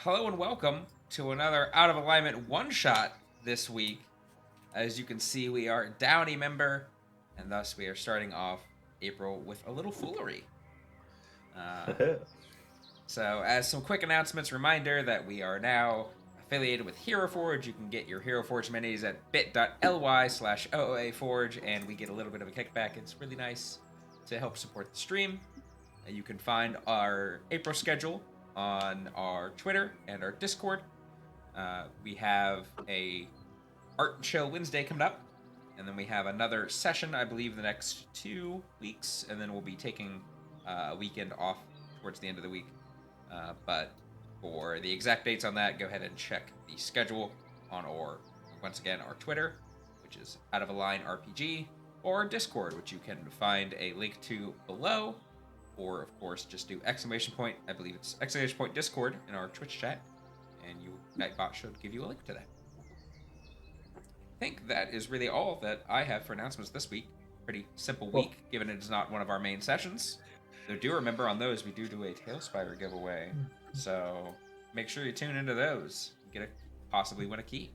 hello and welcome to another Out of Alignment one-shot this week. As you can see, we are down a member, and thus we are starting off April with a little foolery. So, as some quick announcements, reminder that we are now affiliated with Hero Forge. You can get your Hero Forge minis at bit.ly/OOAForge, and we get a little bit of a kickback. It's really nice to help support the stream. You can find our April schedule on our Twitter and our Discord. We have a Art and Show Wednesday coming up, and then we have another session, I believe, the next 2 weeks, and then we'll be taking a weekend off towards the end of the week. But for the exact dates on that, go ahead and check the schedule on once again, our Twitter, which is Out of a Line RPG, or Discord, which you can find a link to below. Or, of course, just do ! I believe it's ! Discord in our Twitch chat, and Nightbot should give you a link to that. I think that is really all that I have for announcements this week. Pretty simple week, given it is not one of our main sessions. Though do remember on those, we do a Tail Spire giveaway, so make sure you tune into those and possibly win a key.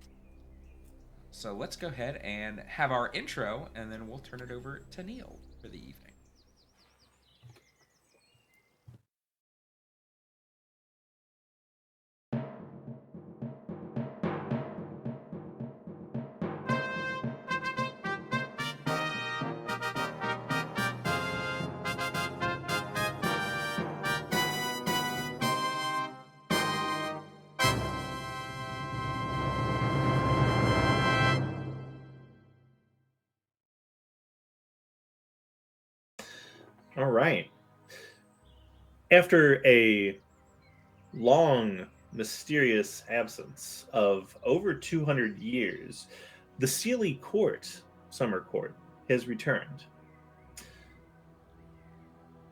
So let's go ahead and have our intro, and then we'll turn it over to Neal for the evening. All right. After a long, mysterious absence of over 200 years, the Sealy Summer Court, has returned.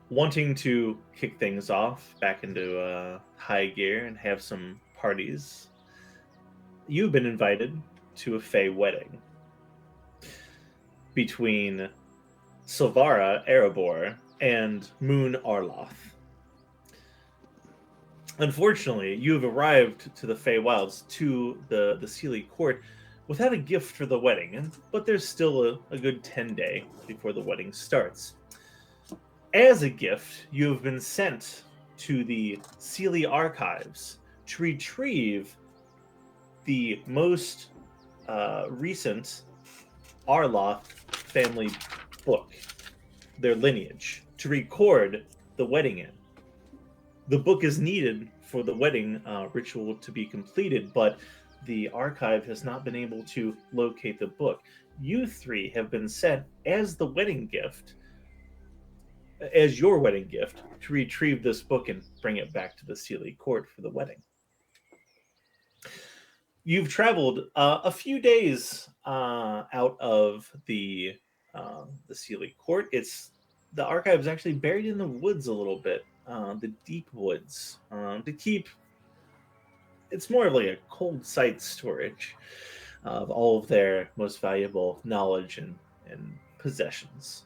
Wanting to kick things off back into high gear and have some parties, you've been invited to a Fey wedding between Silvara Erebor and Moon Arloth. Unfortunately, you have arrived to the Fey Wilds, to the Sealy Court, without a gift for the wedding, but there's still a good 10-day before the wedding starts. As a gift, you have been sent to the Sealy Archives to retrieve the most recent Arloth family book, their lineage, to record the wedding in. The book is needed for the wedding ritual to be completed, but the archive has not been able to locate the book. You three have been sent as your wedding gift, to retrieve this book and bring it back to the Sealy Court for the wedding. You've traveled a few days out of the Sealy Court. The archive is actually buried in the woods a little bit, the deep woods, to keep. It's more of like a cold site storage of all of their most valuable knowledge and possessions.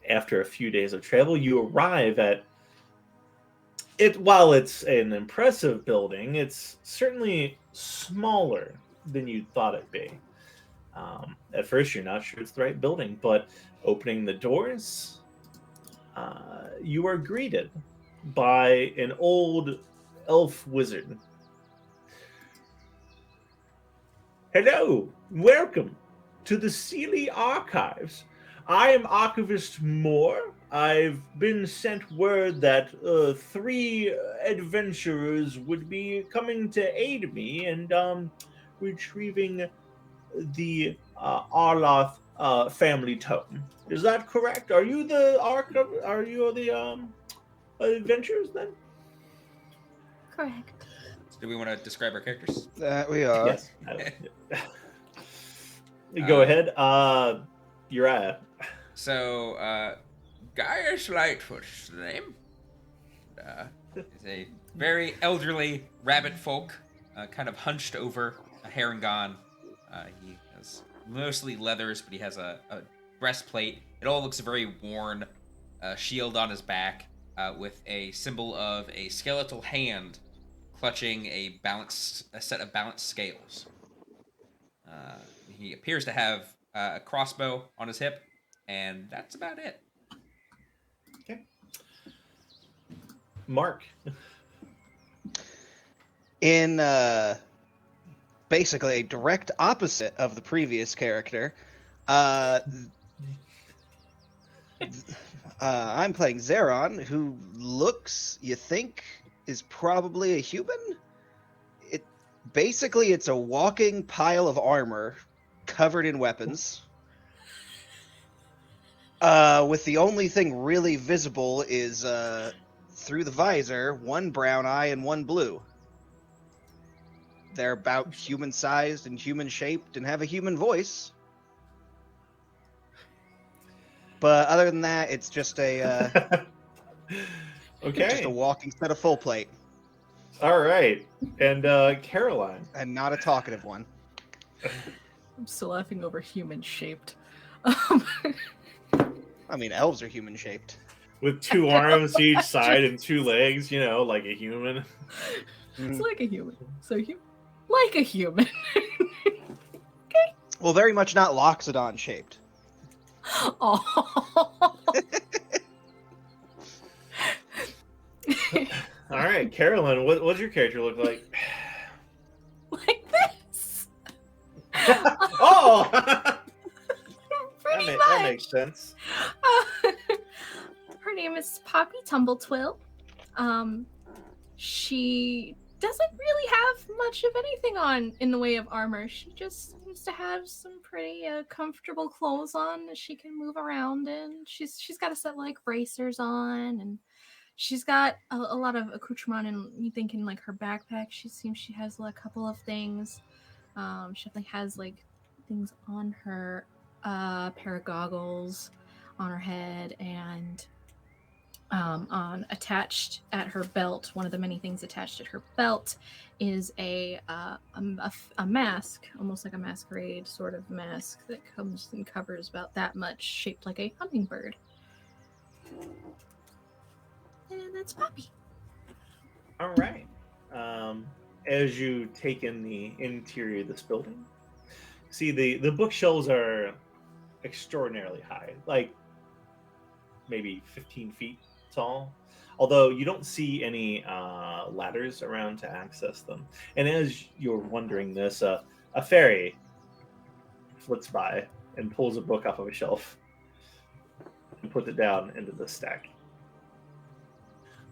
After a few days of travel, you arrive at it. While it's an impressive building, it's certainly smaller than you thought it'd be. At first, you're not sure it's the right building, but opening the doors, you are greeted by an old elf wizard. Hello, welcome to the Sealy Archives. I am Archivist Moore. I've been sent word that 3 adventurers would be coming to aid me and retrieving the Arloth family tome. Is that correct? Are you the adventurers then? Correct. Do we want to describe our characters? That we are. Yes. Go ahead. Uriah. So, Gaius Lightfoot's the name. He's a very elderly rabbit folk, kind of hunched over, a hair and gone. He has mostly leathers, but he has a breastplate. It all looks very worn. Shield on his back. with a symbol of a skeletal hand clutching a set of balanced scales. He appears to have a crossbow on his hip, and that's about it. Okay. Mark. In basically a direct opposite of the previous character, I'm playing Zeron, who looks, you think, is probably a human. It's a walking pile of armor covered in weapons. With the only thing really visible is through the visor, one brown eye and one blue. They're about human-sized and human-shaped and have a human voice. But other than that, it's just a Okay. just a walking set of full plate. All right. And Caroline. And not a talkative one. I'm still laughing over human-shaped. I mean, elves are human-shaped. With 2 arms each side and 2 legs, like a human. It's like a human. So like a human. Well, very much not Loxodon-shaped. Oh. All right, Caroline, what does your character look like? Like this. Oh! Pretty that much. makes sense. Her name is Poppy Tumbletwill. She doesn't really have much of anything on in the way of armor. She just seems to have some pretty comfortable clothes on that she can move around in. She's got a set of like bracers on, and she's got a lot of accoutrement. And you think in like her backpack, she has like, a couple of things. She definitely has like things on her, pair of goggles on her head, and on attached at her belt, one of the many things attached at her belt is a mask, almost like a masquerade sort of mask that comes and covers about that much, shaped like a hummingbird. And that's Poppy. All right. As you take in the interior of this building, see the bookshelves are extraordinarily high, like maybe 15 feet tall, although you don't see any ladders around to access them. And as you're wondering this, a fairy flits by and pulls a book off of a shelf and puts it down into the stack.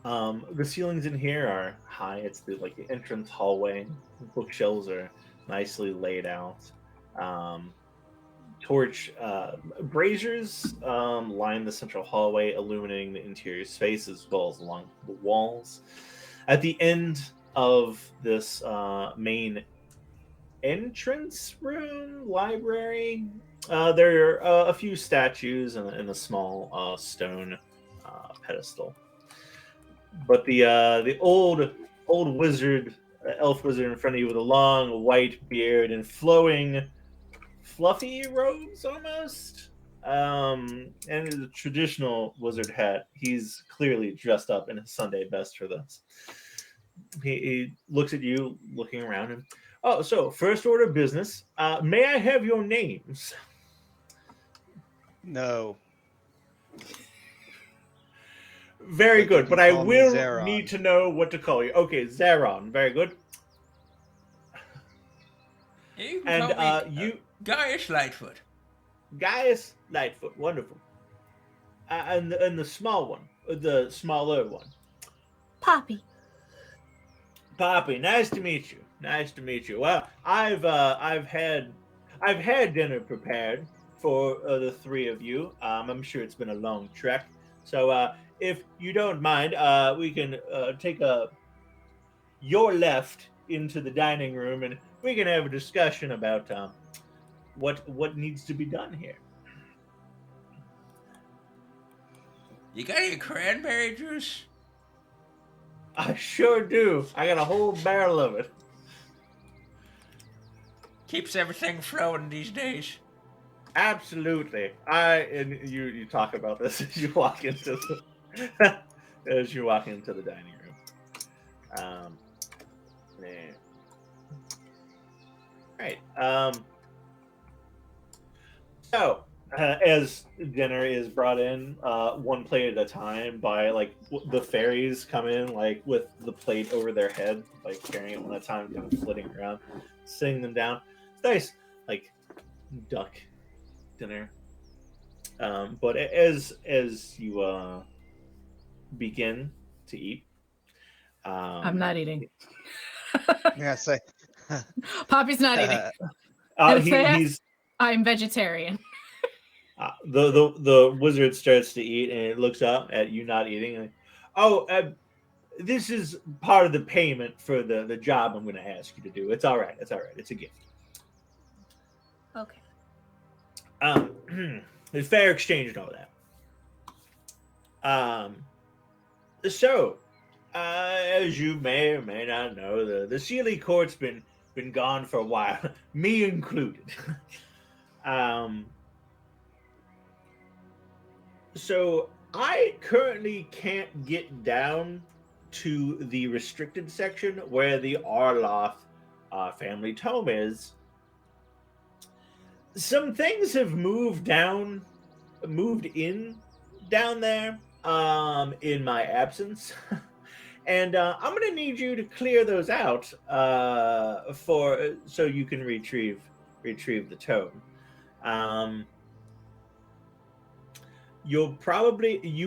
The ceilings in here are high. It's the entrance hallway. Bookshelves are nicely laid out. Torch braziers line the central hallway, illuminating the interior space as well as along the walls. At the end of this main entrance room, library, there are a few statues and a small stone pedestal. But the old wizard, elf wizard in front of you with a long white beard and flowing fluffy robes almost, and the traditional wizard hat. He's clearly dressed up in his Sunday best for this. He looks at you, looking around him. Oh, so first order of business. May I have your names? No. Very But good, you but can I call me will Zeron. need to know what to call you. Okay, Zeron. Very good. You can And call me, you, Gaius Lightfoot. Gaius Lightfoot. Wonderful. And the small one, the smaller one. Poppy. Poppy, nice to meet you. Nice to meet you. Well, I've had dinner prepared for the 3 of you. I'm sure it's been a long trek, so if you don't mind, we can take your left into the dining room, and we can have a discussion about what needs to be done here. You got any cranberry juice? I sure do. I got a whole barrel of it. Keeps everything flowing these days. Absolutely. And you talk about this as you walk into the as you walk into the dining room. There. Right. So, as dinner is brought in, one plate at a time by like the fairies come in like with the plate over their head, like carrying it one at a time, kind of flitting around, sitting them down. It's nice, like duck dinner. But as you begin to eat, I'm not eating. Yeah, say. Poppy's not eating. He's I'm vegetarian. the wizard starts to eat and it looks up at you not eating. And, this is part of the payment for the job I'm going to ask you to do. It's all right. It's all right. It's a gift. Okay. There's fair exchange and all that. So, as you may or may not know, the Sealy Court's been gone for a while, me included. So I currently can't get down to the restricted section where the Arloth family tome is. Some things have moved in down there in my absence. And I'm gonna need you to clear those out so you can retrieve the tome. You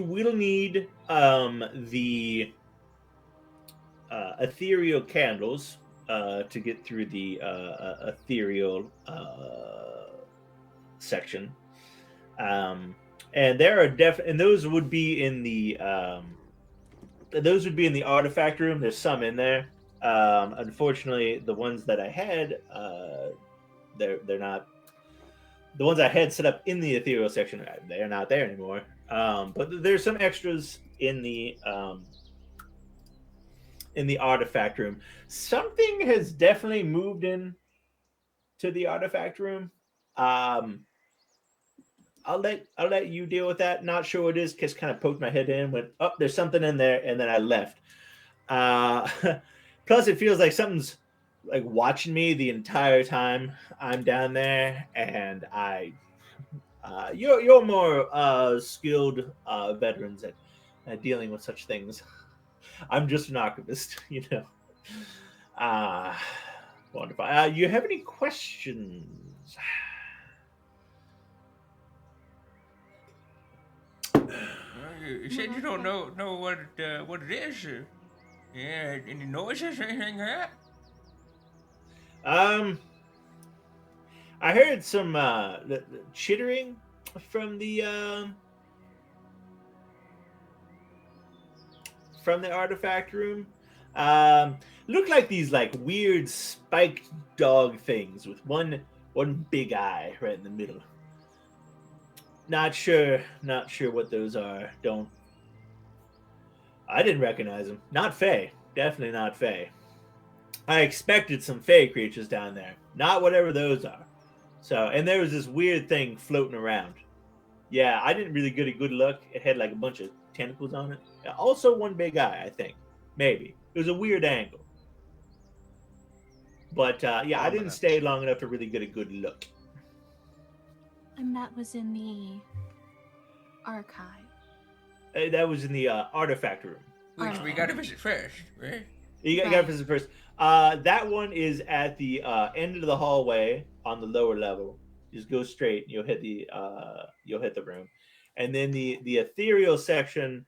will need the ethereal candles to get through the ethereal section, and there are and those would be in the artifact room. There's some in there. Unfortunately, the ones that I had, they're not. The ones I had set up in the ethereal section, they're not there anymore. But there's some extras in the artifact room. Something has definitely moved in to the artifact room. I'll let you deal with that. Not sure what it is. Just kind of poked my head in, went, oh, there's something in there, and then I left. Plus, it feels like something's like watching me the entire time I'm down there, and you're more skilled veterans at dealing with such things. I'm just an archivist, you know. Wonderful. You have any questions? You said you don't know what it is. Yeah, any noises or anything like that? I heard some chittering from the artifact room. Looked like these like weird spiked dog things with one big eye right in the middle. Not sure what those are. I didn't recognize them. Not Fey. Definitely not Fey. I expected some Fey creatures down there. Not whatever those are. So, and there was this weird thing floating around. Yeah, I didn't really get a good look. It had like a bunch of tentacles on it. Also one big eye, I think. Maybe. It was a weird angle. But yeah, I didn't stay long enough to really get a good look. And that was in the archive. That was in the artifact room. Which we gotta visit first, right? You got to visit first. That one is at the end of the hallway on the lower level. Just go straight, and you'll hit the room, and then the ethereal section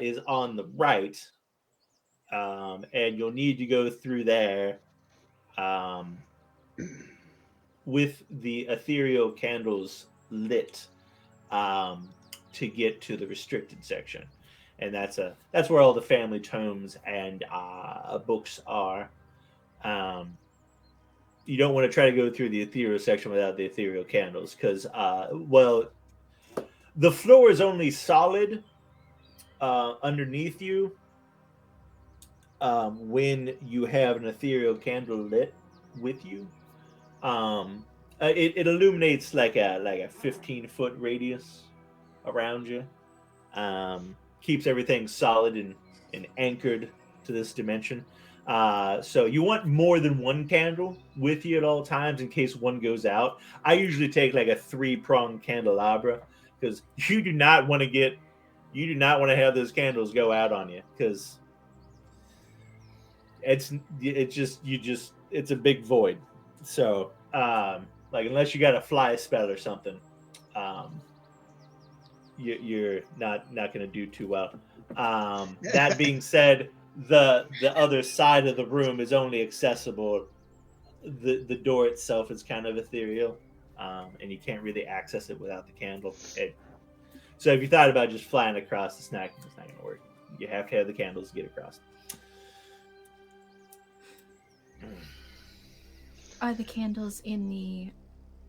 is on the right, and you'll need to go through there with the ethereal candles lit to get to the restricted section. And that's where all the family tomes and books are. You don't want to try to go through the ethereal section without the ethereal candles, because the floor is only solid underneath you when you have an ethereal candle lit with you. It illuminates like a 15-foot radius around you. keeps everything solid and anchored to this dimension. So you want more than one candle with you at all times in case one goes out. I usually take like a 3-pronged candelabra because you do not want to have those candles go out on you because it's a big void. So like unless you got a fly spell or something, you're not going to do too well. That being said, the other side of the room is only accessible. The door itself is kind of ethereal, and you can't really access it without the candle. So if you thought about just flying across, it's not going to work. You have to have the candles to get across. Are the candles in the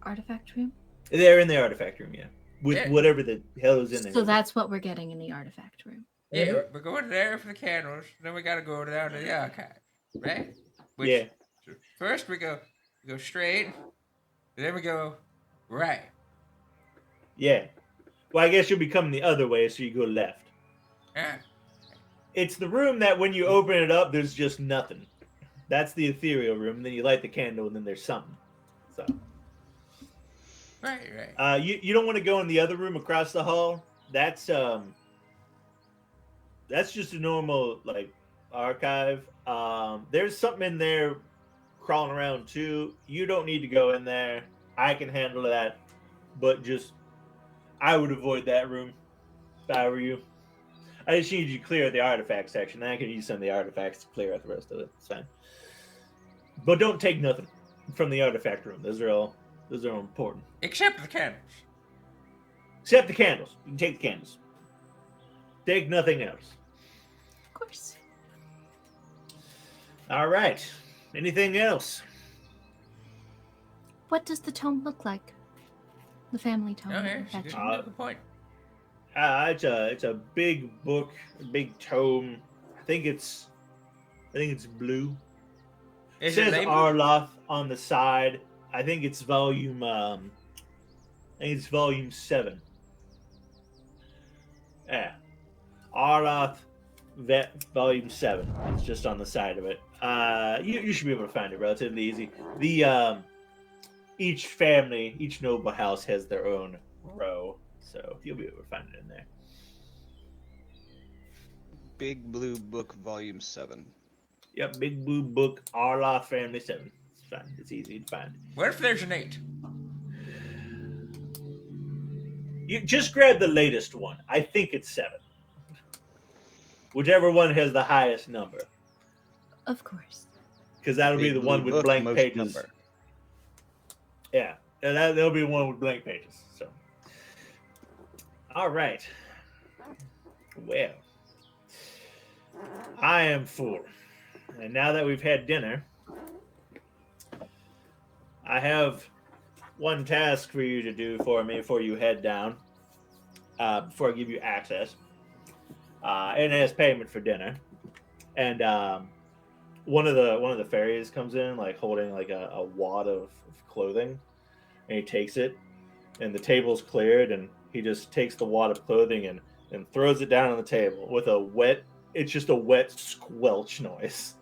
artifact room? They're in the artifact room, yeah. With whatever the hell is in there. So that's what we're getting in the artifact room. Yeah, we're going there for the candles. Then we gotta go down to the archive, right? Yeah. First we go straight, and then we go right. Yeah. Well, I guess you'll be coming the other way, so you go left. Yeah. It's the room that when you open it up, there's just nothing. That's the ethereal room. And then you light the candle, and then there's something. So. Right. You don't want to go in the other room across the hall. That's just a normal like archive. There's something in there crawling around too. You don't need to go in there. I can handle that. But I would avoid that room if I were you. I just need you to clear the artifact section. Then I can use some of the artifacts to clear out the rest of it. It's fine. But don't take nothing from the artifact room. Those are all important. Except the candles. Except the candles. You can take the candles. Take nothing else. Of course. All right. Anything else? What does the tome look like? The family tome. Okay, good point. It's a big book, a big tome. I think it's blue. It says Arloth on the side. I think it's volume 7. Yeah. Arloth Vet Volume 7. It's just on the side of it. You should be able to find it relatively easy. Each family, each noble house has their own row, so you'll be able to find it in there. Big Blue Book Volume 7. Yep, Big Blue Book, Arloth Family 7. It's fine. It's easy to find. What if there's an 8? You just grab the latest one. I think it's 7. Whichever one has the highest number. Of course. Because that'll be the one with blank pages. Number. Yeah, that'll be the one with blank pages. So, all right. Well, I am full, and now that we've had dinner, I have one task for you to do for me before you head down. Before I give you access, and as payment for dinner, and one of the fairies comes in like holding like a wad of clothing, and he takes it, and the table's cleared, and he just takes the wad of clothing and throws it down on the table with it's just a wet squelch noise.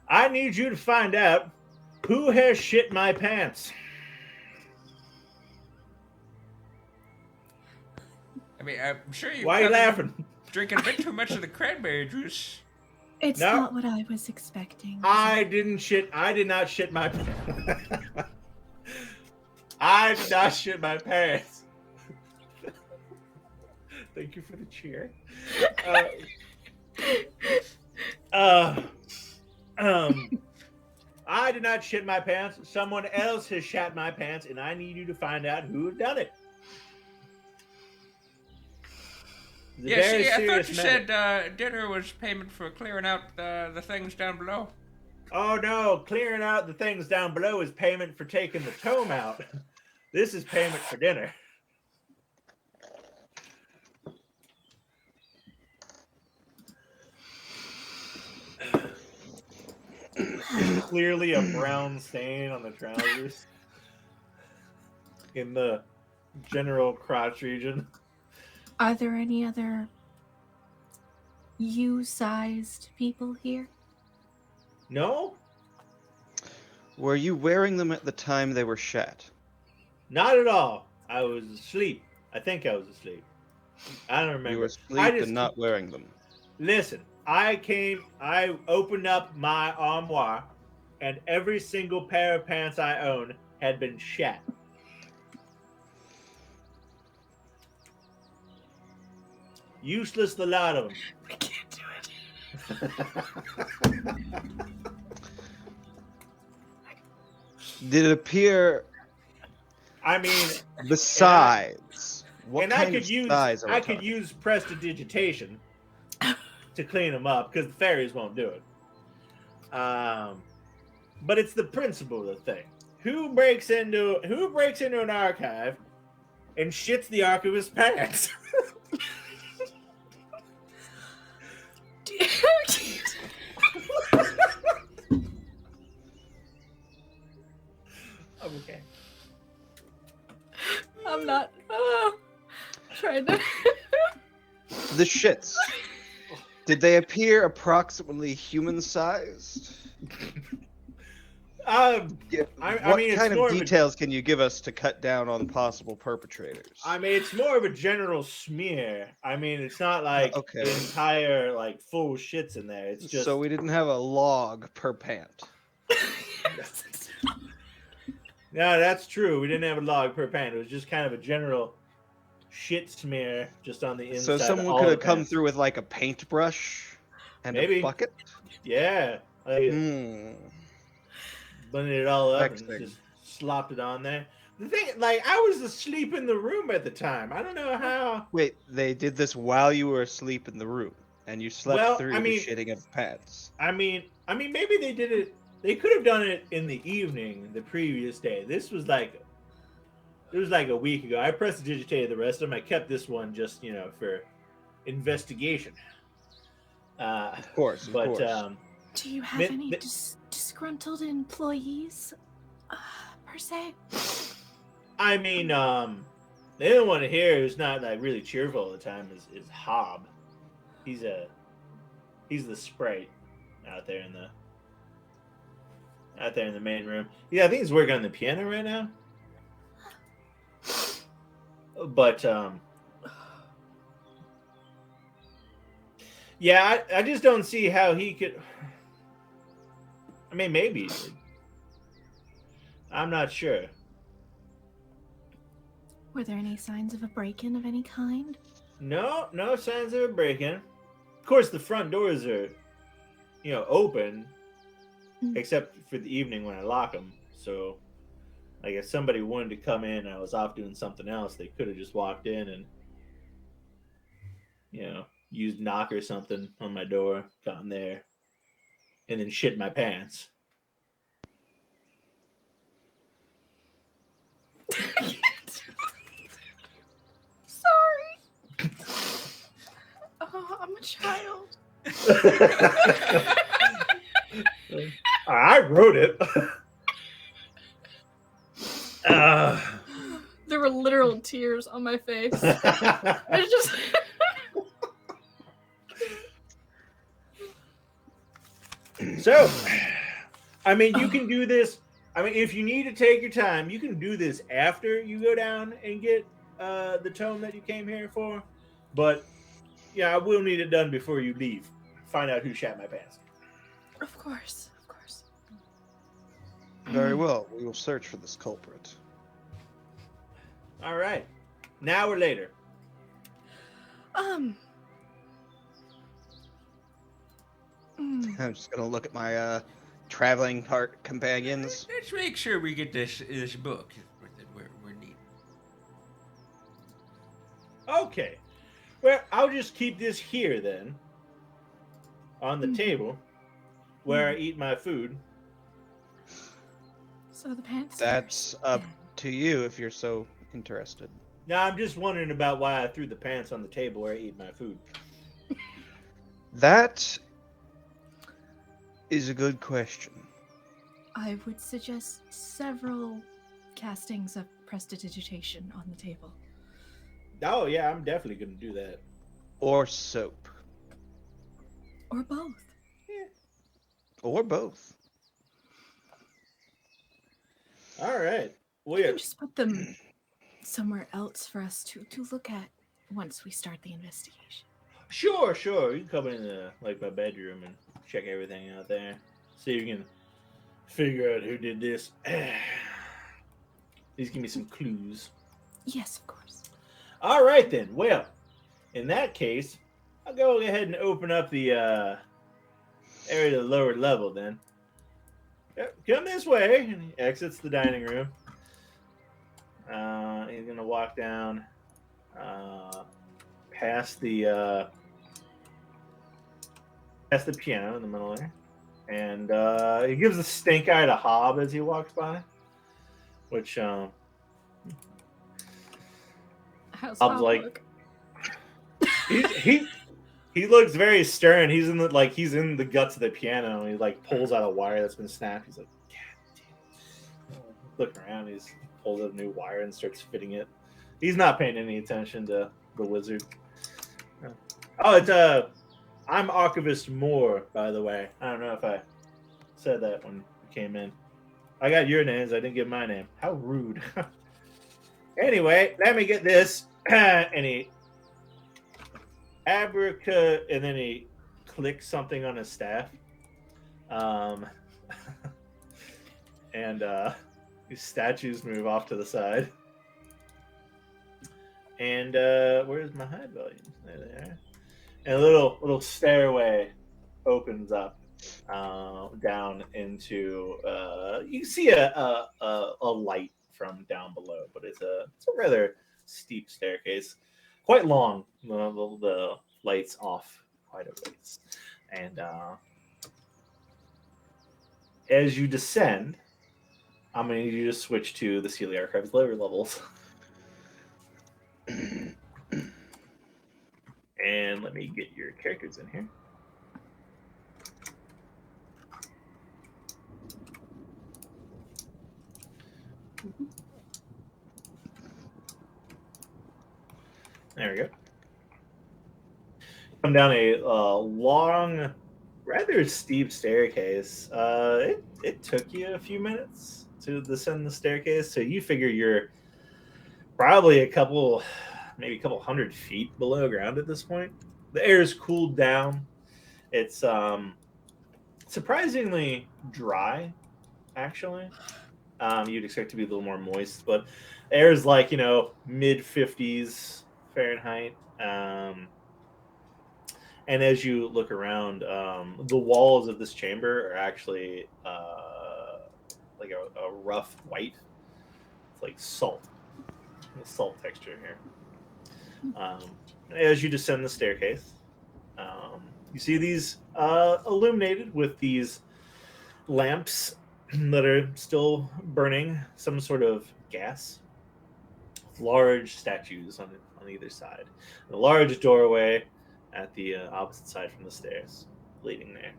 I need you to find out who has shit my pants. I mean, I'm sure you. Why are you laughing? Drinking a bit too much of the cranberry juice. It's not what I was expecting. I did not shit my pants. I did not shit my pants. Thank you for the cheer. I did not shit my pants. Someone else has shat my pants, and I need you to find out who done it. Yeah, see, I thought you said dinner was payment for clearing out the things down below. Oh no, clearing out the things down below is payment for taking the tome out. This is payment for dinner. Clearly a brown stain on the trousers. In the general crotch region. Are there any other you-sized people here? No, Were you wearing them at the time they were shat? not at all. I was asleep. I think I was asleep. I don't remember. You were I asleep just and not wearing them. listen. I opened up my armoire, and every single pair of pants I own had been shat. Useless, the lot of them. I can't do it. Did it appear I mean, besides? What and kind I could of use size are we I could talking? use prestidigitation to clean them up because the fairies won't do it. But it's the principle of the thing. Who breaks into an archive and shits the archivist's pants? I'm okay. I'm not trying to. The shits. Did they appear approximately human-sized? Yeah, I What mean, it's kind more of of a- details can you give us to cut down on possible perpetrators? I mean, it's more of a general smear. I mean, it's not like Okay. entire like full shits in there. It's just So we didn't have a log per pant. no, that's true. We didn't have a log per pant. It was just kind of a general shit smear just on the inside. So of someone all could the have come pants. through with like a paintbrush and Maybe. a bucket. Yeah, like, blended it all up and Vexing. just slopped it on there. The thing, like, I was asleep in the room at the time. I don't know how. Wait, they did this while you were asleep in the room, and you slept Well, through I mean- the shitting of pants. I mean, maybe they did it. They could have done it in the evening, the previous day. This was like, it was like a week ago. I prestidigitated the rest of them. I kept this one just, for investigation. Of course, of But course. Do you have Min- any min- disgruntled employees, per se? I mean, the only one here who's not like really cheerful all the time is Hob. He's the sprite out there in the main room. Yeah, I think he's working on the piano right now. But yeah, I just don't see how he could. I mean, maybe. I'm not sure. Were there any signs of a break-in of any kind? No signs of a break-in. Of course, the front doors are, open, except for the evening when I lock them. So, like, if somebody wanted to come in and I was off doing something else, they could have just walked in and, used knock or something on my door, gotten there, and then shit my pants. Sorry. Oh, I'm a child. I wrote it. There were literal tears on my face. It's just. So, I mean, you can do this. I mean, if you need to take your time, you can do this after you go down and get the tome that you came here for. But, yeah, I will need it done before you leave. Find out who shat my pants. Of course, of course. Very well. We will search for this culprit. All right. Now or later. I'm just gonna look at my traveling part companions. Let's make sure we get this book we're needing. Okay. Well, I'll just keep this here then. On the table. Where I eat my food. So the pants. That's up to you if you're so interested. Now, I'm just wondering about why I threw the pants on the table where I eat my food. That is a good question. I would suggest several castings of prestidigitation on the table. Oh, yeah, I'm definitely going to do that. Or soap. Or both. Or both. All right. Well, You yeah. can just put them somewhere else for us to look at once we start the investigation. Sure. You can come in like my bedroom and check everything out there. See if you can figure out who did this. Please give me some clues. Yes, of course. All right then. Well, in that case, I'll go ahead and open up the area to the lower level then. Yep, come this way, and he exits the dining room. He's gonna walk down past the piano in the middle there, and he gives a stink eye to Hob as he walks by, which How's Hob's Hob like, look? he looks very stern. He's in the guts of the piano. And he like pulls out a wire that's been snapped. He's like, God damn. Looking around, he pulls out a new wire and starts fitting it. He's not paying any attention to the wizard. Oh, it's I'm Archivist Moore, by the way. I don't know if I said that when you came in. I got your names. I didn't get my name. How rude. Anyway, let me get this. And he abraca, and then he clicks something on his staff. And these statues move off to the side. And where's my hide volumes? There they are. And a little stairway opens up down into. You see a light from down below, but it's a rather steep staircase, quite long. The lights off quite a ways, and as you descend, I'm going to need you to switch to the Sealy Archives lower levels. And let me get your characters in here. There we go. Come down a long, rather steep staircase. It took you a few minutes to descend the staircase, so you figure you're probably maybe a couple hundred feet below ground at this point. The air is cooled down. It's surprisingly dry, actually. You'd expect it to be a little more moist, but air is like, mid 50s Fahrenheit. And as you look around, the walls of this chamber are actually like a rough white. It's like salt. A salt texture here. As you descend the staircase, you see these illuminated with these lamps that are still burning some sort of gas. Large statues on either side. And a large doorway at the opposite side from the stairs leading there.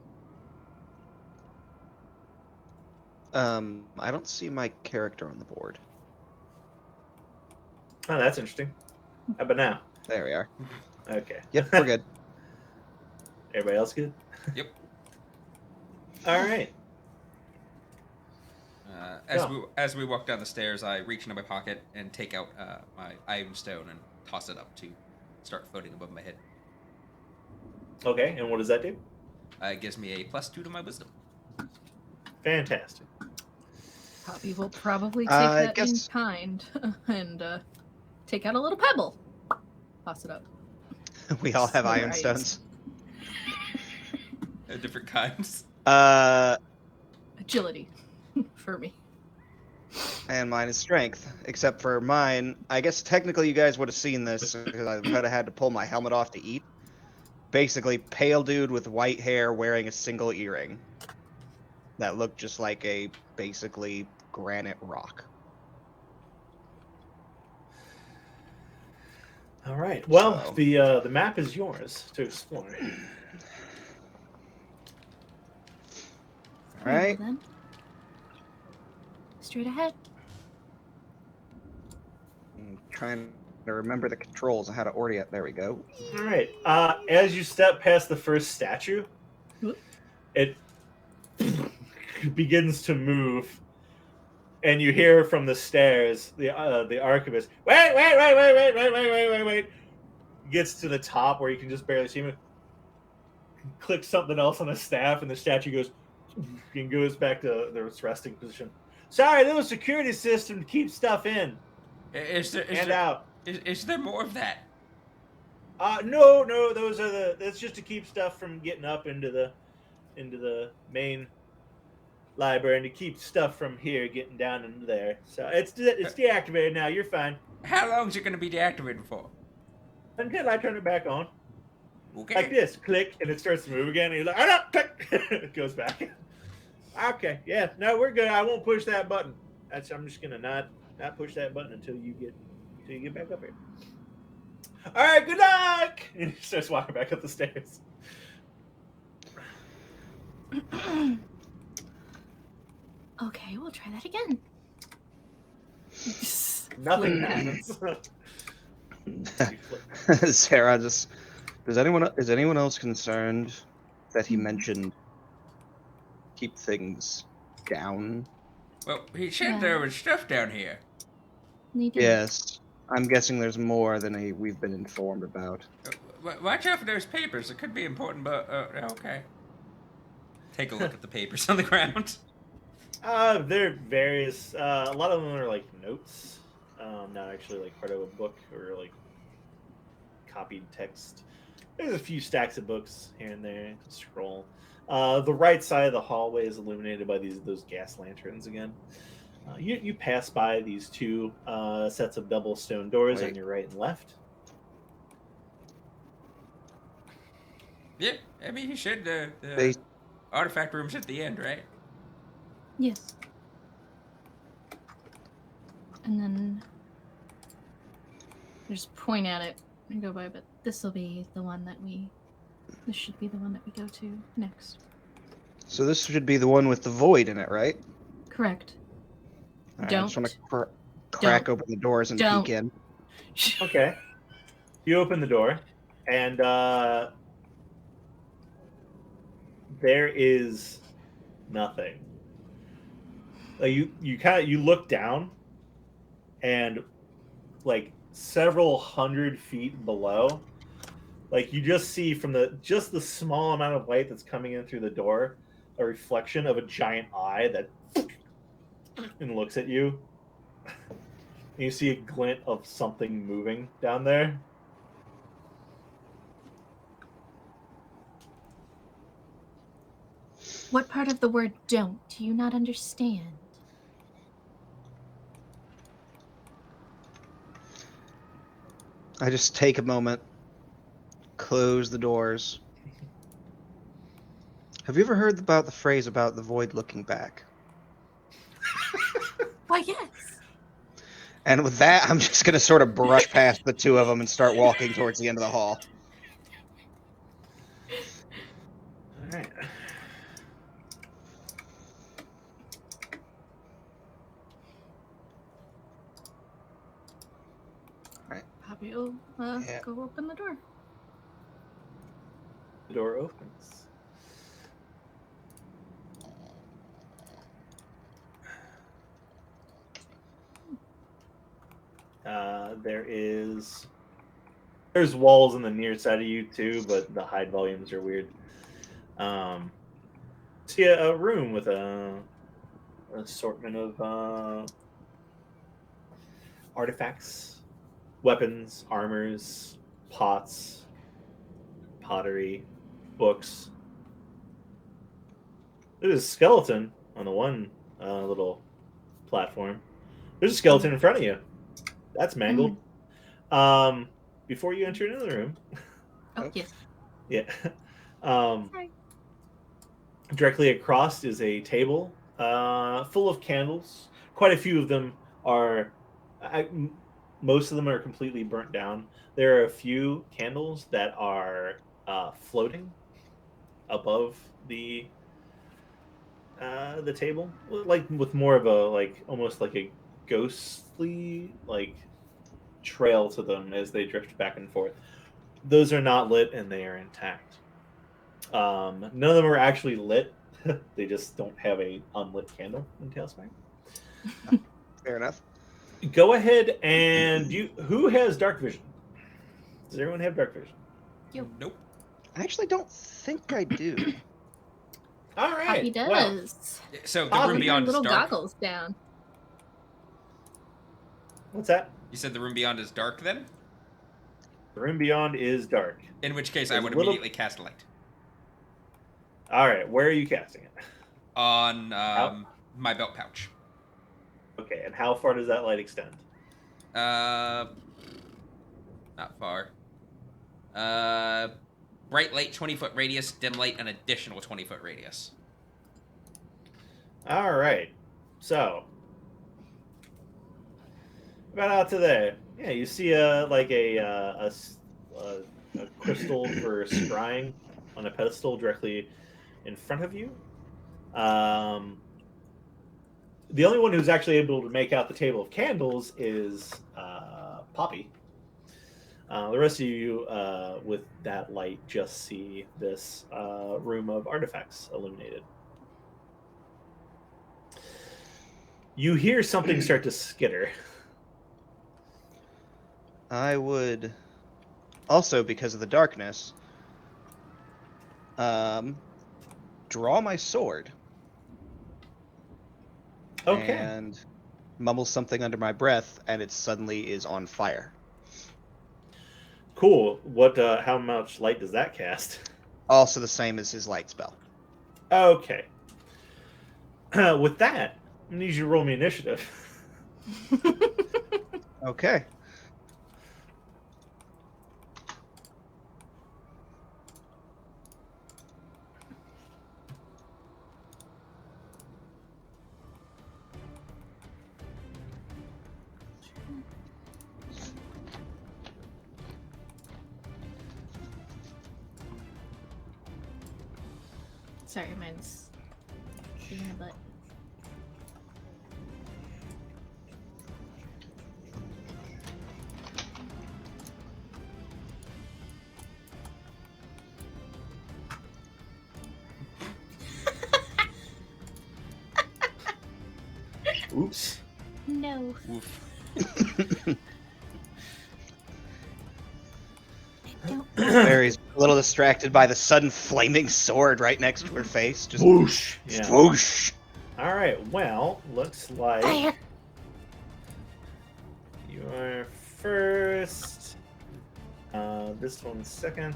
I don't see my character on the board. Oh, that's interesting. How about now? There we are. Okay. Yep, we're good. Everybody else good? Yep. All right. As we walk down the stairs, I reach into my pocket and take out my iron stone and toss it up to start floating above my head. Okay, and what does that do? It gives me a +2 to my wisdom. Fantastic. Poppy will probably take I that guess- in kind and take out a little pebble. Toss it up. We all have Right. iron stones. Different kinds. Agility for me. And mine is strength. Except for mine, I guess technically you guys would have seen this because I would have had to pull my helmet off to eat. Basically, pale dude with white hair wearing a single earring. That looked just like a basically granite rock. All right. Well, So- the map is yours to explore. All right. Then. Straight ahead. I'm trying to remember the controls and how to order it. There we go. All right. As you step past the first statue, It begins to move, and you hear from the stairs the archivist. Wait! Gets to the top where you can just barely see him. Clicks something else on the staff, and the statue goes and goes back to its resting position. Sorry, little security system to keep stuff in and out. Is there more of that? No, those are that's just to keep stuff from getting up into the main library and to keep stuff from here getting down into there. So it's deactivated now. You're fine. How long is it going to be deactivated for? Until I turn it back on. Okay. Like this, click, and it starts to move again. And you're like, oh no, click. It goes back. Okay, yeah, no, we're good. I won't push that button. I'm just gonna not push that button until you get back up here. All right, good luck. And he starts walking back up the stairs. Okay, we'll try that again. Nothing happens. Sarah, is anyone else concerned that he mentioned keep things down? Well, he said there was stuff down here. Yes, I'm guessing there's more than we've been informed about. Watch out for those papers. It could be important, but okay. Take a look at the papers on the ground. They're various. A lot of them are like notes, not actually like part of a book or like copied text. There's a few stacks of books here and there. Scroll. The right side of the hallway is illuminated by those gas lanterns again. You pass by these two sets of double stone doors on your right and left. Yeah, I mean, you should. The artifact room's at the end, right? Yes. And then just point at it and go by, but this should be the one that we go to next. So this should be the one with the void in it, right? Correct. I Don't. just want to crack open the doors and peek in. Okay. You open the door, and there is nothing. You look down, and like several hundred feet below, like you just see from the small amount of light that's coming in through the door, a reflection of a giant eye that and looks at you. And you see a glint of something moving down there. What part of the word "don't" do you not understand? I just take a moment, close the doors. Have you ever heard about the phrase about the void looking back? Why, yes. And with that, I'm just going to sort of brush past the two of them and start walking towards the end of the hall. All right. Poppy will go open the door. The door opens. There's walls on the near side of you too, but the hide volumes are weird. See a room with an assortment of artifacts, weapons, armors, pots, pottery, books. There's a skeleton on the one little platform. There's a skeleton in front of you. That's mangled. Before you enter into the room. Oh, yes. Yeah. Directly across is a table full of candles. Quite a few of them are... most of them are completely burnt down. There are a few candles that are floating above the table, like with more of a almost like a ghostly trail to them as they drift back and forth. Those are not lit and they are intact. None of them are actually lit. They just don't have a unlit candle in Tailspire. Fair enough. Go ahead and who has dark vision? Does everyone have dark vision? Nope. I actually don't think I do. All right. Poppy Well, does. So the Poppy. room Put her beyond is little dark. goggles down. what's that? You said the room beyond is dark then? The room beyond is dark. In which case I There's would a little- immediately cast a light. All right. Where are you casting it? On my belt pouch. Okay. And how far does that light extend? Not far. Bright light, 20-foot radius. Dim light, an additional 20-foot radius. All right. So, about out to there. Yeah, you see a crystal for scrying on a pedestal directly in front of you. The only one who's actually able to make out the table of candles is Poppy. The rest of you, with that light, just see this room of artifacts illuminated. You hear something start to skitter. I would also, because of the darkness, draw my sword. Okay. And mumble something under my breath, and it suddenly is on fire. Cool. What? How much light does that cast? Also the same as his light spell. Okay. With that, I need you to roll me initiative. Okay. Sorry, mine's in my butt. Oops. No. Oof. Mary's a little distracted by the sudden flaming sword right next to her face. Just Whoosh. Yeah. whoosh. All right. Well, looks like Fire. you are first. This one's second.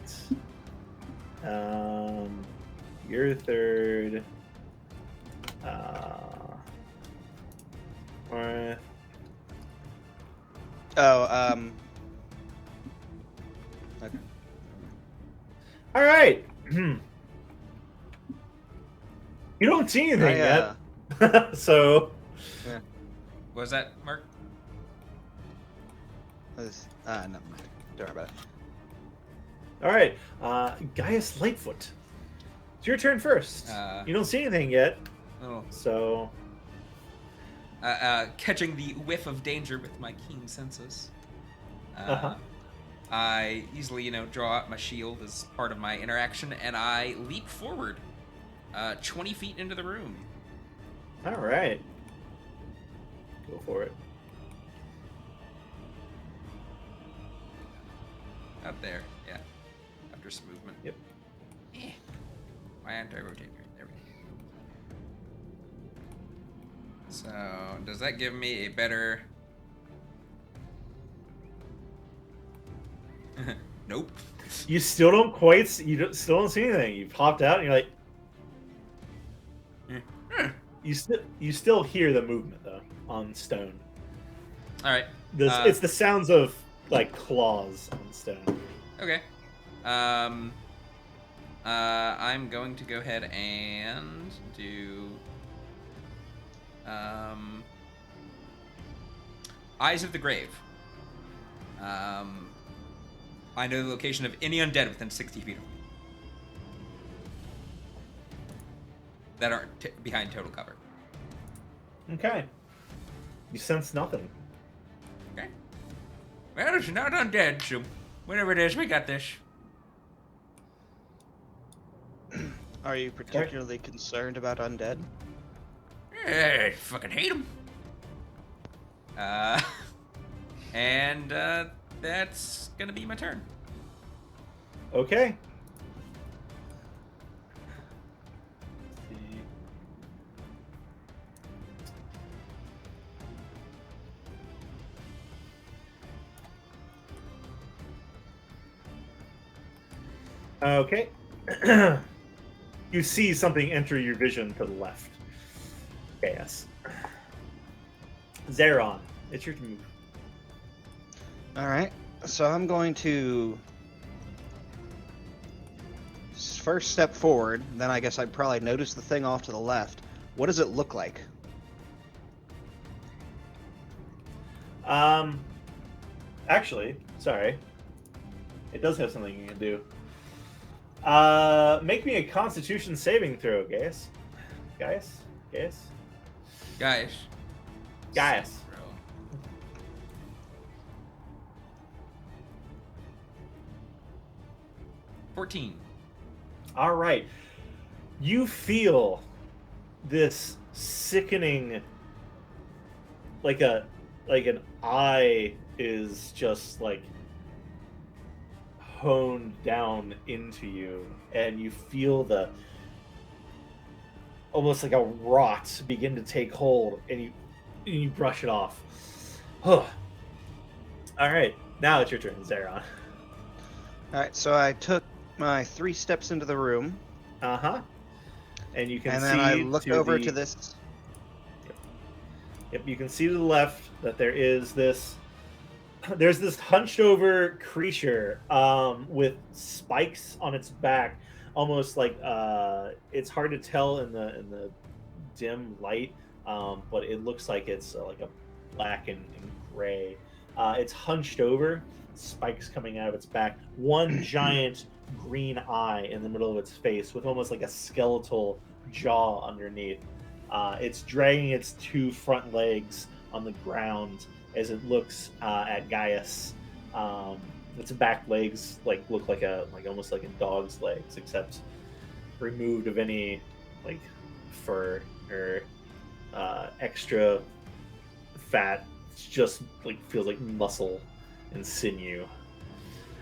You're third. Fourth. Oh, okay. All right. You don't see anything yet. So. What was that, Mark? Never mind. Don't worry about it. All right. Gaius Lightfoot. It's your turn first. You don't see anything yet. Oh. So. Catching the whiff of danger with my keen senses. Uh-huh. I easily, draw out my shield as part of my interaction, and I leap forward 20 feet into the room. All right. Go for it. Out there, yeah. After some movement. Yep. Why aren't I rotating? There we go. So, does that give me a better... Nope. You still don't quite. Still don't see anything. You popped out, and you're like. You still hear the movement though on stone. All right. It's the sounds of like claws on stone. Okay. I'm going to go ahead and do Eyes of the Grave. I know the location of any undead within 60 feet of me that aren't behind total cover. Okay. You sense nothing. Okay. Well, it's not undead, so whatever it is, we got this. Are you particularly concerned about undead? I fucking hate him. And that's gonna be my turn. Okay. Okay. You see something enter your vision to the left. Yes. Zeron, it's your move. All right. So I'm going to first step forward. Then I guess I'd probably notice the thing off to the left. What does it look like? Actually, sorry. It does have something you can do. Make me a Constitution saving throw, guys. Guys. 14. All right. You feel this sickening, like an eye is just like honed down into you, and you feel the almost like a rot begin to take hold, and you brush it off. All right, now it's your turn, Zeron. All right. So I took my 3 steps into the room. And you can and see. then I look over to this. Yep, you can see to the left that there's this hunched over creature with spikes on its back, almost like it's hard to tell in the dim light, but it looks like it's like a black and gray. It's hunched over, spikes coming out of its back, one giant green eye in the middle of its face with almost like a skeletal jaw underneath. It's dragging its 2 front legs on the ground as it looks at Gaius. Its back legs look like almost like a dog's legs, except removed of any like fur or extra fat. It's just feels like muscle and sinew.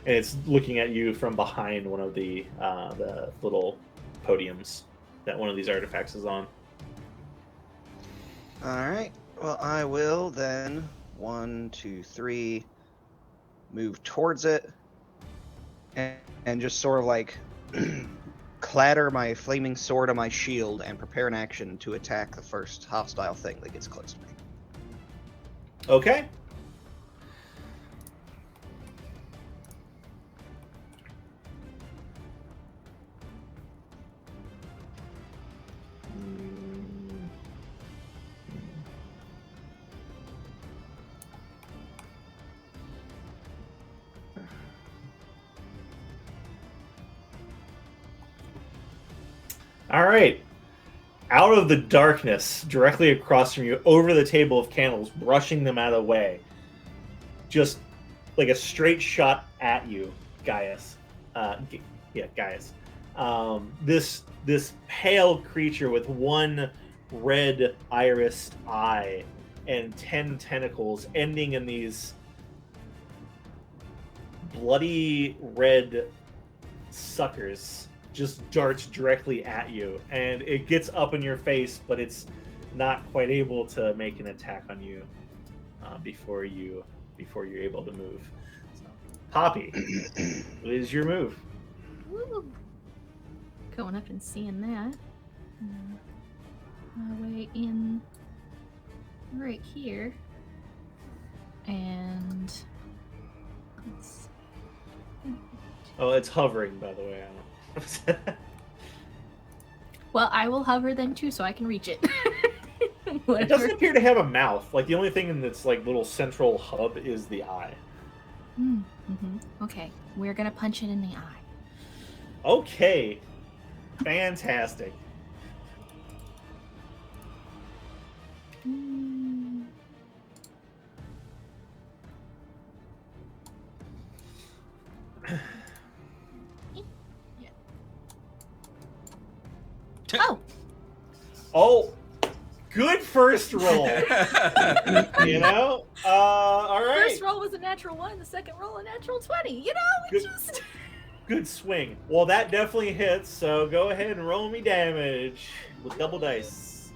And it's looking at you from behind one of the little podiums that one of these artifacts is on. All right. Well, I will then 1, 2, 3 move towards it and just sort of like clatter my flaming sword on my shield and prepare an action to attack the first hostile thing that gets close to me. Okay. All right. Out of the darkness, directly across from you, over the table of candles, brushing them out of the way, just like a straight shot at you, Gaius. Gaius. This pale creature with one red irised eye and 10 tentacles, ending in these bloody red suckers, just darts directly at you, and it gets up in your face, but it's not quite able to make an attack on you before you're able to move. So, Poppy, what is your move? Woo. Going up and seeing that. My way in right here. And let's see. Oh, it's hovering, by the way. I don't know. Well, I will hover then too, so I can reach it. It doesn't appear to have a mouth. Like the only thing in its little central hub is the eye. Mm-hmm. Okay, we're gonna punch it in the eye. Okay, fantastic. Oh, good first roll. You know? All right. First roll was a natural 1, the second roll a natural 20. You know, it's Good. just... Good swing. Well, that definitely hits, so go ahead and roll me damage with double dice.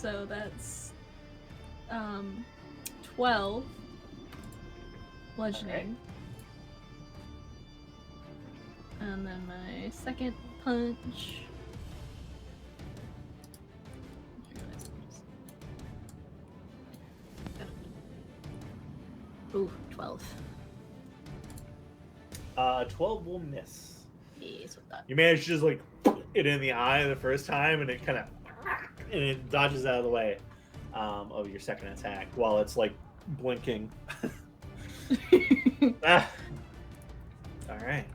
So that's 12 bludgeoning. And then my second punch. Ooh, 12. 12 will miss. Yes, with that. You manage to just like it in the eye the first time, and it kind of and it dodges out of the way of your second attack while it's like blinking. Ah. All right.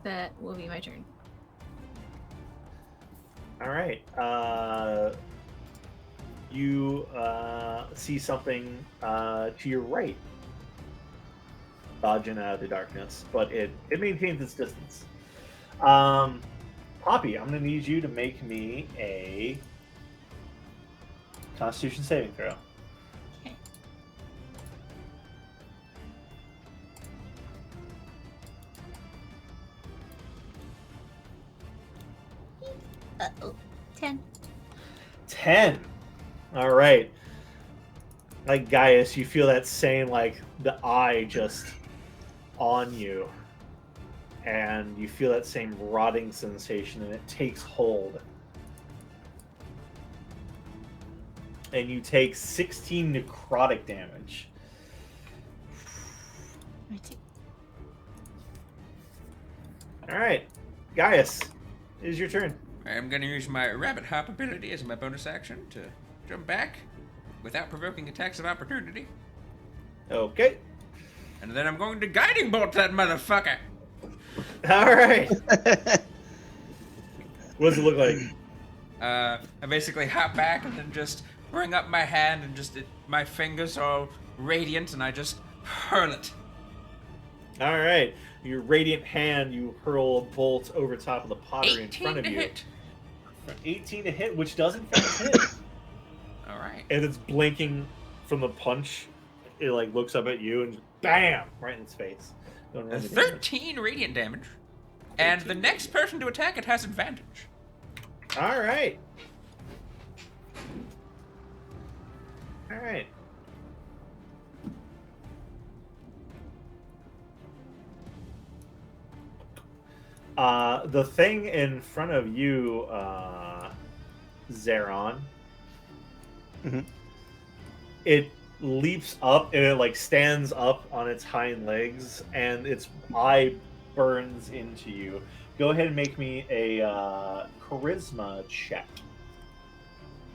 That will be my turn. All right. You see something to your right, dodging out of the darkness, but it maintains its distance. Poppy, I'm going to need you to make me a Constitution saving throw. Okay. Uh-oh. 10. 10. All right. Like Gaius, you feel that same, like, the eye just on you. And you feel that same rotting sensation, and it takes hold. And you take 16 necrotic damage. All right. Gaius, it is your turn. I'm going to use my rabbit hop ability as my bonus action to jump back without provoking attacks of opportunity. Okay. And then I'm going to guiding bolt that motherfucker. All right. What does it look like? I basically hop back and then just bring up my hand and just my fingers are radiant and I just hurl it. All right. Your radiant hand, you hurl a bolt over top of the pottery in front of you. 18 to hit, which does in fact hit. All right. And it's blinking from the punch. It like looks up at you and just bam, right in its face. 13 radiant damage. And the next person to attack it has advantage. All right. All right. The thing in front of you, Zeron, it leaps up and it like stands up on its hind legs and its eye burns into you. Go ahead and make me a charisma check.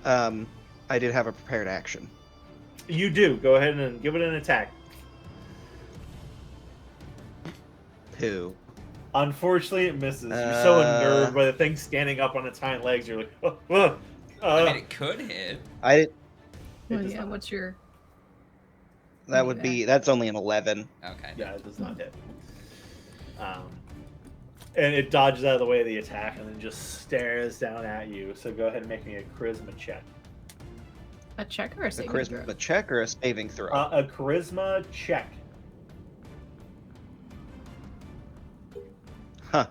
I did have a prepared action. You do. Go ahead and give it an attack. 2. Unfortunately, it misses. You're so unnerved by the thing standing up on its hind legs. You're like, I mean, it could hit. I did. Oh, yeah, what's your... That would be... That's only an 11. Okay. Yeah, it does not hit. And it dodges out of the way of the attack and then just stares down at you. So go ahead and make me a charisma check. A check or a saving throw? A check or a saving throw? A charisma check. Huh.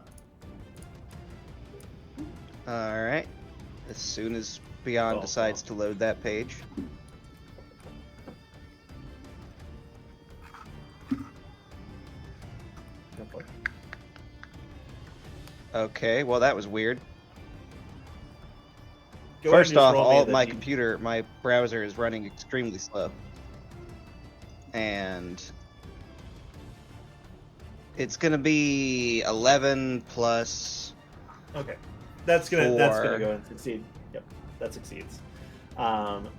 Alright. As soon as Beyond decides to load that page. Okay, well that was weird. First off, all of my computer, my browser is running extremely slow. And it's gonna be 11 plus. Okay, that's gonna go and succeed. Yep, that succeeds.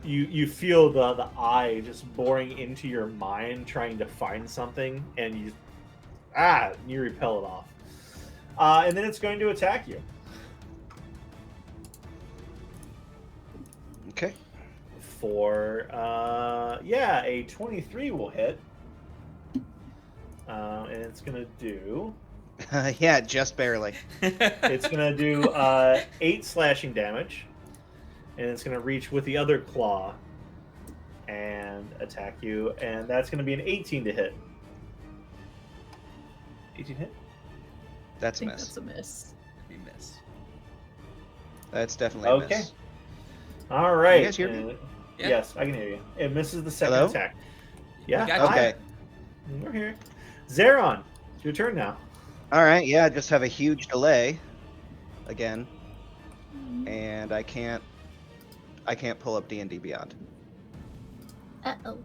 You feel the eye just boring into your mind, trying to find something, and you repel it off. And then it's going to attack you. Okay. For a 23 will hit. and it's gonna do. Yeah, just barely. It's gonna do 8 slashing damage, and it's gonna reach with the other claw and attack you, and that's gonna be an 18 to hit. 18 hit. I That's a think miss. that's a miss. We miss. That's definitely a Okay. miss. All right. guys hear me? Yeah. Yes, I can hear you. It misses the second Hello? attack. We Yeah. got you. Okay. We're here. Zeron, it's your turn now. All right. Yeah, I just have a huge delay again, Mm. and I can't pull up D&D Beyond. Uh-oh.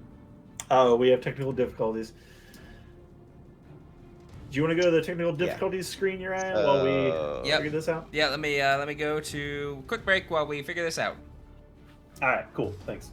Oh, we have technical difficulties. Do you want to go to the technical Yeah. difficulties screen you're at while we Yep. figure this out? Yeah, let me go to quick break while we figure this out. All right, cool. Thanks.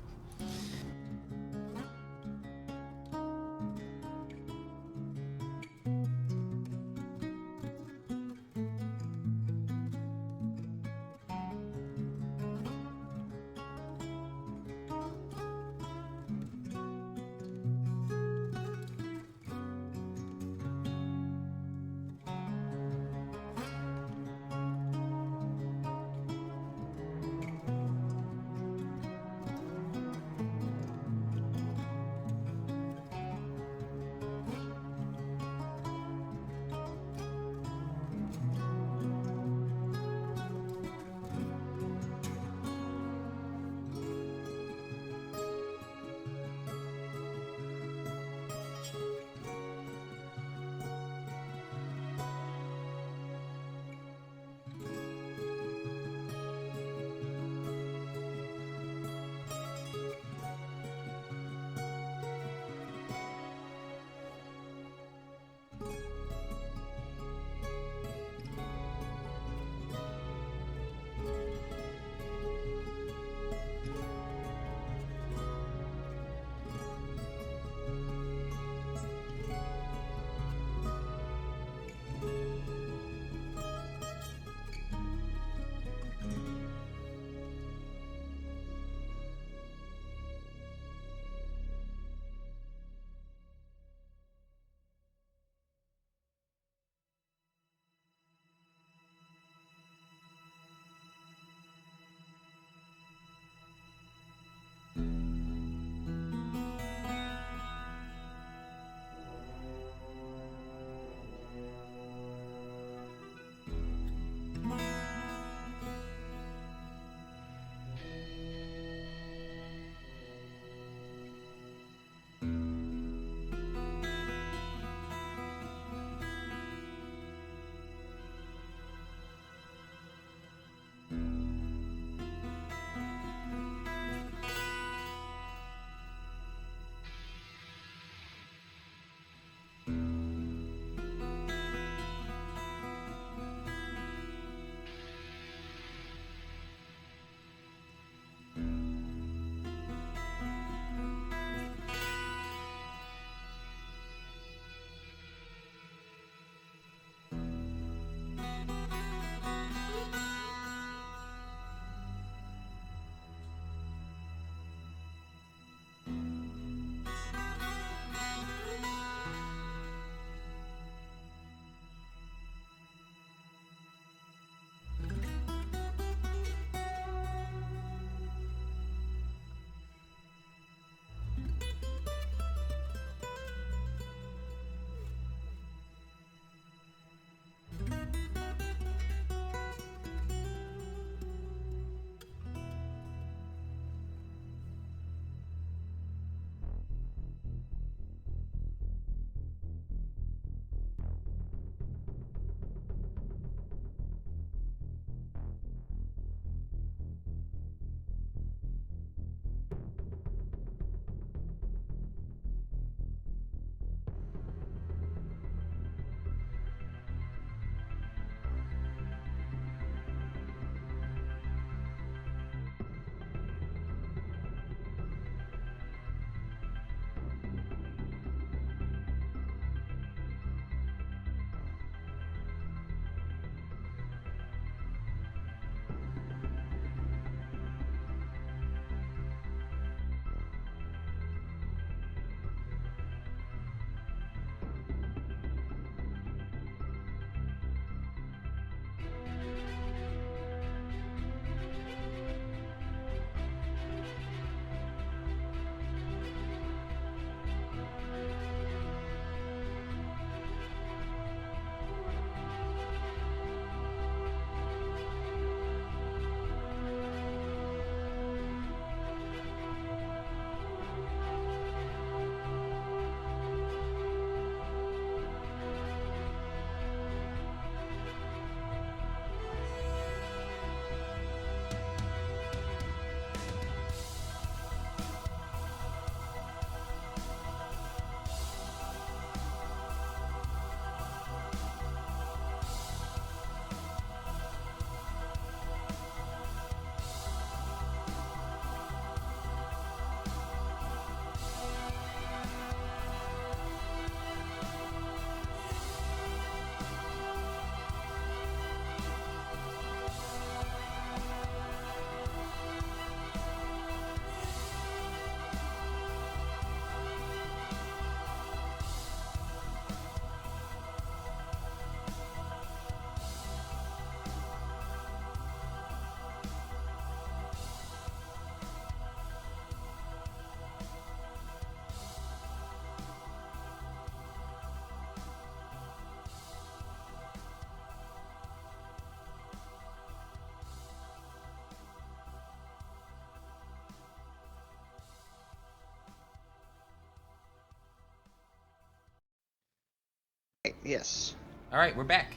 Yes. All right, we're back.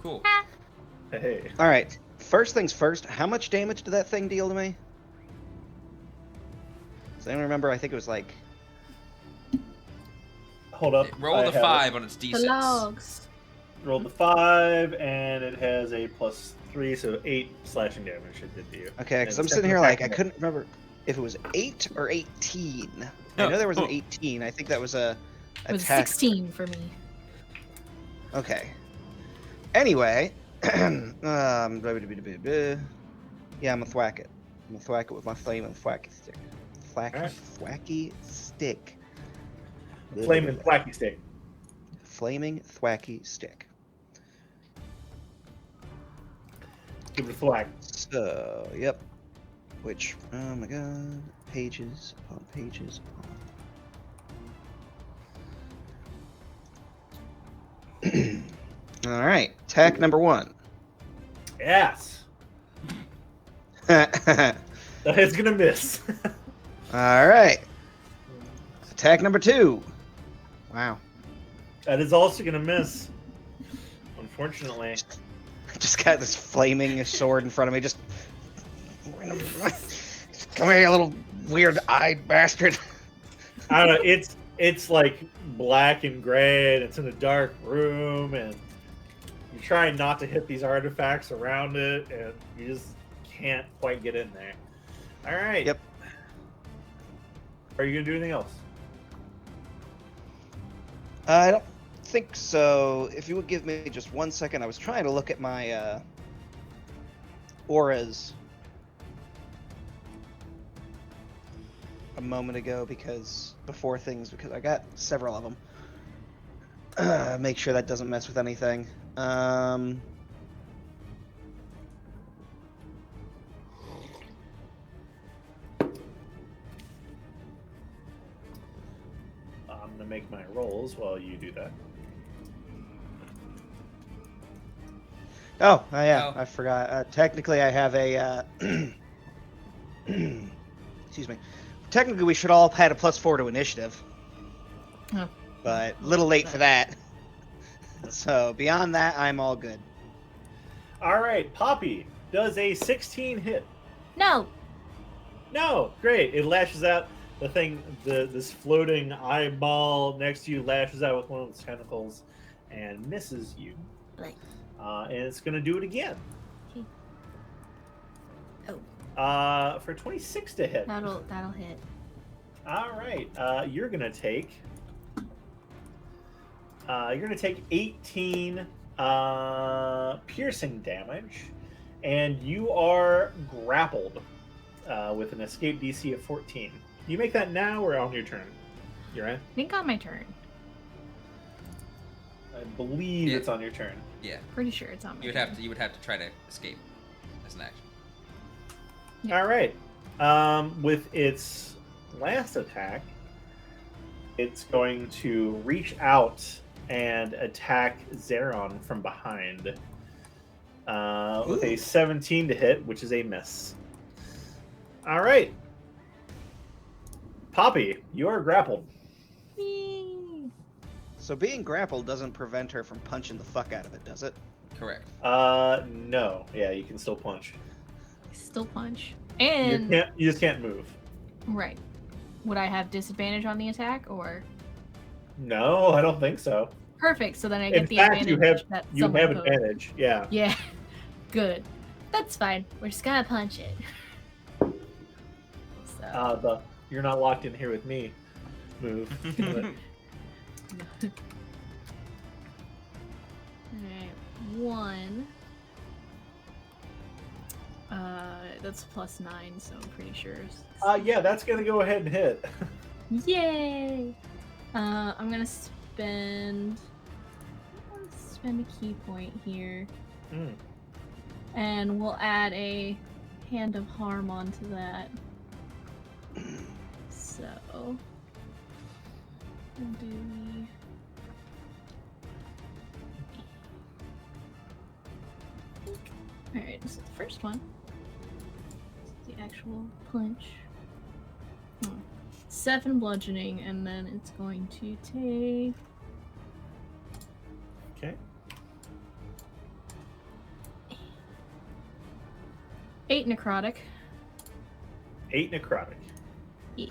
Cool. Hey. All right. First things first. How much damage did that thing deal to me? Does anyone remember? I think it was like. Hold up. It rolled I a have 5 on its The d6. logs. Rolled the 5, and it has a +3, so 8 slashing damage it did to you. Okay, because And I'm second sitting here like I attack- couldn't remember if it was 8 or 18. I No. know there was an 18. I think that was a It was attack. 16 for me. Okay. Anyway, yeah, I'm gonna thwack it. I'm gonna thwack it with my flame and thwacky stick. Alright. Thwacky stick. Flame and thwacky stick. Flaming thwacky stick. Give it a thwack. So, yep. Which, oh my god, pages upon pages upon. All right, attack number 1. Yes. All That is gonna miss. right, attack number 2. Wow, That is also gonna miss. Unfortunately. just got this flaming sword in front of me. Just come here, you little weird-eyed bastard. I don't know, it's like black and gray, and it's in a dark room, and you're trying not to hit these artifacts around it, and you just can't quite get in there. Alright. Yep. Are you gonna do anything else? I don't think so. If you would give me just 1 second, I was trying to look at my auras a moment ago because I got several of them. Make sure that doesn't mess with anything. I'm gonna make my rolls while you do that. Oh, yeah, Oh. I forgot. Technically, I have a. Excuse me. Technically, we should all have had a +4 to initiative. Oh. But a little late for that. So beyond that, I'm all good. Alright, Poppy, does a 16 hit? No. No, great. It lashes out. The thing, this floating eyeball next to you lashes out with one of its tentacles and misses you. Right. And it's going to do it again. Oh. For 26 to hit. That'll hit. All right. You're going to take 18 piercing damage, and you are grappled with an escape DC of 14. You make that now or on your turn? You're in? I think on my turn. I believe Yeah. it's on your turn. Yeah. Pretty sure it's on my You would turn. have to try to escape as an action. Yeah. All right. With its last attack, it's going to reach out and attack Zeron from behind with a 17 to hit, which is a miss. All right. Poppy, you are grappled. Whee! So being grappled doesn't prevent her from punching the fuck out of it, does it? Correct. No. Yeah, you can still punch. Still punch. You And just can't move. right. Would I have disadvantage on the attack or No, I don't think so. perfect? So then I get In the fact, advantage. you that have someone posed. advantage. Yeah. Yeah. Good. That's fine. We're just gonna punch it. So. The you're not locked in here with me move. Alright. 1. That's +9, so I'm pretty sure. Yeah, that's gonna go ahead and hit. Yay! I'm gonna spend a key point here, Mm. and we'll add a Hand of Harm onto that. So, we'll do Alright, this is the first one. This is the actual punch. 7 bludgeoning, and then it's going to take Okay. 8 necrotic. 8 necrotic. Yeah.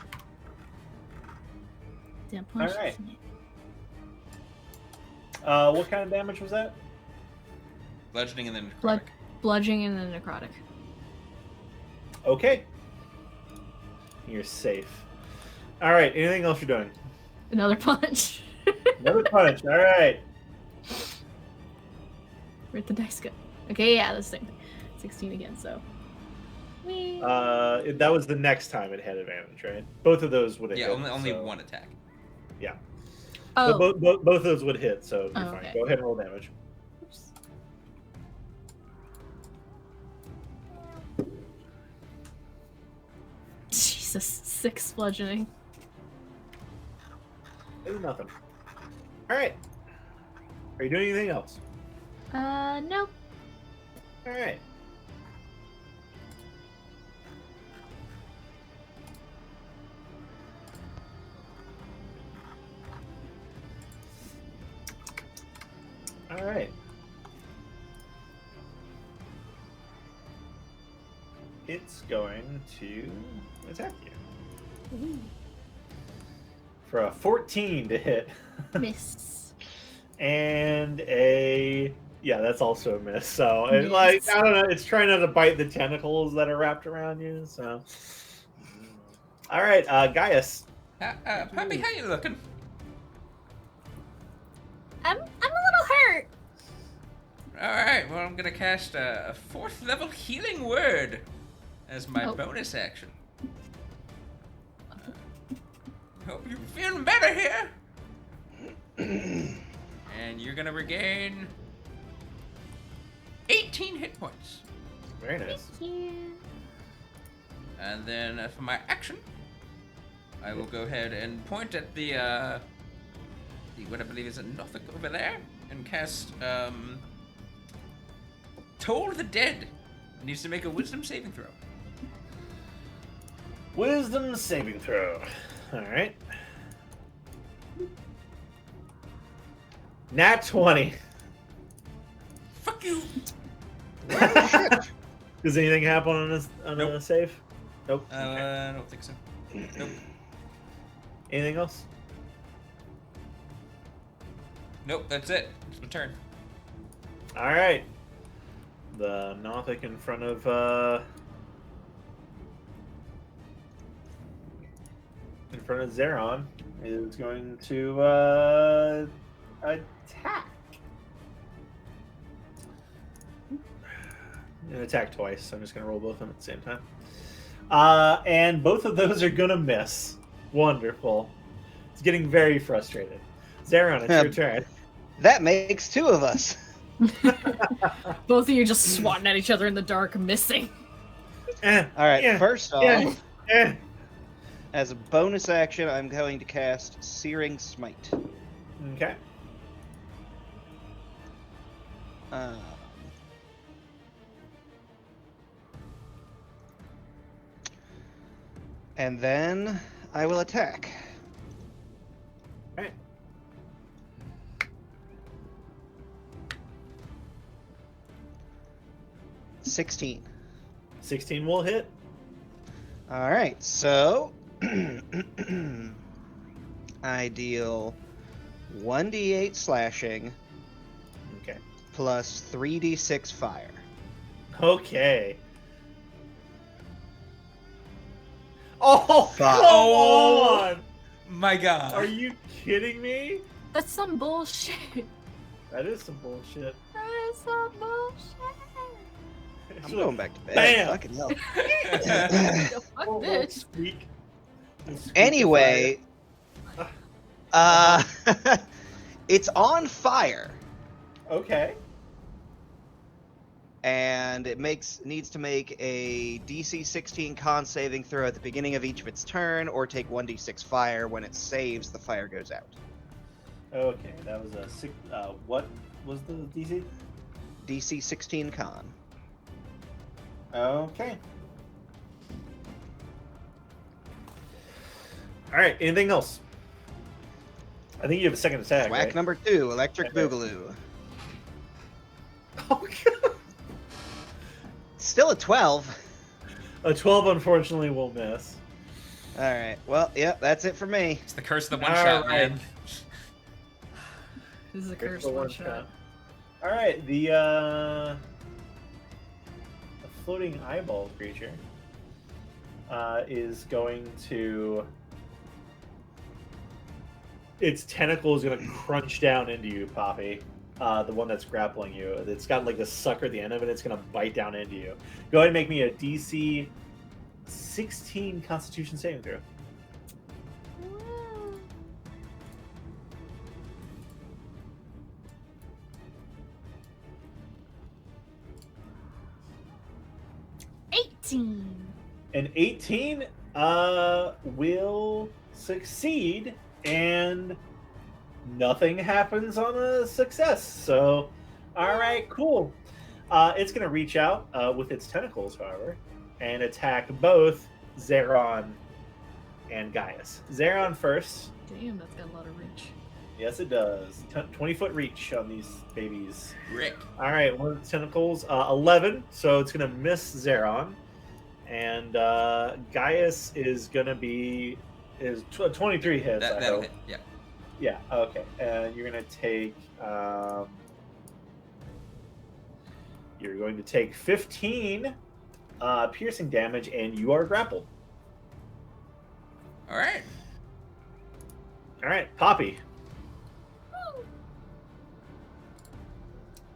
Damn All punch. right. What kind of damage was that? Bludgeoning and then necrotic. Blood, bludgeoning and then necrotic. Okay. You're safe. All right. Anything else you're doing? Another punch. Another punch. All right. Where'd the dice go? Okay, yeah, that's the same thing. 16 again, so. Whee. That was the next time it had advantage, right? Both of those would have Yeah, hit. only so- one attack. Yeah. Oh. But both of those would hit, so you're Oh, fine. okay. Go ahead and roll damage. Oops. Jesus, 6 bludgeoning. It's nothing. All right. Are you doing anything else? No. All right. All right. It's going to attack you for a 14 to hit. Miss. And that's also a miss. So Miss. I don't know, it's trying not to bite the tentacles that are wrapped around you. So, all right, Gaius. Puppy, how you looking? I'm a little hurt. All right. Well, I'm gonna cast a 4th level healing word as my bonus action. Hope you're feeling better here. And you're gonna regain 18 hit points. Very nice. Thank you. And then for my action, I will go ahead and point at the what I believe is a Nothic over there and cast Toll the Dead. It needs to make a Wisdom saving throw. Wisdom saving throw. All right. Nat 20. Fuck you. Does anything happen on a Nope. save? Nope. Okay. I don't think so. Nope. Anything else? Nope, that's it. It's my turn. All right. The Nothic in front of Zeron is going to attack. And attack twice, so I'm just going to roll both of them at the same time. And both of those are going to miss. Wonderful. It's getting very frustrated. Zeron, it's your turn. That makes 2 of us. Both of you just swatting at each other in the dark, missing. All right, first off, Eh. as a bonus action, I'm going to cast Searing Smite. Okay. And then I will attack. All right. $16. 16 will hit. All right, so I deal 1d8 slashing Okay. plus 3d6 fire. Okay. Oh, Fuck. come Oh. on! My God. Are you kidding me? That's some bullshit. That is some bullshit. That is some bullshit. I'm going back to bed. Bam! Fucking hell. Yo, fuck Oh, this. squeak. Squeak Anyway, it's on fire, the fire. Okay. and it needs to make a DC 16 con saving throw at the beginning of each of its turn, or take 1d6 fire. When it saves, the fire goes out. Okay, that was a six. What was the DC? DC 16 con. Okay. All right. Anything else? I think you have a second attack. Whack right? number 2, Electric Okay. Boogaloo. still a 12. A 12 unfortunately will miss. All right. Well, yeah, that's it for me. It's the curse of the one All shot, right. man. This is a It's curse the one one shot. shot. All right, the floating eyeball creature is going to. Its tentacle is going to crunch down into you, Poppy. The one that's grappling you. It's got like a sucker at the end of it. It's going to bite down into you. Go ahead and make me a DC 16 Constitution saving throw. Woo. An 18 will succeed, and nothing happens on a success. So, all right, cool. It's going to reach out with its tentacles, however, and attack both Zeron and Gaius. Zeron first. Damn, that's got a lot of reach. Yes, it does. 20-foot reach on these babies. Rick. All right, one of the tentacles, 11, so it's going to miss Zeron. And Gaius is going to be 23 hits. That'll hit. Yeah. Yeah, okay. And you're going to take 15 piercing damage, and you are grappled. All right. All right, Poppy.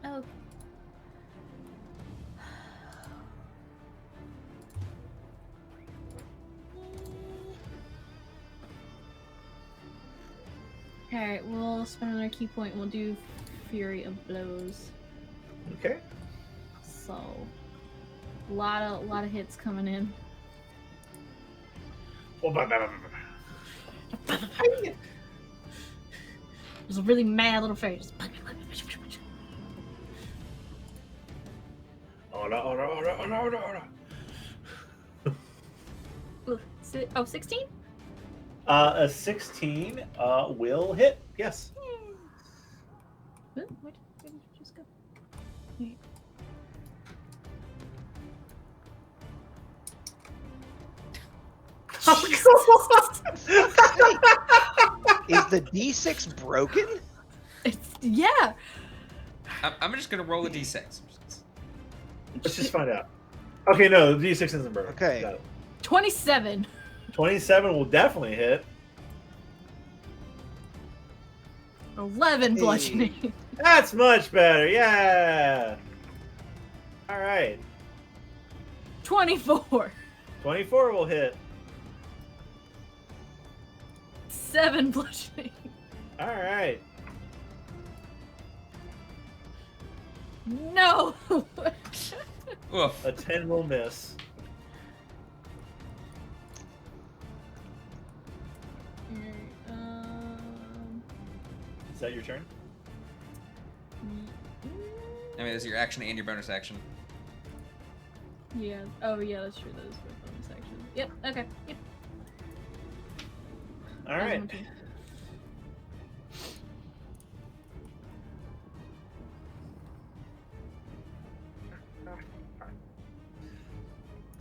Oh. Alright, we'll spend another key point. We'll do Fury of Blows. Okay. So, a lot of hits coming in. There's a really mad little face. Oh no. Oh, 16? A 16 will hit. Yes. Where did it just go? Wait. Is the D6 broken? Yeah. I'm just gonna roll a d6. Let's just find out. Okay, no, the D6 isn't broken. Okay. Got it. 27. 27 will definitely hit. 11 bludgeoning. That's much better. Yeah. All right. 24. 24 will hit. 7 bludgeoning. All right. No. Oof. A 10 will miss. Is that your turn? I mean, this is your action and your bonus action. Yeah. Oh, yeah, that's true. That is for bonus action. Yep. Okay. Yep. All right.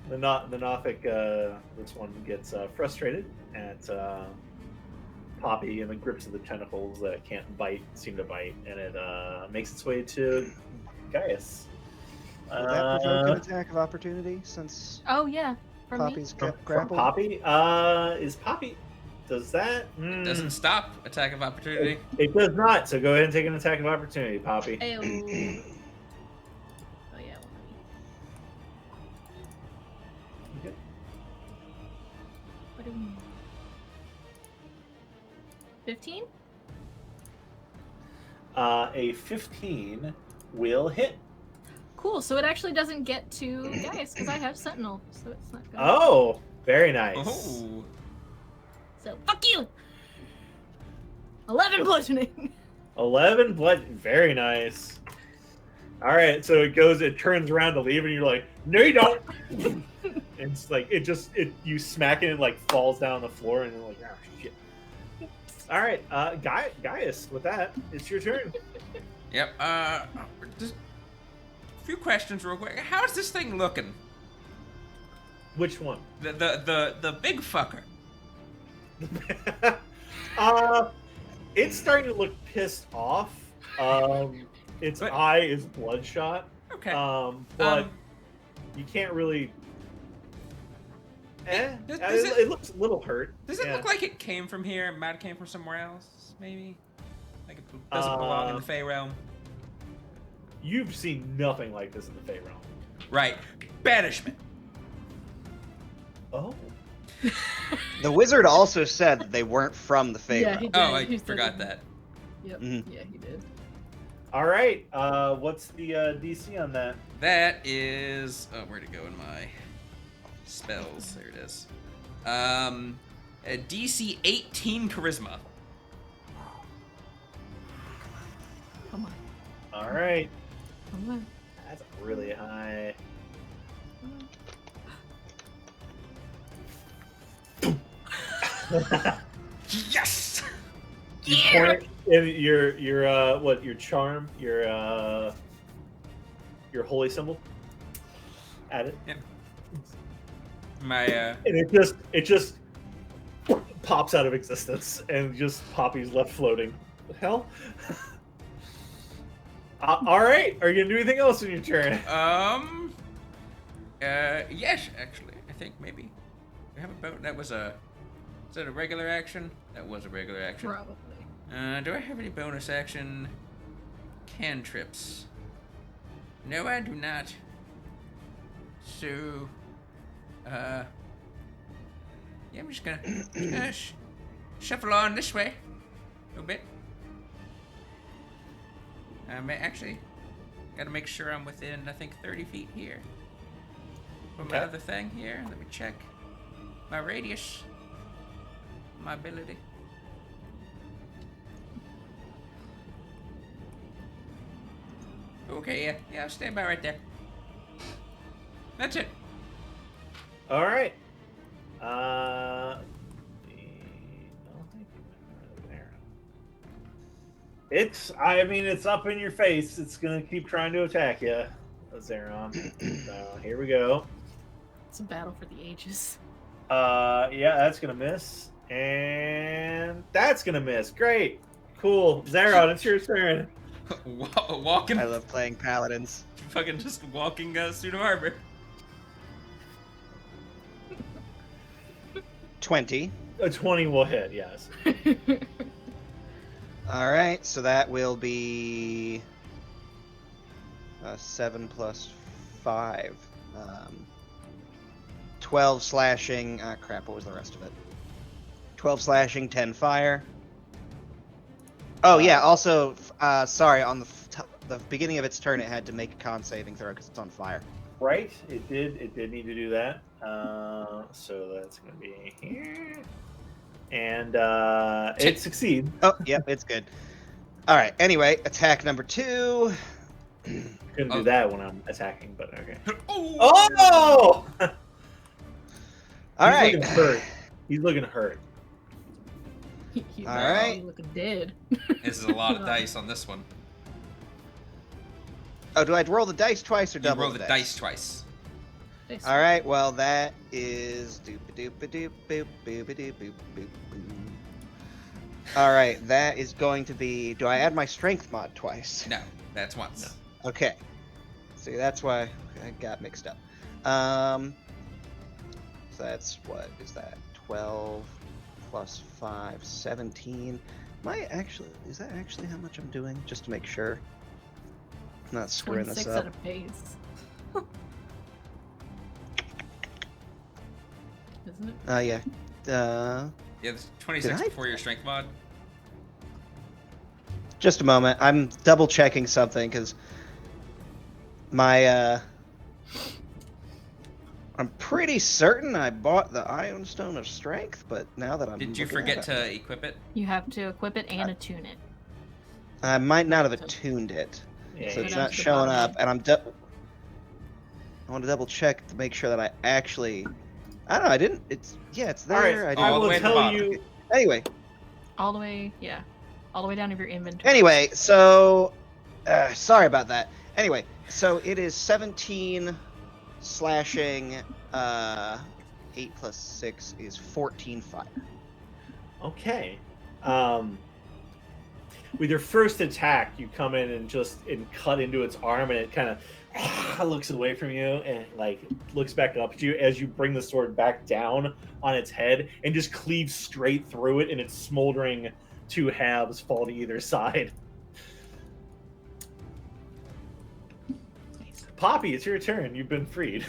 The Nothic, this one gets frustrated at Poppy and the grips of the tentacles that it can't seem to bite, and it makes its way to Gaius. Would that provoke an attack of opportunity since Oh, yeah. From Poppy's From grappled? Poppy? Is Poppy... Does that... It doesn't stop attack of opportunity. It does not, so go ahead and take an attack of opportunity, Poppy. Ayo. Oh, yeah. Okay. What do we mean? 15? A 15 will hit. Cool. So it actually doesn't get to Gaius because I have Sentinel. So it's not good. Oh, very nice. Oh. So, fuck you! 11 bludgeoning. 11 blood. Very nice. All right, so it turns around to leave, and you're like, no, you don't. And it's like, you smack it, and like falls down on the floor, and you're like, oh, shit. All right, Gaius, with that, it's your turn. Yep. Just few questions real quick. How's this thing looking? Which one? The big fucker. It's starting to look pissed off. Its But- eye is bloodshot. Okay. But you can't really. does It looks a little hurt. Does it Yeah. look like it came from here? It might have came from somewhere else, maybe? Like it doesn't belong in the Fey realm? You've seen nothing like this in the Fey realm. Right. Banishment. Oh. The wizard also said that they weren't from the Fey Yeah, realm. he did. Oh, I He said forgot it. that. Yep. Mhm. Yeah, he did. All right. What's the DC on that? That is... Oh, where'd it go in my spells? There it is. A DC 18 Charisma. Come on. All right. Come on. That's really high. Yes! You point in your charm, your holy symbol. At it, My, and it just pops out of existence, and just Poppy's left floating. The hell? All right. Are you gonna do anything else in your turn? Yes, actually. I think maybe. We have a boat. That was a... Is that a regular action? That was a regular action. Probably. Do I have any bonus action cantrips? No, I do not. So, yeah, I'm just gonna shuffle on this way a little bit. Actually, gotta make sure I'm within, I think, 30 feet here. From my Okay. other thing here, let me check my radius, my ability. Okay, yeah, I'll stand by right there. That's it. All right. It's up in your face. It's gonna keep trying to attack you, Zeron. So here we go. It's a battle for the ages. Yeah, that's gonna miss, and that's gonna miss. Great, cool, Zeron, it's your turn. Walking, I love playing paladins. fucking just walking pseudo armor. 20. A 20 will hit. Yes. All right, so that will be 7 plus 5. 12 slashing. Crap, what was the rest of it? 12 slashing, 10 fire. Oh, yeah, also, sorry, on the beginning of its turn, it had to make a con saving throw because it's on fire. Right. It did need to do that. So that's gonna be here, and it succeeds. Oh, yep, it's good. All right, anyway, attack number 2. Couldn't do that when I'm attacking, but okay. Oh! Oh! All He's right. looking hurt. He's looking hurt. He's All right. looking dead. This is a lot of dice on this one. Oh, do I roll the dice twice or You double roll the dice twice. All right, well, that is doop-a-doop-a-doop, boop, boop-a-doop, boop, boop, boop. All right, that is going to be... Do I add my strength mod twice? No, that's once. Okay. See, that's why I got mixed up. So that's, what is that? 12 plus 5, 17. Is that actually how much I'm doing? Just to make sure. I'm not screwing this 26 up. at a pace. Isn't it? Yeah. Yeah, there's 26 Did I- before your strength mod. Just a moment. I'm double checking something because my I'm pretty certain I bought the Ion Stone of Strength, but now that I'm Did you looking forget at to equip it? You have to equip it and attune it. I might not have attuned it, Yeah, so it's Go down not to the showing bottom. up. And I want to double check to make sure that I actually. I don't know. I didn't. It's there. All right. I I didn't. All the will way to the tell bottom. you. Anyway, All the way, yeah. All the way down of your inventory. Anyway, so sorry about that. Anyway, so it is 17 slashing. 8 plus 6 is 14 fire. Okay. With your first attack, you come in and cut into its arm, and it kind of looks away from you and like looks back up at you as you bring the sword back down on its head and just cleaves straight through it, and its smoldering two halves fall to either side. Poppy, it's your turn. You've been freed.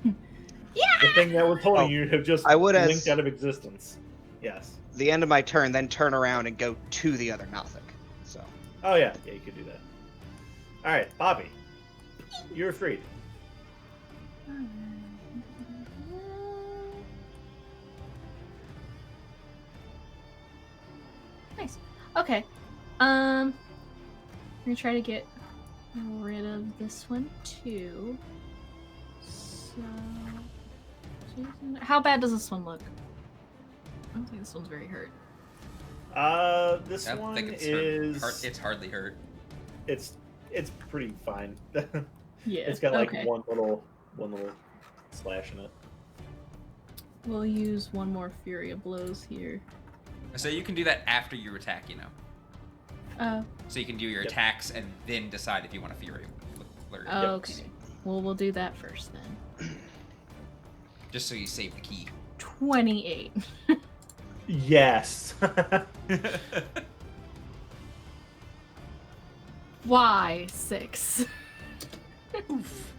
Yeah. The thing that was holding you have just blinked out of existence. Yes. The end of my turn, then turn around and go to the other Nothic. So. Oh yeah, you could do that. All right, Poppy, you're freed. Nice. Okay. I'm gonna try to get rid of this one too. So, how bad does this one look? I don't think this one's very hurt. This I don't one think it's is. hurt. It's hardly hurt. It's pretty fine. Yeah. It's got like okay. one little slash in it. We'll use one more Fury of Blows here. So you can do that after your attack, you know. Oh. So you can do your attacks and then decide if you want to Fury. Okay. Well, we'll do that first then. Just so you save the key. 28. Yes. Why 6? Oof.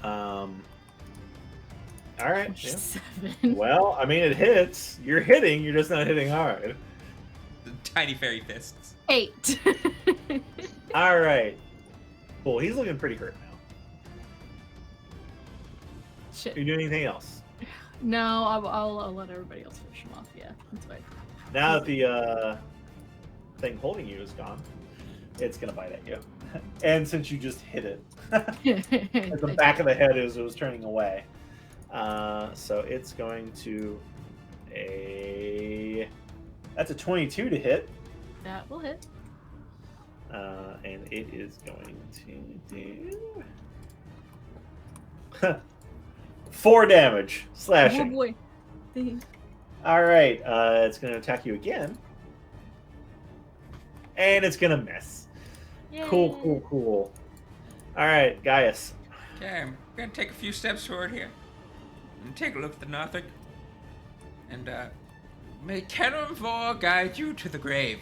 All right. Yeah. 7. Well, I mean, it hits. You're hitting. You're just not hitting hard. The tiny fairy fists. 8. All right. Cool. He's looking pretty hurt now. Shit. Are you doing anything else? No, I'll let everybody else finish him off. Yeah, that's fine. Now that the thing holding you is gone, it's gonna bite at you. And since you just hit it, at the back of the head as it was turning away, so it's going to that's a 22 to hit. That will hit. And it is going to do 4 damage slashing. Oh boy. All right, it's going to attack you again, and it's going to miss. Yay. Cool. All right, Gaius. Okay, I'm gonna take a few steps forward here and take a look at the Nothic. And may Kenonvor guide you to the grave.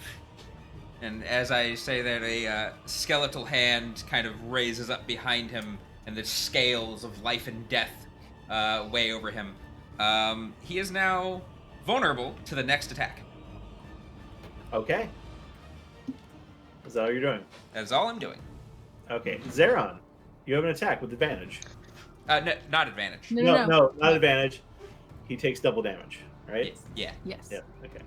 And as I say that, a skeletal hand kind of raises up behind him, and the scales of life and death weigh over him. He is now vulnerable to the next attack. Okay. Is that all you're doing? That is all I'm doing. Okay, Zeron, you have an attack with advantage. No, not advantage. No, not advantage. He takes double damage, right? Yeah. Yes. Yeah. Okay.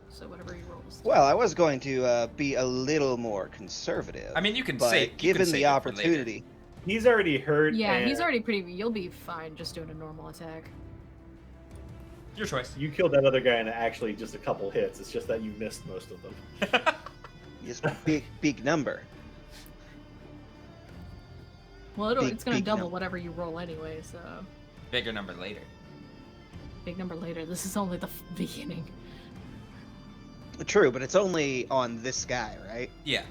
So whatever he rolls. Well, I was going to be a little more conservative. I mean, you can but save. given the opportunity, He's already hurt. Yeah, and he's already pretty. You'll be fine just doing a normal attack. Your choice. You killed that other guy in actually just a couple hits. It's just that you missed most of them. just big number. Well, it's going to big double number. whatever you roll anyway, so. Bigger number later. Big number later. This is only the beginning. True, but it's only on this guy, right? Yeah.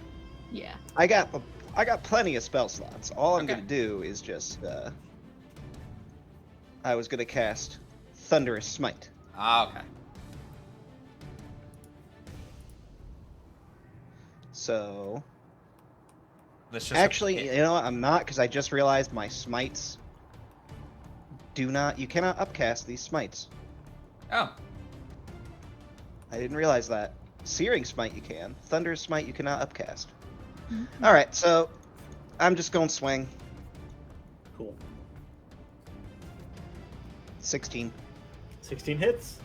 Yeah. I got plenty of spell slots. All I'm Okay. gonna do is just I was gonna cast Thunderous Smite. Ah, okay. So Let's just actually, you know what? I'm not, because I just realized my smites you cannot upcast these smites. Oh. I didn't realize that. Searing Smite you can. Thunderous Smite you cannot upcast. Mhm. Alright, so I'm just going to swing. Cool. 16. 16 hits.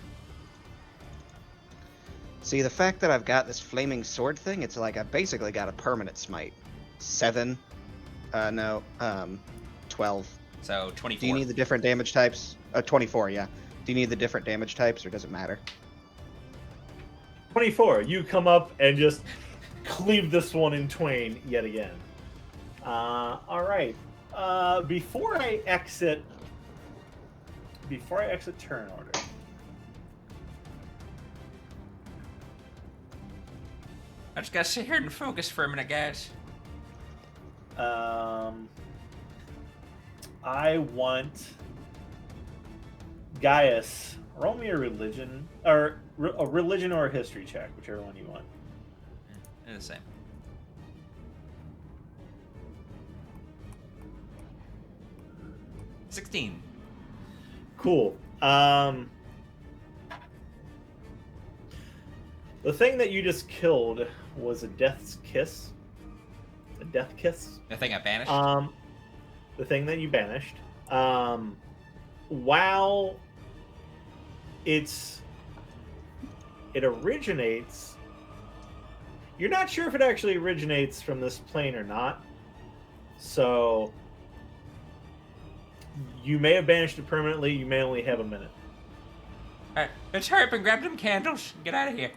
See, the fact that I've got this flaming sword thing, it's like I've basically got a permanent smite. 7. 12. So 24. Do you need the different damage types? 24, yeah. Do you need the different damage types, or does it matter? 24. You come up and just cleave this one in twain yet again. All right. Before I exit turn order. I just gotta sit here and focus for a minute, guys. I want Gaius. Roll me a religion or a history check, whichever one you want. They're the same. $16. Cool. The thing that you just killed was a death's kiss. A death kiss. The thing I banished? The thing that you banished. While it originates, you're not sure if it actually originates from this plane or not. So you may have banished it permanently. You may only have a minute. Alright, let's hurry up and grab them candles. Get out of here.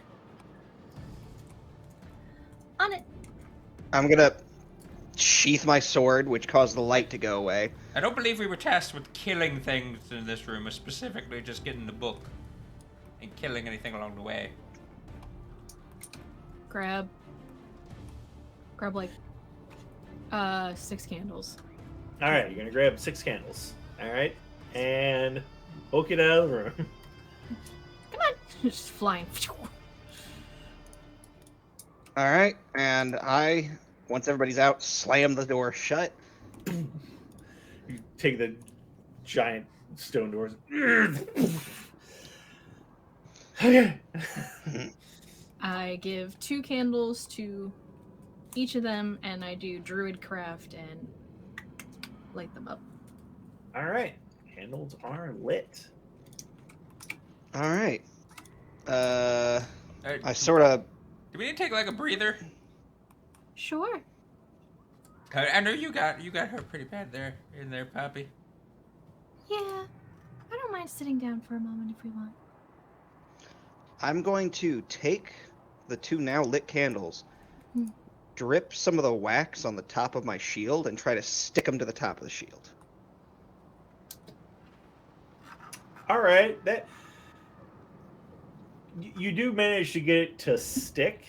On it. I'm gonna sheath my sword, which caused the light to go away. I don't believe we were tasked with killing things in this room, or specifically just getting the book and killing anything along the way. Grab like 6 candles. All right, you're gonna grab 6 candles. All right, and book it out of the room. Come on. Just flying. All right, and I, once everybody's out, slam the door shut. You take the giant stone doors. Okay. I give 2 candles to each of them, and I do druid craft and light them up. All right, candles are lit. All right. Alright, I sort of. do we need to take like a breather? Sure. I know you got her pretty bad there, in there, Poppy. Yeah. I don't mind sitting down for a moment if we want. I'm going to take the 2 now lit candles, Hmm. drip some of the wax on the top of my shield, and try to stick them to the top of the shield. All right, that you do manage to get it to stick.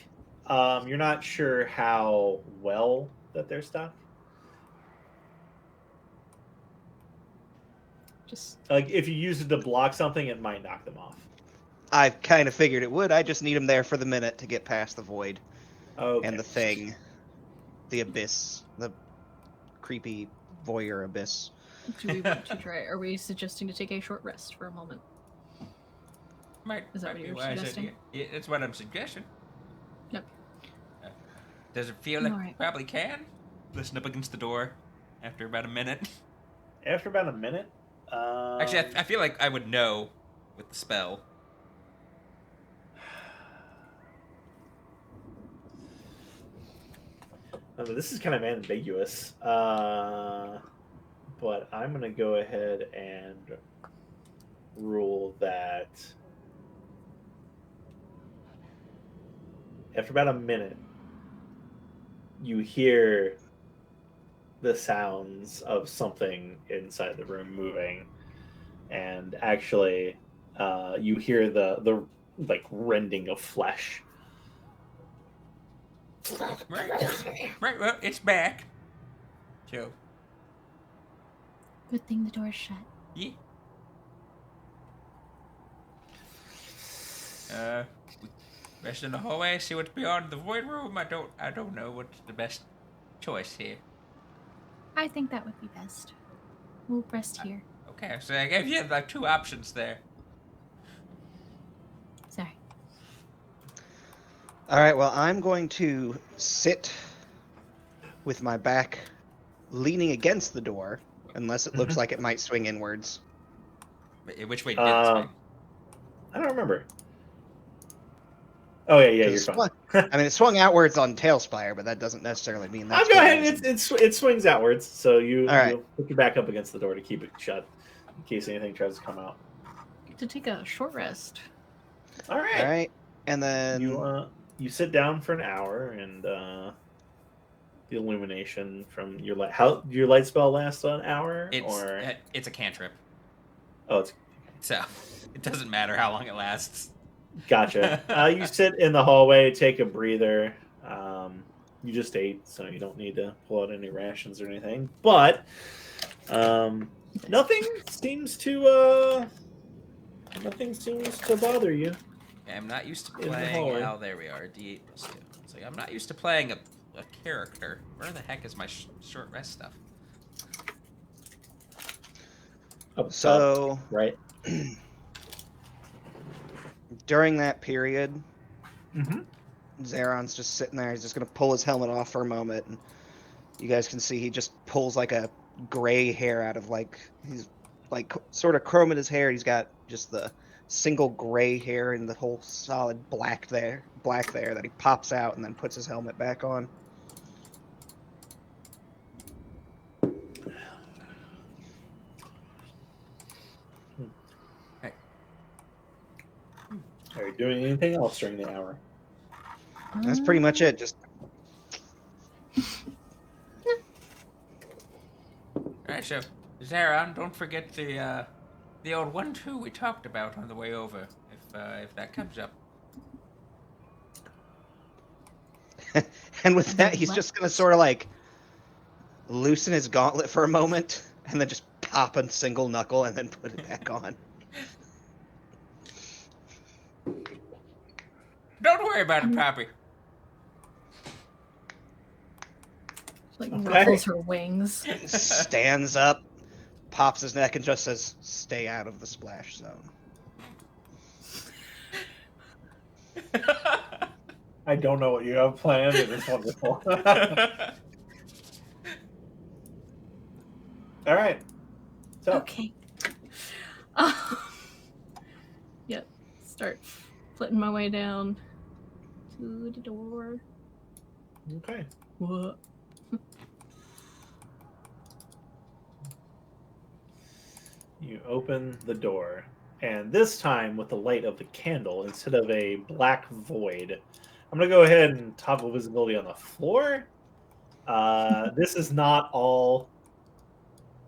You're not sure how well that they're stuck. Just Uh, Like if you use it to block something, it might knock them off. I kind of figured it would. I just need them there for the minute to get past the void Okay. and the thing, the abyss, the creepy voyeur abyss. do we want to try? Are we suggesting to take a short rest for a moment? Is that what be you're wise suggesting? idea. Yeah, that's what I'm suggesting. Yep. Does it feel like we Alright. probably can? Listen up against the door after about a minute. After about a minute. Actually, I feel like I would know with the spell. I mean, this is kind of ambiguous. But I'm going to go ahead and rule that after about a minute, you hear the sounds of something inside the room moving, and actually, you hear the like rending of flesh. Right, well, it's back. So, Good thing the door's shut. yeah. We rest in the hallway, see what's beyond the void room. I don't know what's the best choice here. I think that would be best. We'll rest here. Okay, so I gave you like 2 options there. Sorry. All right, well, I'm going to sit with my back leaning against the door, unless it looks like it might swing inwards. Which way did it swing? I don't remember. Oh yeah, you're 'Cause fine. I mean, it swung outwards on Tailspire, but that doesn't necessarily mean I'll that's go what ahead. it is. It swings outwards, so you All right. you put your back up against the door to keep it shut, in case anything tries to come out. To take a short rest. All right. All right, and then You sit down for an hour, and the illumination from your light. How your light spell lasts an hour? It's a cantrip, Oh, it's so it doesn't matter how long it lasts. gotcha. You sit in the hallway, take a breather. You just ate, so you don't need to pull out any rations or anything. But nothing seems to bother you. I'm not used to In the playing. hallway. Oh, there we are. D8 plus 2. It's like I'm not used to playing a character. Where the heck is my short rest stuff? Up top, So right. during that period, Mm-hmm. Zeron's just sitting there. He's just gonna pull his helmet off for a moment, and you guys can see he just pulls like a gray hair out of he's like sort of chroming his hair. He's got just the single gray hair and the whole solid black there that he pops out and then puts his helmet back on. Are you doing anything else during the hour? That's pretty much it. Just Alright, so Zeron, don't forget the old 1-2 we talked about on the way over. If that comes up. and with that, he's just gonna sort of like loosen his gauntlet for a moment and then just pop a single knuckle and then put it back on. Don't worry about it, Poppy. Like Okay. ruffles her wings. Stands up, pops his neck, and just says, "Stay out of the splash zone." I don't know what you have planned. It is wonderful. All right. So, Okay. Yep. Start flitting my way down to the door. okay. What? You open the door, and this time with the light of the candle instead of a black void. I'm going to go ahead and toggle visibility on the floor. This is not all.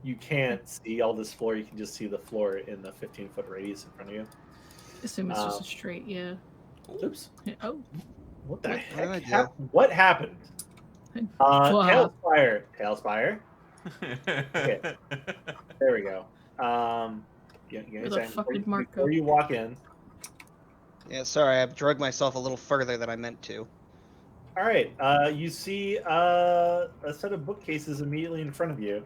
You can't see all this floor. You can just see the floor in the 15-foot radius in front of you. Assume it's just a straight, yeah. Oops. Oh. What the What did I heck? do? What happened? Wow. Tail Spire. Okay. There we go. Give me a Where the second. fuck did Mark Before go? you walk in. Yeah, sorry, I've drugged myself a little further than I meant to. All right. You see a set of bookcases immediately in front of you,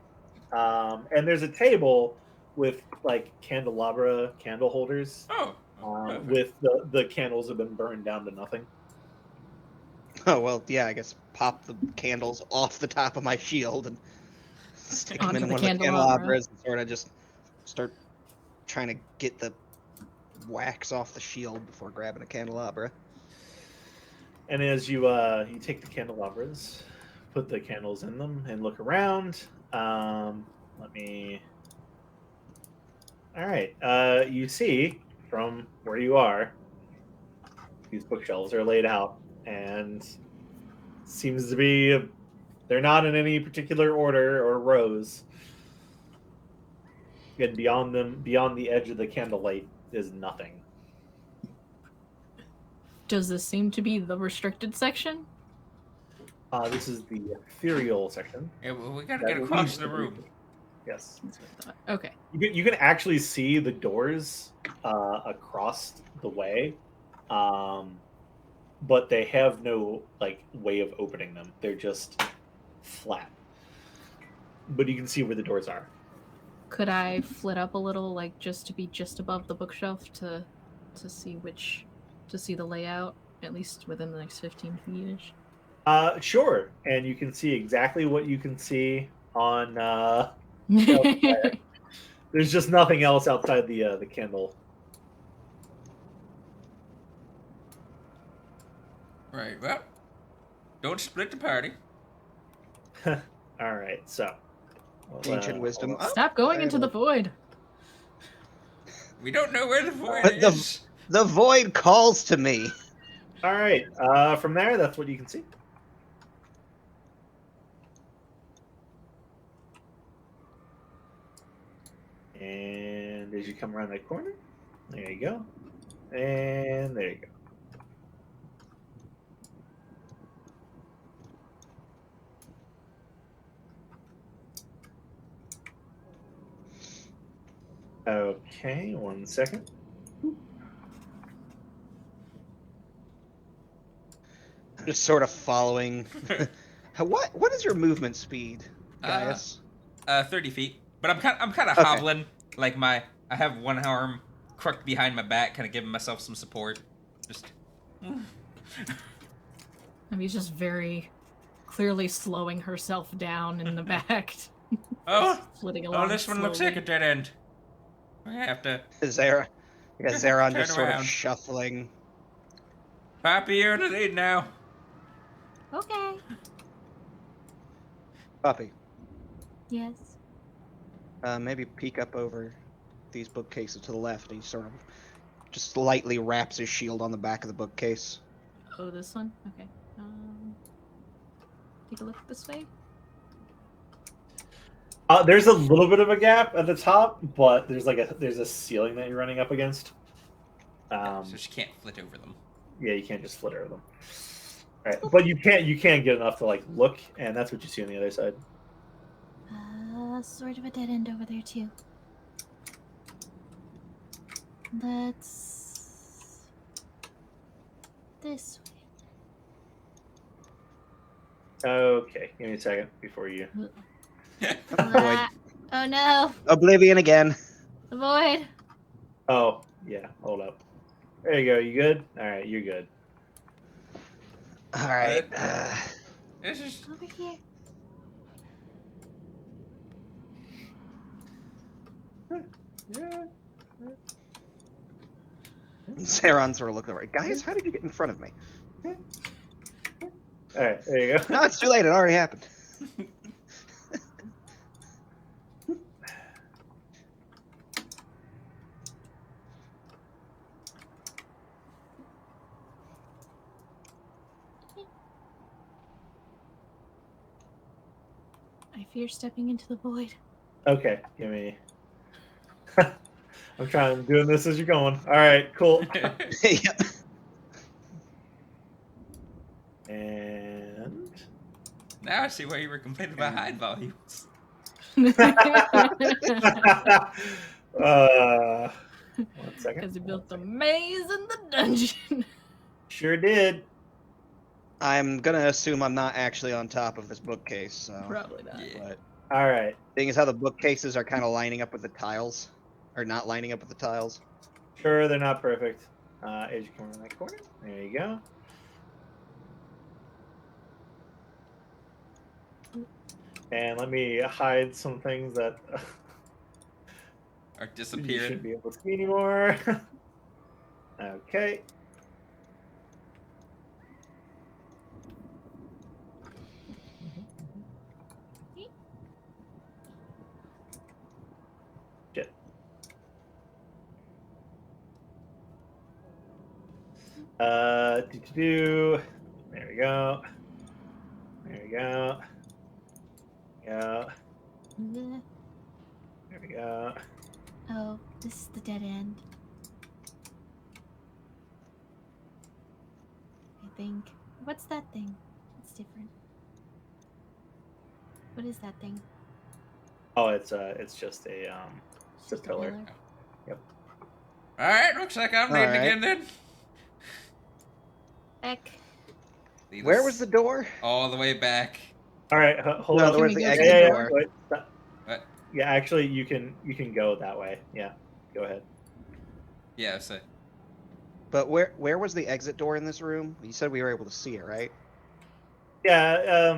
and there's a table with like candelabra candle holders. Oh. Perfect. With the candles have been burned down to nothing. Oh, well, yeah, I guess pop the candles off the top of my shield and stick them Onto in the one of the candelabra. candelabras and sort of just start trying to get the wax off the shield before grabbing a candelabra. And as you take the candelabras, put the candles in them, and look around. Let me. All right. You see from where you are, these bookshelves are laid out, and seems to be they're not in any particular order or rows. And beyond them, beyond the edge of the candlelight, is nothing. Does this seem to be the restricted section? This is the ethereal section. Yeah, we gotta That get across leads the to room. Yes. That's what I thought. Okay. You can actually see the doors across the way, but they have no like way of opening them. They're just flat. But you can see where the doors are. Could I flit up a little, like just to be just above the bookshelf to see the layout, at least within the next 15 feet-ish? Sure. And you can see exactly what you can see on. There's just nothing else outside the candle. Right. Well, don't split the party. All right. So. Ancient wisdom. Oh, Stop going into the void. We don't know where the void But is. the void calls to me. All right. From there, that's what you can see. And as you come around that corner, there you go. And there you go. Okay, 1 second. I'm just sort of following. What is your movement speed, Gaius? 30 feet. But I'm kind of Okay. hobbling. Like I have one arm crooked behind my back, kind of giving myself some support. Just. And he's just very clearly slowing herself down in the back. Oh, Flitting along this one looks like a slowly. dead end. I have to Zeron Turn just sort around. of shuffling. Poppy, you're in the lead now. Okay. Puppy, Yes. maybe peek up over these bookcases to the left. He sort of just lightly wraps his shield on the back of the bookcase. Oh, this one? Okay. Take a look this way. There's a little bit of a gap at the top, but there's a ceiling that you're running up against. So she can't flit over them. Yeah, you can't just flit over them. All right, but you can't get enough to like look, and that's what you see on the other side. Sort of a dead end over there too. Let's this Okay, give me a second before you. way. Oh no, Oblivion again. the void. Oh yeah, hold up. There you go. You good? All right, you're good. All right. This is Over here. Yeah. Zeron sort of looked over. Gaius, how did you get in front of me? All right, there you go. No, it's too late. It already happened. I fear stepping into the void. Okay, give me. I'm doing this as you're going. All right, cool. Yeah. And now I see why you were complaining about hide volumes. 1 second. Because he built the maze in the dungeon. Sure did. I'm gonna assume I'm not actually on top of this bookcase, so. Probably not. Yeah. But All right. thing is, how the bookcases are kind of lining up with the tiles, or not lining up with the tiles. Sure, they're not perfect. As you come around that corner, there you go. And let me hide some things that Or you disappeared. shouldn't be able to see anymore. Okay. Shit. Do. There we go. There we go. Yeah. There we go. Oh, this is the dead end. I think. What's that thing? It's different. What is that thing? Oh, it's just a It's just a pillar. pillar. All right, looks like I'm All leading right. again then. Heck. Lead Where us was the door? all the way back? All right, hold No, on. where's we the go to exit the door? Wait, stop. What? Yeah, actually, you can go that way. Yeah, go ahead. Yeah, so But where was the exit door in this room? You said we were able to see it, right? Yeah,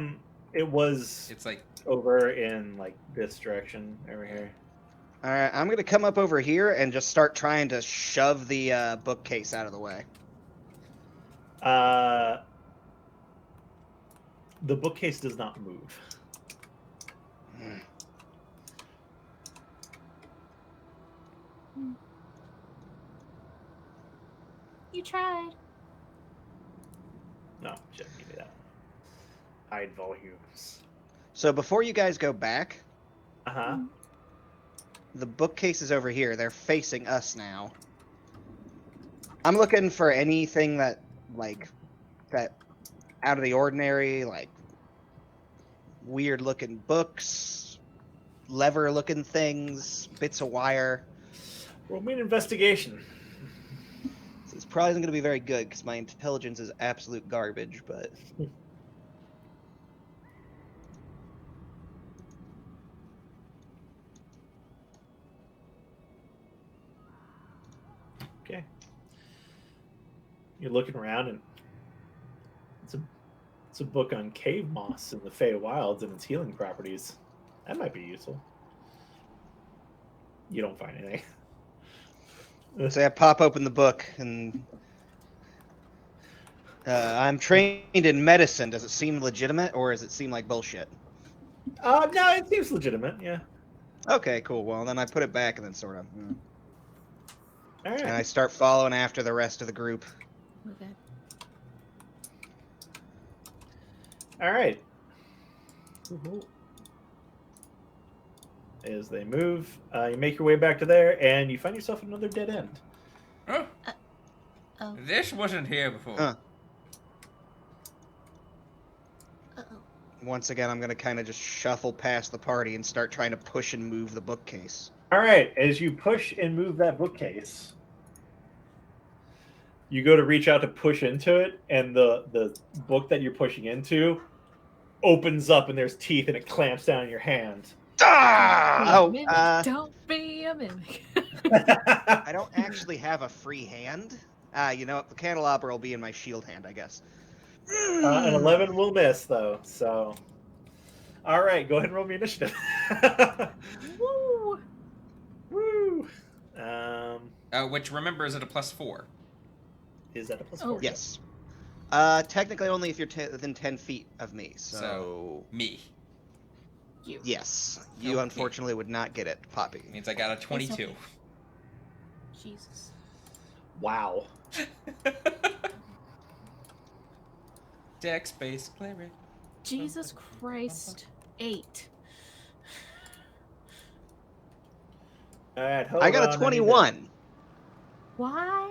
it was it's like over in like this direction over here. All right, I'm gonna come up over here and just start trying to shove the bookcase out of the way. The bookcase does not move. You tried. No, shouldn't give me that. Hide volumes. So before you guys go back, Uh huh. the bookcase is over here. They're facing us now. I'm looking for anything that out of the ordinary, like weird looking books, lever looking things, bits of wire. Roll me an investigation. This probably isn't going to be very good because my intelligence is absolute garbage, but... Okay. You're looking around, and it's a book on cave moss in the Fey Wilds and its healing properties. That might be useful. You don't find anything. So I pop open the book, and I'm trained in medicine. Does it seem legitimate, or does it seem like bullshit? No, it seems legitimate, yeah. Okay, cool. Well, then I put it back, and then sort of... All right. And I start following after the rest of the group. Okay. All right. As they move, you make your way back to there, and you find yourself at another dead end. Oh, Oh. this wasn't here before. Huh. Uh-oh. Once again, I'm going to kind of just shuffle past the party and start trying to push and move the bookcase. All right. As you push and move that bookcase, you go to reach out to push into it, and the book that you're pushing into opens up, and there's teeth, and it clamps down in your hand. Ah! Mimic, don't be a mimic. I don't actually have a free hand. You know what? The candelabra will be in my shield hand, I guess. An 11 will miss, though. So, all right, go ahead and roll me initiative. Woo! Woo! Which, remember, is at a +4. Is that a plus Oh. 4? Yes. Technically only if you're within 10 feet of me, so... Me. You. Yes. You Okay. unfortunately would not get it, Poppy. Means I got a 22. okay. Jesus. Wow. Dex base cleric. Jesus Christ. 8. All right, hold I got on, a 21. Why?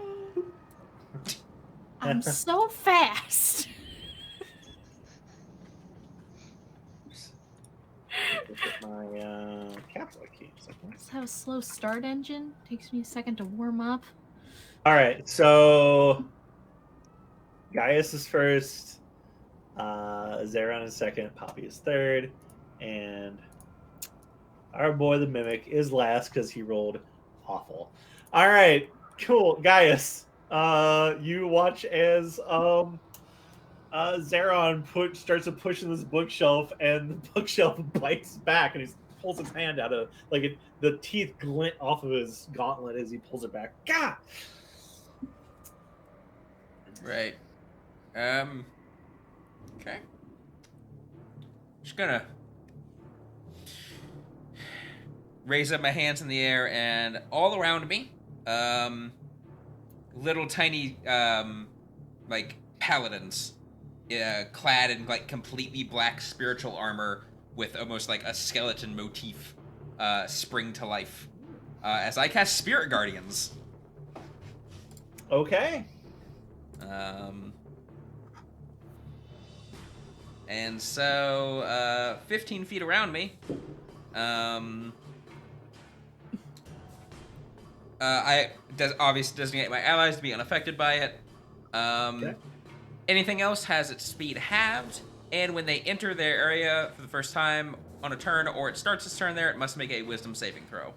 I'm so fast. Get my capsule key. Just have a slow start engine. Takes me a second to warm up. All right, so Gaius is first, Zeron is second, Poppy is third, and our boy the Mimic is last because he rolled awful. All right, cool. Gaius, you watch as Zeron starts to push in this bookshelf, and the bookshelf bites back, and he pulls his hand out of the teeth glint off of his gauntlet as he pulls it back. Gah! Right. Okay. Just gonna raise up my hands in the air, and all around me, little tiny, like paladins, clad in like completely black spiritual armor with almost like a skeleton motif, spring to life, as I cast Spirit Guardians. Okay. And so, 15 feet around me, I obviously designate my allies to be unaffected by it. Okay. Anything else has its speed halved, and when they enter their area for the first time on a turn, or it starts its turn there, it must make a Wisdom saving throw,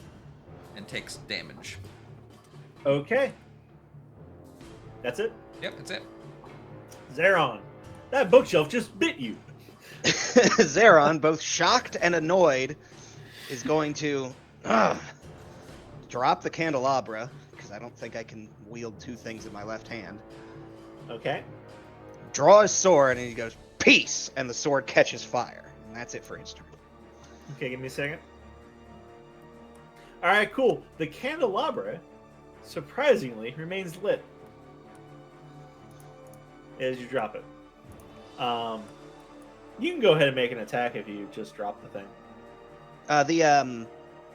and takes damage. Okay. That's it? Yep, that's it. Zeron, that bookshelf just bit you. Zeron, both shocked and annoyed, is going to drop the candelabra, because I don't think I can wield two things in my left hand. Okay. Draw his sword, and he goes, "Peace!" and the sword catches fire. And that's it for his turn. Okay, give me a second. All right, cool. The candelabra, surprisingly, remains lit as you drop it. You can go ahead and make an attack if you just drop the thing.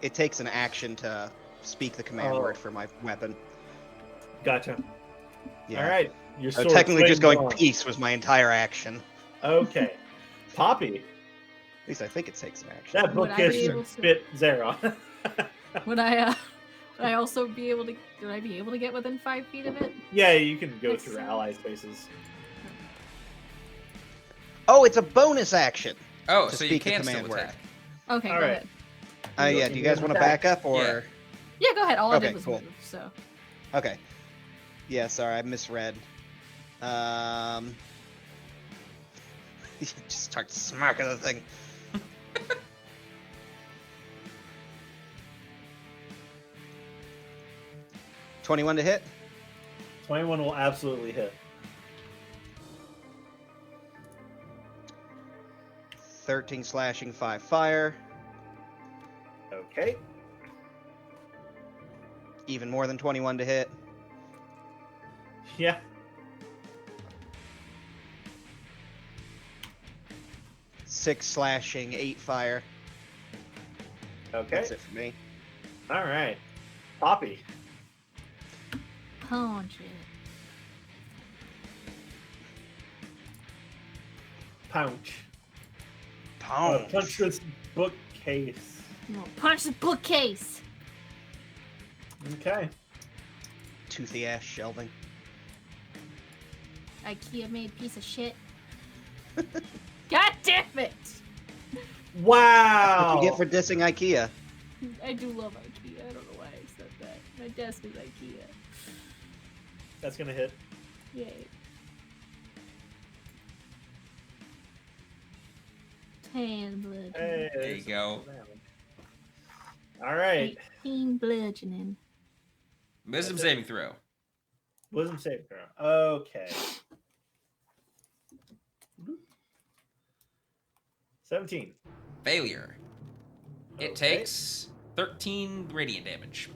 it takes an action to speak the command word for my weapon. Gotcha. Yeah. All right. Your So sword technically, just swings going on. peace was my entire action. Okay. Poppy, At least I think it takes an action. that Would I bookcase be should able to- fit Zeron. Would I also be able to? Would I be able to get within 5 feet of it? Yeah, you can go Makes through sense. ally spaces. Oh, it's a bonus action. Oh, To so you speak the can command still word. attack. Okay, All go right. ahead. Yeah. Do you guys want to back up or? Yeah, go ahead. All I Okay, did was cool. move, so. Okay. Yeah, sorry, I misread. You just start smacking the thing. 21 to hit. 21 will absolutely hit. 13 slashing, 5 fire. Okay. Even more than 21 to hit. Yeah. 6 slashing, 8 fire. Okay. That's it for me. All right. Poppy. Punch it. Punch. Pounce. Punch this bookcase. No, punch the bookcase. Okay. Toothy ass shelving. IKEA made piece of shit. God damn it! Wow. What you get for dissing IKEA? I do love IKEA. I don't know why I said that. My desk is IKEA. That's gonna hit. Yay. 10 bludgeoning. Hey, There you go. All right. 18 bludgeoning. Wisdom That's it. saving throw. Wisdom saving throw. Okay. 17. Failure. It Okay. takes 13 radiant damage.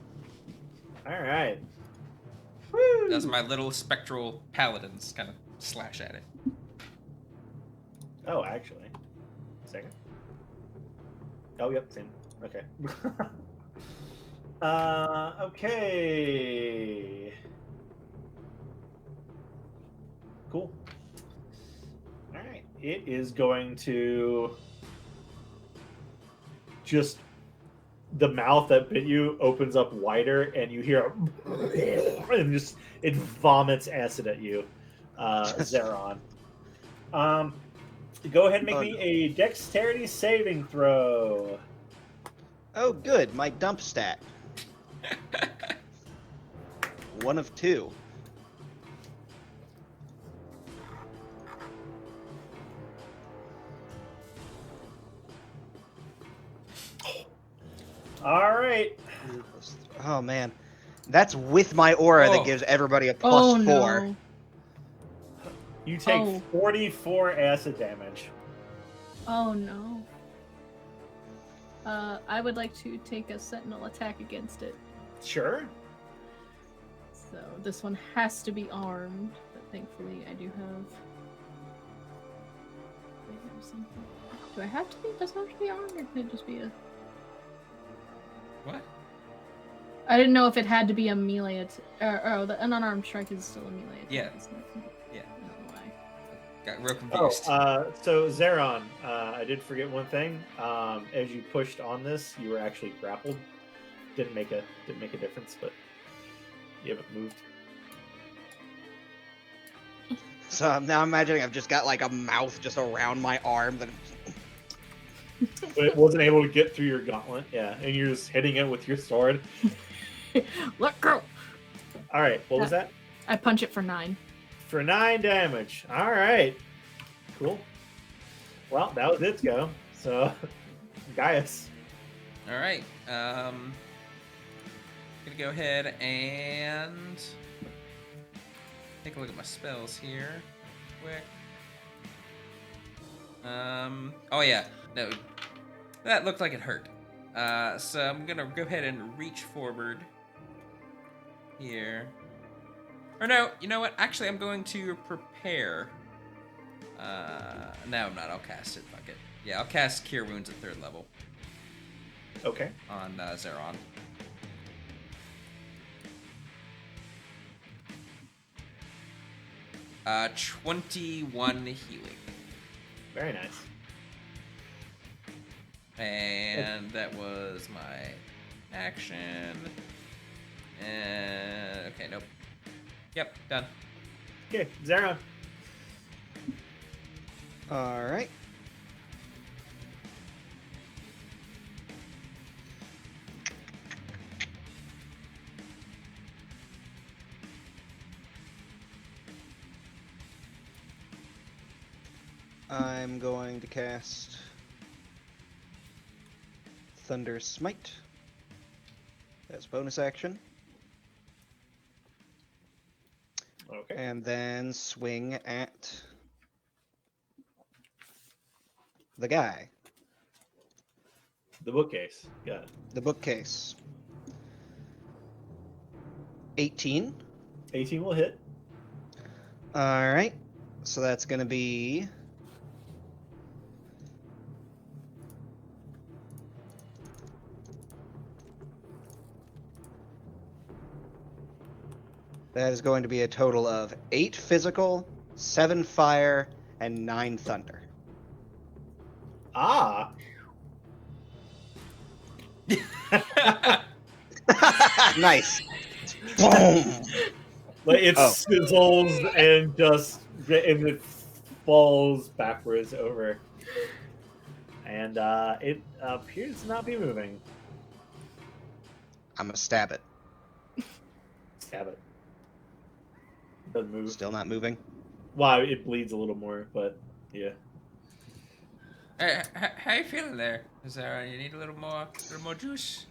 All right. Woo. Does my little spectral paladins kind of slash at it. Oh, actually. Second. Oh, yep, same. Okay. Okay. Cool. All right. It is going to just the mouth that bit you opens up wider, and you hear and just it vomits acid at you, Zeron. Go ahead and make Oh, me no. a dexterity saving throw. Oh, good. My dump stat. 1 of 2. All right. Oh man, that's with my aura Oh. that gives everybody a plus 4. No. You take Oh. 44 acid damage. Oh no. I would like to take a sentinel attack against it. Sure. So this one has to be armed, but thankfully I do have. Something. Do I have to be? Does it have to be armed, or can it just be a? What? I didn't know if it had to be a melee attack. An unarmed strike is still a melee attack. Yeah. Isn't it? Yeah. I don't know why. Got real Oh, confused. so Zeron, I did forget one thing. As you pushed on this, you were actually grappled. Didn't make a difference, but you haven't moved. So I'm now imagining I've just got like a mouth just around my arm that. But it wasn't able to get through your gauntlet. Yeah, and you're just hitting it with your sword. Let go. All right, what was that? I punch it for 9. For 9 damage. All right. Cool. Well, that was its go. So, Gaius. All right. Gonna go ahead and take a look at my spells here, quick. Oh yeah, no, that looked like it hurt. So I'm gonna go ahead and reach forward here. Or no, you know what? Actually, I'm going to prepare. No, I'm not. I'll cast it. Fuck it. Yeah, I'll cast Cure Wounds at 3rd level. Okay. on Zeron. Uh, 21 healing. Very nice. And that was my action. And okay, nope. Yep, done. Okay, Zeron. All right. I'm going to cast Thunder Smite as bonus action. Okay. And then swing at the guy, The bookcase. Got it. the bookcase. 18. 18 will hit. All right. So that's going to be that is going to be a total of 8 physical, 7 fire, and 9 thunder. Ah. Nice. Boom. Like it Oh. sizzles and it falls backwards over. And it appears to not be moving. I'm gonna stab it. Stab it. Doesn't move. Still not moving. Wow, it bleeds a little more, but yeah. Hey, how you feeling there? Is there you need a little more juice?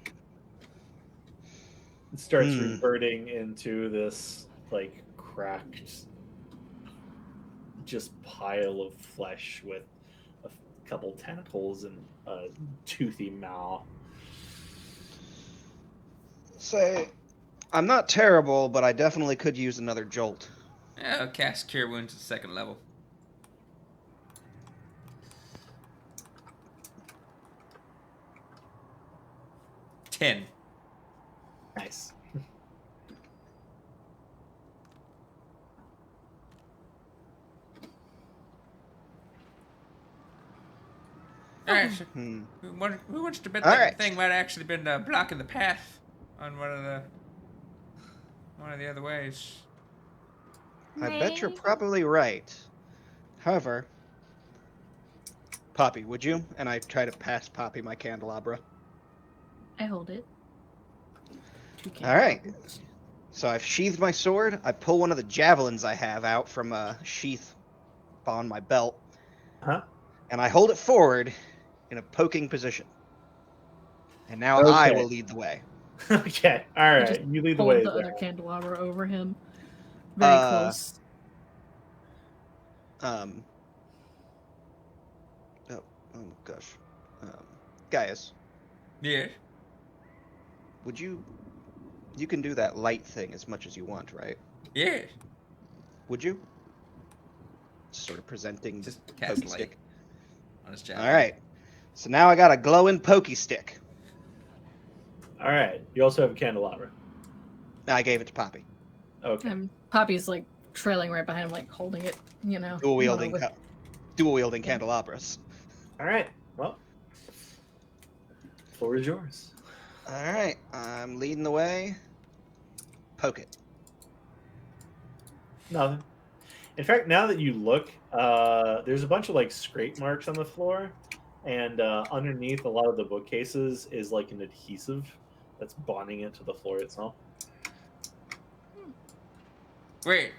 It starts reverting into this like cracked just pile of flesh with a couple tentacles and a toothy mouth. Say, I'm not terrible, but I definitely could use another jolt. Yeah, I'll cast Cure Wounds at 2nd level. Ten. Nice. Alright, so Hmm. who wants to bet All that right. thing might have actually been blocking the path on one of the other ways? I bet you're Maybe. probably right. However, Poppy, would you? And I try to pass Poppy my candelabra. I hold it. All right. So I've sheathed my sword. I pull one of the javelins I have out from a sheath on my belt, Huh? and I hold it forward in a poking position. And now I Okay. will lead the way. Okay. All I right. just You lead the hold way the there. other candelabra over him. Very close. Oh gosh. Gaius, Yeah. would you can do that light thing as much as you want, right? Yeah. Would you? Sort of presenting Just the cast pokey light stick. on his All javelin. right. So now I got a glowing pokey stick. All right. You also have a candelabra. I gave it to Poppy. Okay. And Poppy's like trailing right behind him, like holding it, Dual wielding with- dual-wielding Yeah. candelabras. All right. Well, floor is yours. All right, I'm leading the way. Poke it. Nothing. In fact, now that you look, there's a bunch of like scrape marks on the floor, and underneath a lot of the bookcases is like an adhesive that's bonding it to the floor itself. Wait.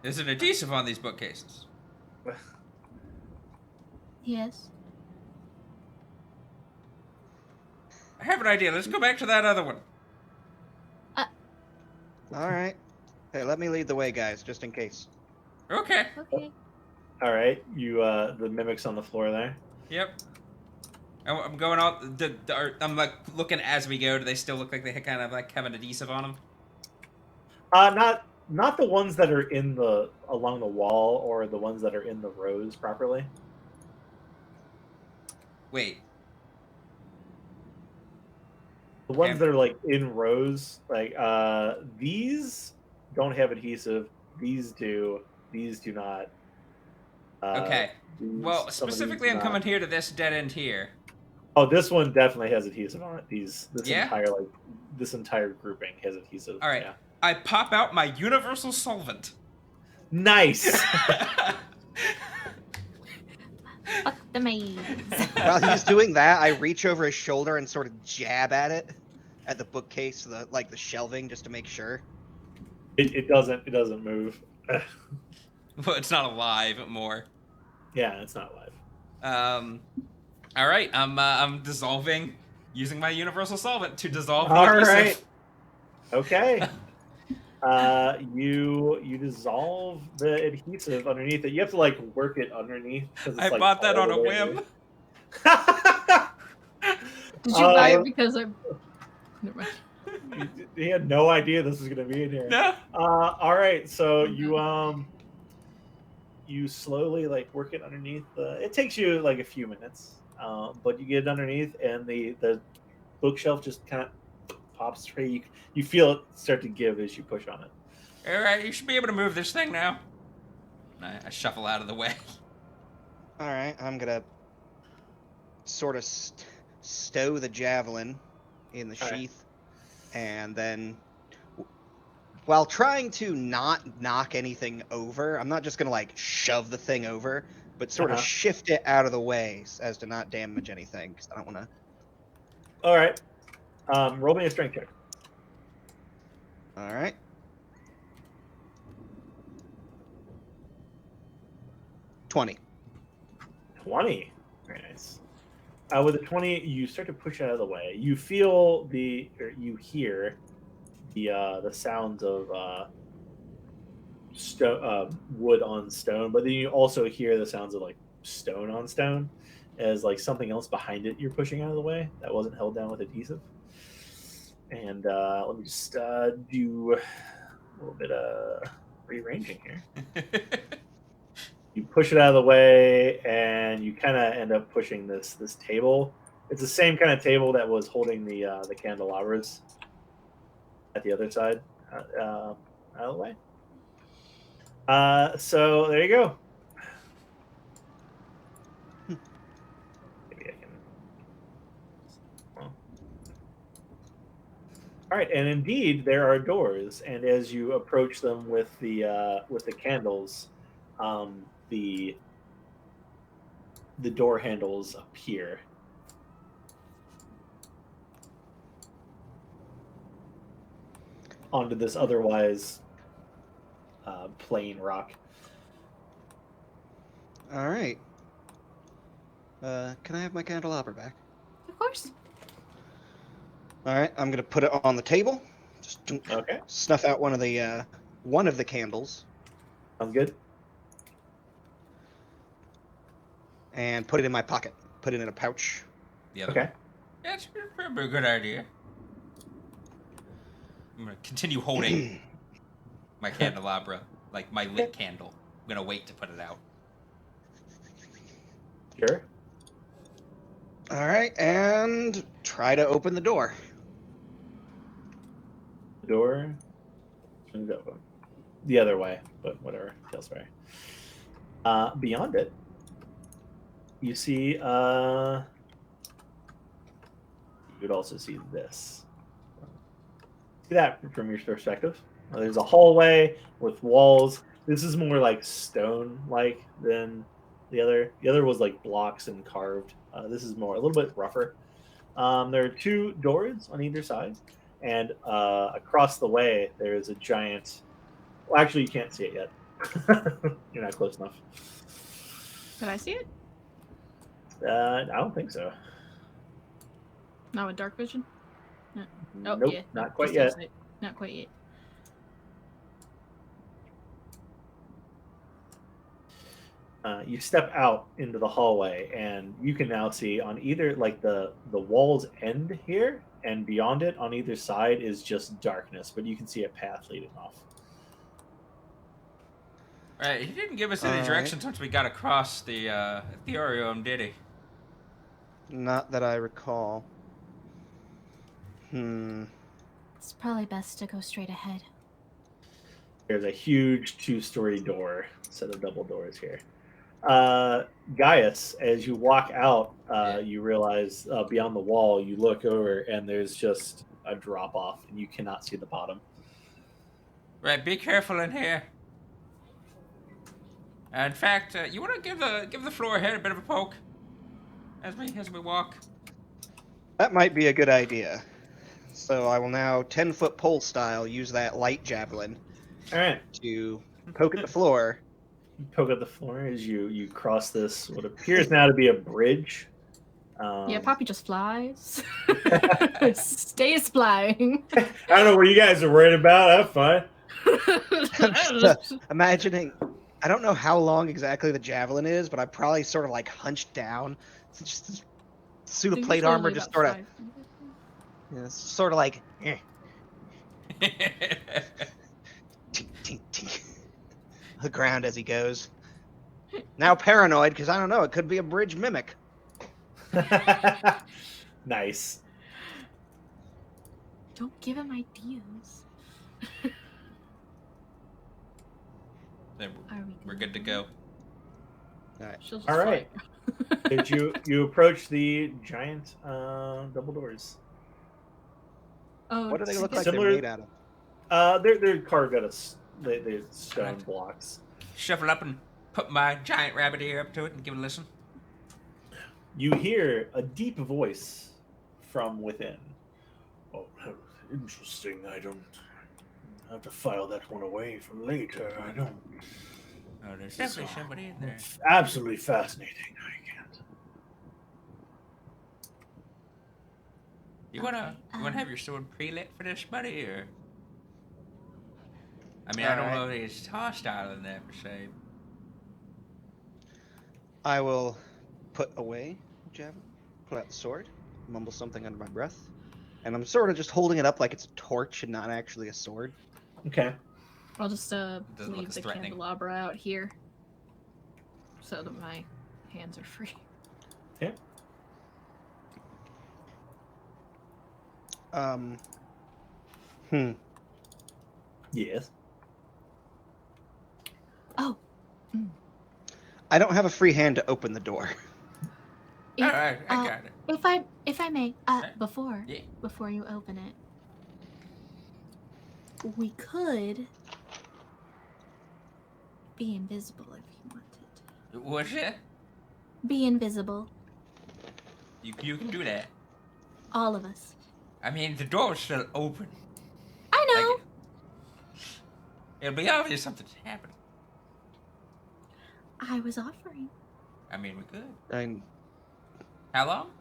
There's an adhesive on these bookcases. Yes. I have an idea. Let's go back to that other one. All right. Hey, let me lead the way, guys, just in case. Okay. Okay. All right. You the mimics on the floor there. Yep. I'm going out. I'm like looking as we go. Do they still look like they kind of like have an adhesive on them? Not the ones that are in the along the wall or the ones that are in the rows properly. Wait. The ones And- that are like in rows, like these don't have adhesive. These do. These do not. Okay. Well, Some of these specifically, do I'm not. coming here to this dead end here. Oh, this one definitely has adhesive on it. Yeah? This entire grouping has adhesive. All right. Yeah. I pop out my universal solvent. Nice. Fuck the maze. While he's doing that, I reach over his shoulder and sort of jab at it, at the bookcase, the shelving, just to make sure. It doesn't move. Well, it's not alive more. Yeah, it's not live. All right. I'm dissolving using my universal solvent to dissolve the All adhesive. right. Okay. You dissolve the adhesive underneath it. You have to like work it underneath. 'Cause it's, I like, bought that all on the a way whim. Did you buy Uh, it because of? Never mind. He had no idea this was gonna be in here. No. All right. So you slowly like work it underneath. It takes you like a few minutes, but you get it underneath, and the bookshelf just kind of pops free. You feel it start to give as you push on it. All right. You should be able to move this thing now. And I shuffle out of the way. All right, I'm gonna sort of stow the javelin in the All right. sheath, and then, while trying to not knock anything over, I'm not just gonna like shove the thing over, but sort of Uh-huh. shift it out of the way as to not damage anything, because I don't want to. All right. Roll me a strength check. All right. $20. 20. Very nice. With a 20, you start to push it out of the way. You feel you hear the sounds of wood on stone, but then you also hear the sounds of like stone on stone, as like something else behind it you're pushing out of the way that wasn't held down with adhesive. And let me just do a little bit of rearranging here. You push it out of the way, and you kind of end up pushing this table. It's the same kind of table that was holding the candelabras at the other side out of the way. So there you go. Maybe I can. Well. All right, and indeed there are doors, and as you approach them with the candles, the door handles appear. Onto this otherwise plain rock. All right. Can I have my candelabra back? Of course. All right, I'm gonna put it on the table. Just Okay, snuff out one of the candles sounds good. and put it in my pocket. Put it in a pouch. The other Okay. one. Yeah, it's probably a good idea. I'm gonna continue holding my candelabra, like my lit candle. I'm gonna wait to put it out. Sure. All right, and try to open the door. The door swings open. The other way, but whatever. Feels right. Beyond it, you see. You could also see this. See that from your perspective. There's a hallway with walls. This is more like stone-like than the other. The other was like blocks and carved. This is more a little bit rougher. There are two doors on either side, and across the way there is a giant. Well, actually, you can't see it yet. You're not close enough. Can I see it? I don't think so. Not with dark vision. No. Oh, Nope, yeah. not quite Just yet. outside. Not quite yet. You step out into the hallway, and you can now see on either, like the walls end here, and beyond it on either side is just darkness, but you can see a path leading off. Right, he didn't give us any Alright. directions once we got across the Ethereum, did he? Not that I recall. It's probably best to go straight ahead. There's a huge 2-story door, set of double doors here. Gaius, as you walk out, you realize beyond the wall, you look over and there's just a drop off and you cannot see the bottom. Right, be careful in here. In fact, you want to give the floor ahead a bit of a poke as we walk. That might be a good idea. So I will now 10-foot pole style use that light javelin All right. to poke at the floor. You poke at the floor as you cross this, what appears now to be a bridge. Yeah, Poppy just flies. Stays flying. I don't know what you guys are worried about. That's fine. Imagining, I don't know how long exactly the javelin is, but I probably sort of like hunched down. It's just this suit of They're plate usually armor only just about sort of, 5. it's sort of like, tink, tink, tink. The ground as he goes. Now paranoid because I don't know, it could be a bridge mimic. Nice. Don't give him ideas. Then Are we we're good to go. She'll just All right. fly. Did you approach the giant double doors? Oh, What do they look like Similar- they're made out of? They're carved out of they're stone blocks. Shuffle up and put my giant rabbit ear up to it and give it a listen. You hear a deep voice from within. Oh, interesting. I don't have to file that one away for later. I don't. Oh, there's definitely somebody in there. It's absolutely fascinating. I can't. You wanna have your sword pre-lit for this, buddy, or? I mean, I don't know if it's hostile in there per se. I will put away the javelin, pull out the sword, mumble something under my breath, and I'm sort of just holding it up like it's a torch and not actually a sword. Okay. I'll just Doesn't look leave as the threatening. candelabra out here so that my hands are free. Okay. Yes. Oh. I don't have a free hand to open the door. All right, I got it. If I may, before Yeah. before you open it, we could be invisible if you wanted. What's that? Be invisible, You can do that. all of us. I mean, the door's still open. I know. It'll be obvious something's happening. I was offering. I mean, we could. And How long?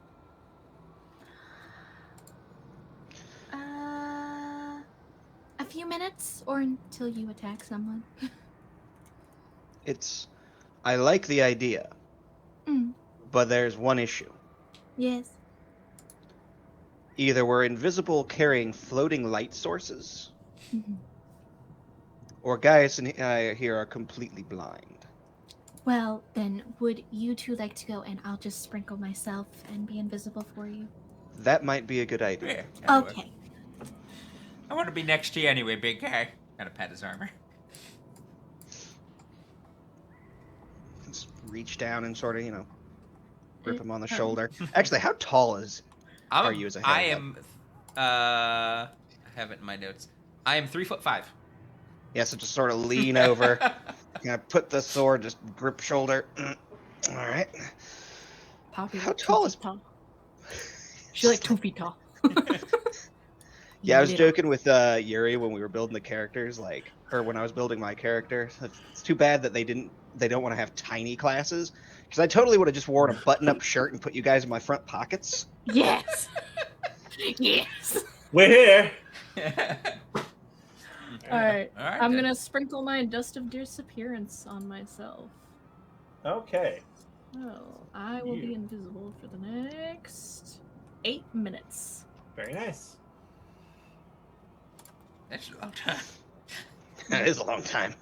A few minutes, or until you attack someone. I like the idea, Mm, but there's one issue. yes. Either we're invisible carrying floating light sources, Mhm. or Gaius and I here are completely blind. Well, then, would you two like to go, and I'll just sprinkle myself and be invisible for you? That might be a good idea. Yeah. that would. Okay. I want to be next to you anyway, big guy. Gotta pat his armor. Just reach down and sort of, grip him on the shoulder. Actually, how tall are you as a I hand? am. I have it in my notes. I am 3'5". Yeah, so just sort of lean over, put the sword, just grip shoulder. All right. Poppy, How like 2 tall feet is- tall? She's like 2 feet tall. Yeah, I was Little. joking with Yuri when we were building the characters, or when I was building my character. It's too bad that they don't want to have tiny classes, because I totally would have just worn a button-up shirt and put you guys in my front pockets. Yes. Yes. We're here. All right. All right. I'm then. gonna sprinkle my dust of disappearance on myself. Okay. So I will be You. invisible for the next 8 minutes. Very nice. That's a long time. That is a long time.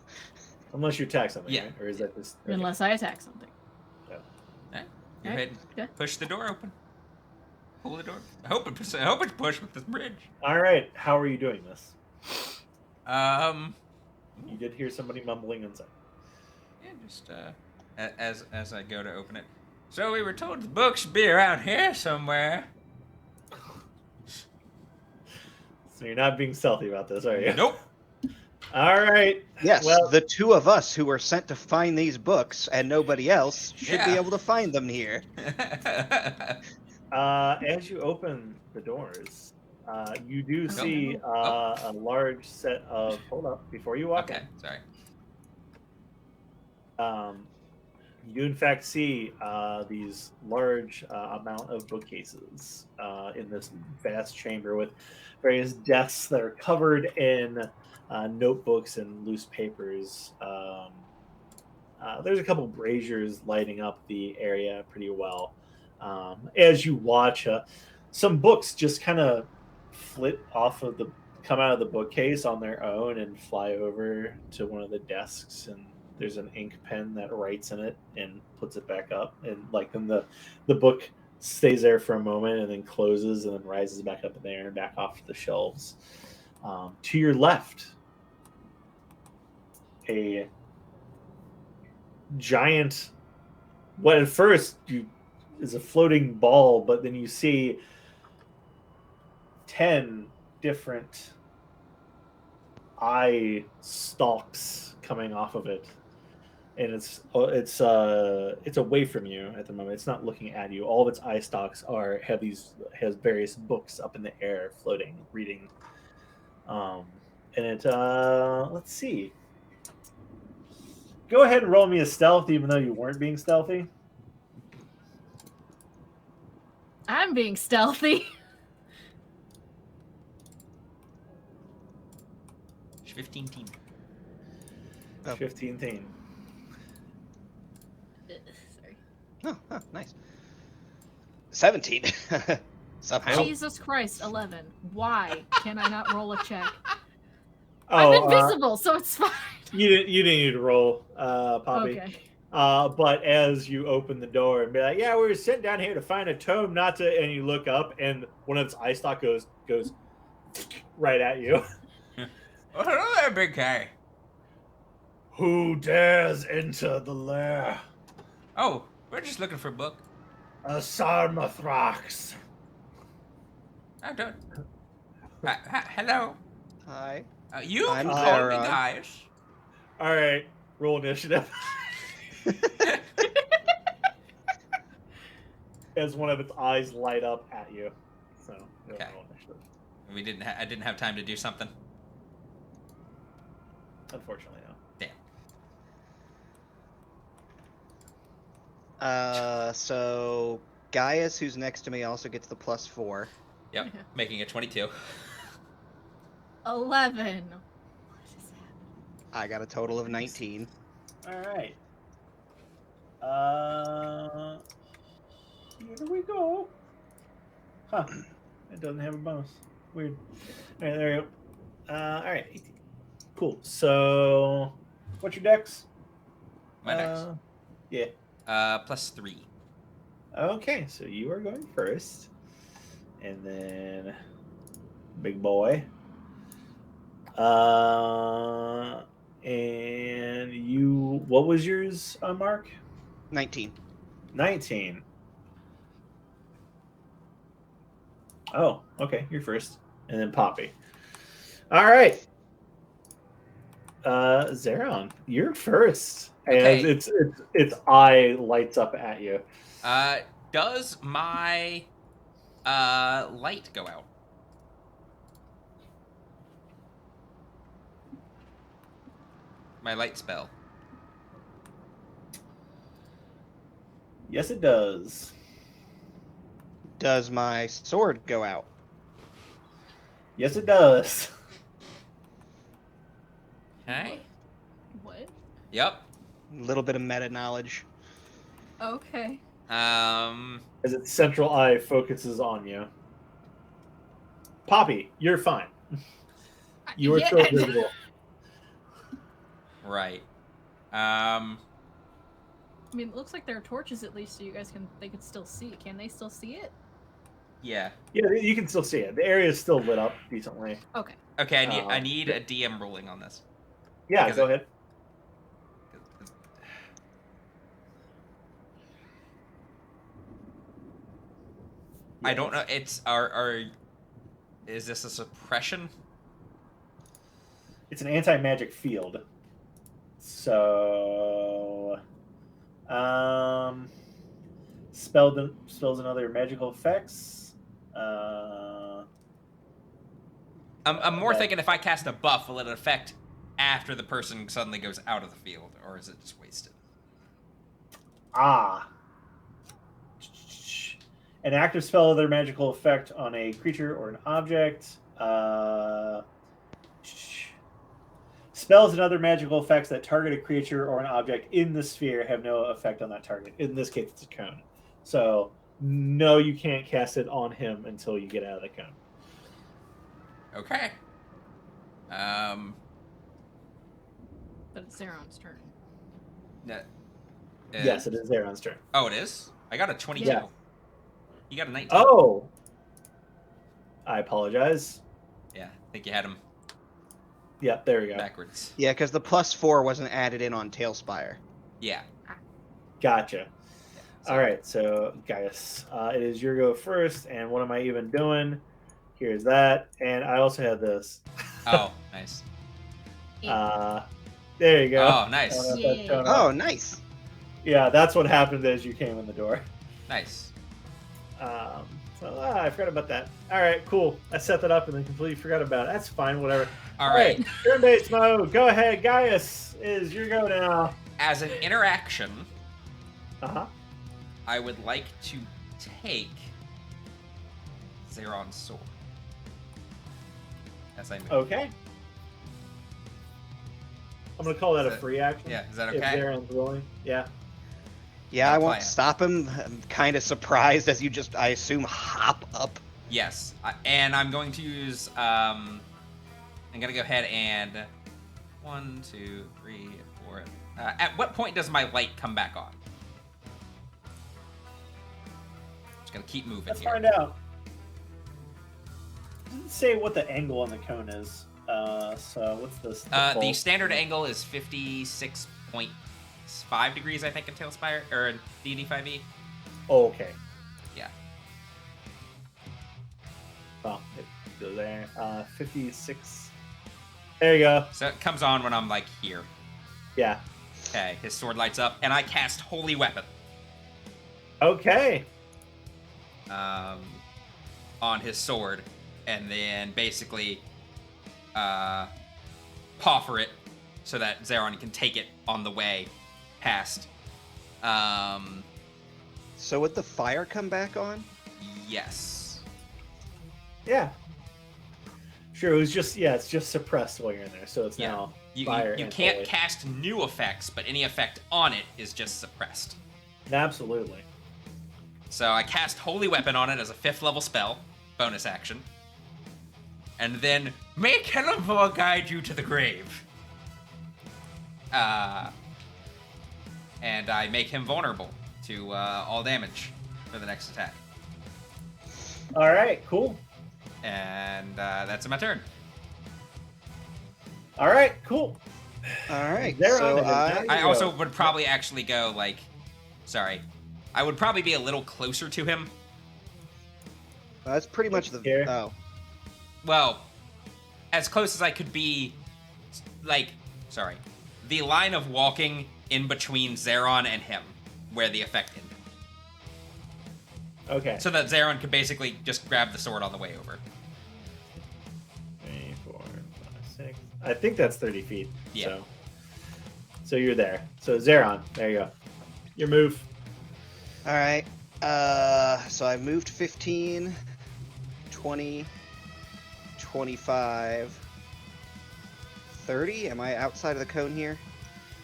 Unless you attack something, Yeah. right? Or is that just okay. Unless I attack something. Go Alright, ahead. yeah. Push the door open. Pull the door. I hope it's pushed with this bridge. All right, how are you doing this? You did hear somebody mumbling inside. Yeah, just as I go to open it. So we were told the book should be around here somewhere. So you're not being stealthy about this, are you? Nope. All right. Yes, Well, the two of us who were sent to find these books and nobody else should be Yeah. able to find them here. as you open the doors, you do see a large set of. Hold up, before you walk Okay, sorry. in. You in fact see these large amount of bookcases in this vast chamber with various desks that are covered in notebooks and loose papers. There's a couple braziers lighting up the area pretty well. As you watch, some books just kind of come out of the bookcase on their own and fly over to one of the desks, and there's an ink pen that writes in it and puts it back up, and then the book stays there for a moment and then closes and then rises back up in the air and back off the shelves. To your left, a giant, what at first is a floating ball, but then you see 10 different eye stalks coming off of it, and it's away from you at the moment. It's not looking at you. All of its eye stalks has various books up in the air floating, reading. And it let's see. Go ahead and roll me a stealth, even though you weren't being stealthy. I'm being stealthy. 15 team. Oh. 15 team. Sorry. Oh, nice. 17. Somehow. Jesus Christ, 11. Why can I not roll a check? Oh, I'm invisible, so it's fine. You didn't need to roll, Poppy. Okay. But as you open the door and be like, "Yeah, we were sent down here to find a tome, not to," and you look up and one of its eye stalk goes right at you. Oh, hello there, big guy. Who dares enter the lair? Oh, we're just looking for a book. A Sarmathrax. I don't. Hello. Hi. You I'm can call me Sarah. Gaius. All right, roll initiative. As one of its eyes light up at you. So, Okay. roll initiative. I didn't have time to do something. Unfortunately, no. Damn. So Gaius, who's next to me, also gets the +4. Yep. Making it 22. 11. I got a total of 19. All right. Here we go. Huh. It doesn't have a bonus. Weird. All right, there we go. All right. 18. Cool. So, what's your dex? My next. Yeah. +3. Okay, so you are going first. And then, big boy. And you, what was yours, Mark? 19. 19. Oh, okay, you're first. And then Poppy. All right. Zeron, you're first. Okay. As its eye lights up at you. Does my light go out? My light spell. Yes, it does. Does my sword go out? Yes, it does. Okay. What? Yep. A little bit of meta knowledge. Okay. As its central eye focuses on you. Poppy, you're fine. You are Yeah. still visible. Right. I mean, it looks like there are torches at least, so they could still see. Can they still see it? Yeah. Yeah, you can still see it. The area is still lit up decently. Okay. Okay, I Um, need a DM ruling on this. Yeah, Because go ahead. I don't know. It's are is this a suppression? It's an anti-magic field. So, spells and other magical effects. I'm more That thinking if I cast a buff, will it affect after the person suddenly goes out of the field, or is it just wasted? An active spell or other magical effect on a creature or an object. Spells and other magical effects that target a creature or an object in the sphere have no effect on that target. In this case, it's a cone. So, no, you can't cast it on him until you get out of the cone. Okay. But it's Zeron's turn. Yes, it is Zeron's turn. Oh, it is? I got a 22. Yeah. You got a 19. Oh! I apologize. Yeah, I think you had him Yep, there we go. backwards. Yeah, because the +4 wasn't added in on Tail Spire. Yeah. Gotcha. So- All right, so Gaius, it is your go first, and what am I even doing? Here's that, and I also have this. Oh, nice. There you go. Oh, nice. I don't know if that's Yeah. showing up. Oh, nice. Yeah, that's what happened as you came in the door. Nice. I forgot about that. All right, cool. I set that up and then completely forgot about it. That's fine, whatever. All right. Turn-based mode. Go ahead, Gaius. Is your go now. As an interaction, Uh-huh. I would like to take Zeron's sword. As I move. Okay. I'm going to call that Is a that- free action. Yeah, is that If okay? Zeron's willing. Yeah. Yeah, I'll I won't play it. stop him. I'm kind of surprised as you just, I assume, hop up. Yes. And I'm going to use, I'm going to go ahead and 1, 2, 3, 4. At what point does my light come back on? Just going to keep moving Let's here. find out. It doesn't say what the angle on the cone is. So what's this? The default? standard angle is 56.5 degrees, I think, in Tail Spire, or in D&D 5e. Oh, okay. Yeah. Well, it goes there. 56. There you go. So it comes on when I'm, like, here. Yeah. Okay, his sword lights up, and I cast Holy Weapon Okay. on his sword, and then basically poffer it so that Zeron can take it on the way past. So would the fire come back on? Yes. Yeah. Sure. It was just it's just suppressed while you're in there, so it's Yeah. now You fire. and can't holy. cast new effects, but any effect on it is just suppressed. Absolutely. So I cast Holy Weapon on it as a 5th level spell, bonus action. And then, may Celeborn guide you to the grave. And I make him vulnerable to all damage for the next attack. All right. Cool. And that's my turn. All right. Cool. All right. They're So on it. I, Now you I go. also would probably actually go, like... Sorry. I would probably be a little closer to him. that's pretty much the. Here. Oh. Well, as close as I could be, like, sorry, the line of walking in between Zeron and him, where the effect ended. Okay. So that Zeron could basically just grab the sword on the way over. 3, 4, 5, 6. I think that's 30 feet. Yeah. So you're there. So Zeron, there you go. Your move. All right. So I moved 15, 20, 25, 30. Am I outside of the cone here?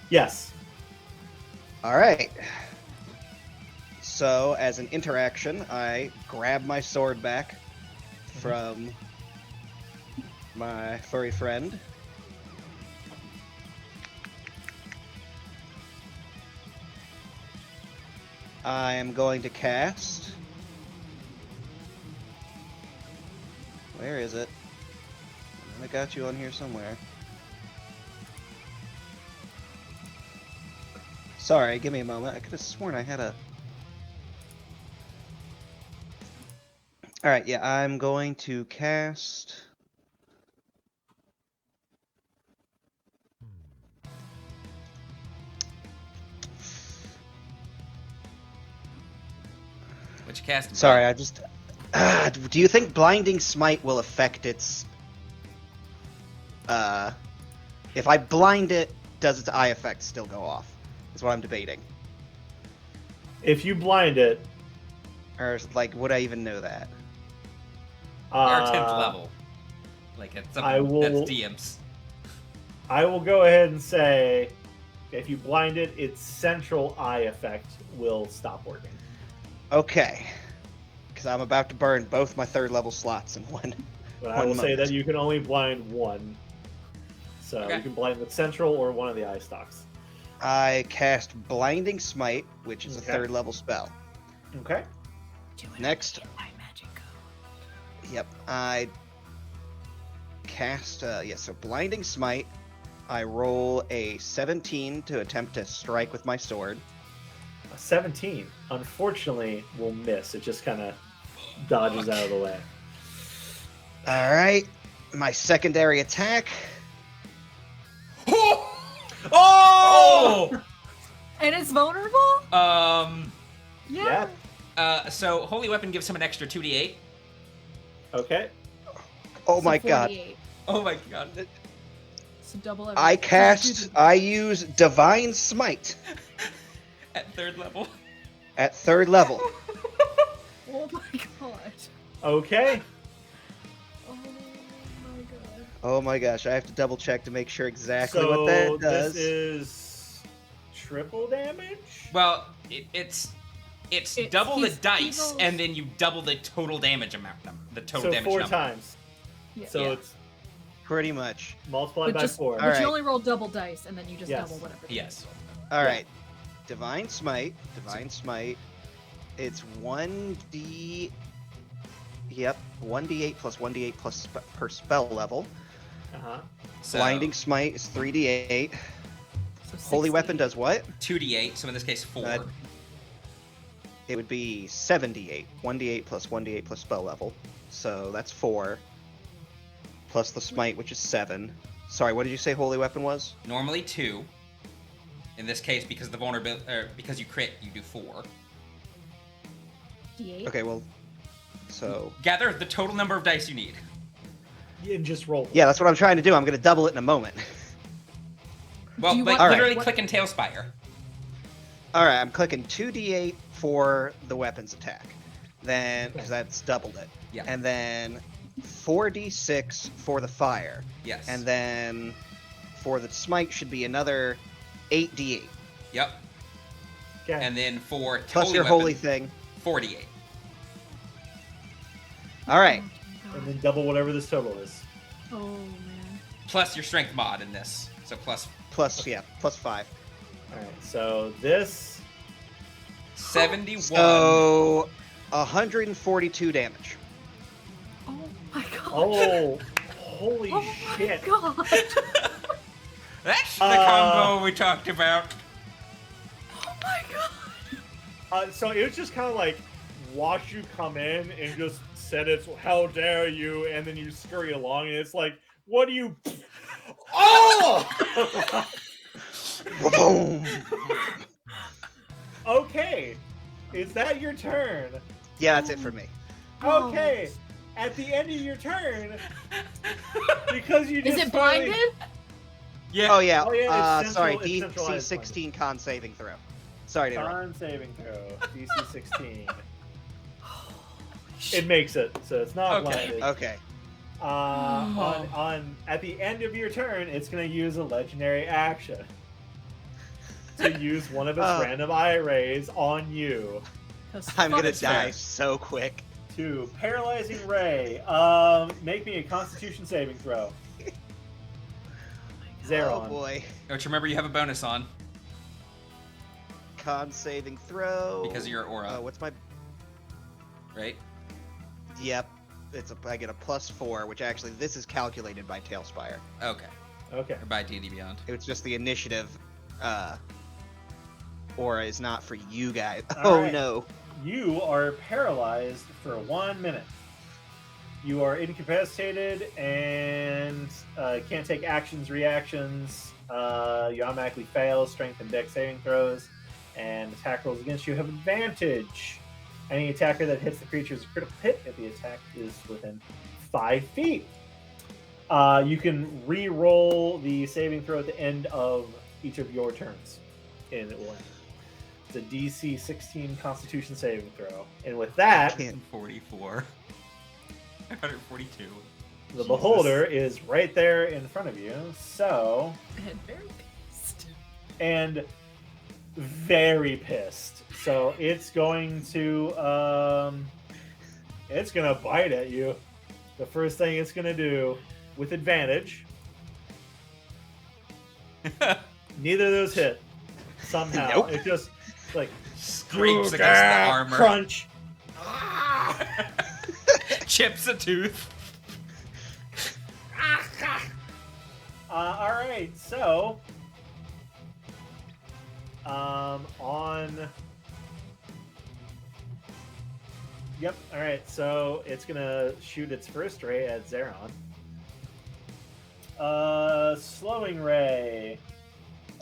Yes. All right. So, as an interaction, I grab my sword back from my furry friend. I am going to cast Where is it? I got you on here somewhere. Sorry, give me a moment. I could have sworn I had a... Alright, yeah, I'm going to cast... What you casting? Sorry, bud? I just... do you think Blinding Smite will affect its... If I blind it, does its eye effect still go off? That's what I'm debating. If you blind it, Or, like, would I even know that? Our 10th level. Like, it's something I will- that's DMs. I will go ahead and say, if you blind it, its central eye effect will stop working. Okay. Because I'm about to burn both my 3rd level slots in one. But I One will say moment. that you can only blind one. So Okay. you can blind the central or one of the eye stalks. I cast Blinding Smite, which is Okay. a 3rd level spell. Okay. Next, My magic code. yep, I cast, so Blinding Smite. I roll a 17 to attempt to strike with my sword. A 17, unfortunately, will miss. It just kind of dodges out of the way. All right, my secondary attack. Oh! And it's vulnerable? Yeah. So Holy Weapon gives him an extra 2d8. Okay. Oh So my god. 48. Oh my god. So double I use Divine Smite At 3rd level. at 3rd level. Oh my god. Okay. Oh my god. Oh my gosh, I have to double check to make sure exactly So what that does. this is triple damage? Well, it's double the he's dice, evil. and then you double the total damage amount. The total So damage 4 number. times. Yeah. So Yeah. it's Pretty much. multiplied But by just- 4. But Alright. you only roll double dice, and then you just Yes. double whatever. Yes. All right. Divine Smite. Divine Smite. It's 1d. Yep, 1d8 plus 1d8 plus per spell level. Uh-huh. So, Blinding Smite is 3d8. So Holy 60. Weapon does what? 2d8. So in this case, 4. It would be 7d8. 1d8 plus 1d8 plus spell level. So that's 4. Plus the Smite, which is 7. Sorry, what did you say Holy Weapon was? Normally 2. In this case, because the vulnerability, because you crit, you do 4. D8. Okay, well, so... Gather the total number of dice you need. And just roll. Yeah, that's what I'm trying to do. I'm going to double it in a moment. Well, Do you like want- literally Alright. click and tail Spire. Alright, I'm clicking 2d8 for the weapons attack. Then, because that's doubled it. Yeah. And then 4d6 for the fire. Yes. And then for the smite should be another 8d8. Yep. Okay. And then for Plus your weapon, holy thing. 48. Alright. And then double whatever this total is. Oh man. Plus your strength mod in this. So plus Plus 5. Alright, so this... 71. So 142 damage. Oh my god. Oh, holy Oh shit. my god. That's the combo we talked about. Oh my god. So it was just kind of like, watch you come in and just said it's, how dare you, and then you scurry along, and it's like, what do you... Oh! Boom! Okay, is that your turn? Yeah, that's it for me. Okay, at the end of your turn, because you just Is it finally- blinded? Yeah. Oh yeah, Oh, yeah, it's sorry, central- it's centralized DC 16 con saving throw. Sorry to interrupt. Con saving throw, DC 16. It makes it, so it's not Okay. blinded. Okay. On at the end of your turn, it's going to use a legendary action to use one of its random eye rays on you. 'Cause I'm fuck gonna it. die so quick. To paralyzing ray. Make me a Constitution saving throw. Zeron. Oh boy. Don't you remember you have a bonus on Con saving throw. because of your aura, What's my? right? Yep. I get a +4, which actually this is calculated by Tailspire. Okay. Okay. Or by D&D Beyond. It's just the initiative aura is not for you guys. All Oh right. no. You are paralyzed for 1 minute. You are incapacitated and can't take actions, reactions. You automatically fail strength and dex saving throws, and attack rolls against you have advantage. Any attacker that hits the creature is a critical hit if the attack is within 5 feet. You can re-roll the saving throw at the end of each of your turns, and it will end. It's a DC 16 Constitution saving throw, and with that, 44. 142. the beholder is right there in front of you. So, And very pissed. and very pissed. So it's going to bite at you. The first thing it's gonna do with advantage. Neither of those hit. Somehow Nope. it just like Scrapes against the armor. crunch. Chips a tooth. All right, so on. Yep. All right, so it's gonna shoot its first ray at Zeron. Slowing ray.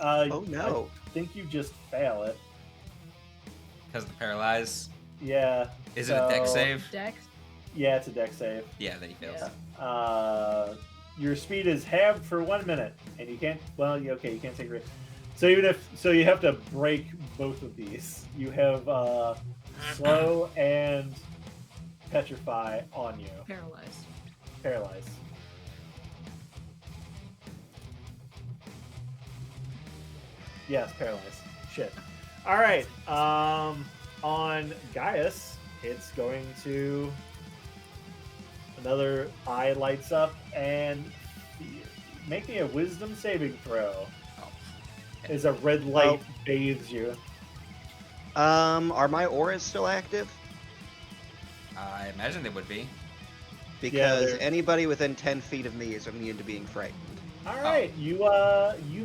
Oh no. I think you just fail it. Because of the paralyze. Yeah. Is it a deck save? Dex. Yeah, it's a deck save. Yeah, then he fails. Yeah. Your speed is halved for 1 minute, and you can't. Well, you can't take risks. So you have to break both of these. You have slow and petrify on you. Paralyzed. Paralyze. Yes, paralyze. Shit. All right. On Gaius, it's going to. Another eye lights up and make me a wisdom saving throw. Oh. As a red light bathes you. Are my auras still active? I imagine they would be. Because they're- anybody within 10 feet of me is immune to being frightened. All right, you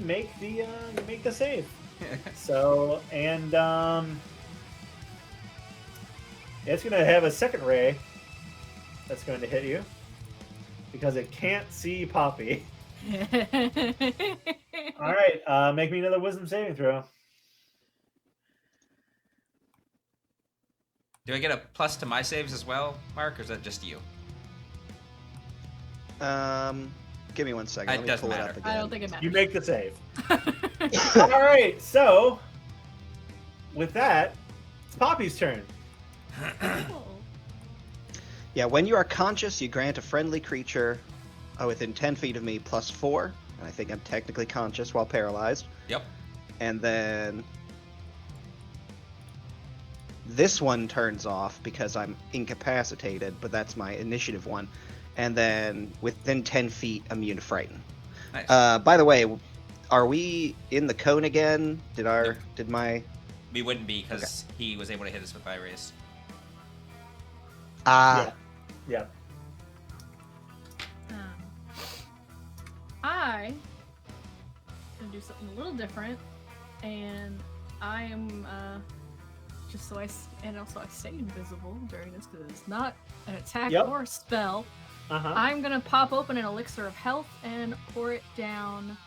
make the save. So and it's gonna have a second ray that's going to hit you because it can't see Poppy. All right, make me another wisdom saving throw. Do I get a plus to my saves as well, Mark, or is that just you? Give me 1 second. It Let me doesn't pull it matter. up again. I don't think it matters. You make the save. All right, so with that, it's Poppy's turn. Oh. Yeah, when you are conscious, you grant a friendly creature within 10 feet of me +4. And I think I'm technically conscious while paralyzed. Yep. And then this one turns off because I'm incapacitated, but that's my initiative one. And then within 10 feet, immune to frighten. Nice. By the way, are we in the cone again? Did my... We wouldn't be because he was able to hit us with eye rays. Yeah. I gonna do something a little different, and I am and also I stay invisible during this because it's not an attack Yep. or a spell. Uh-huh. I'm gonna pop open an elixir of health and pour it down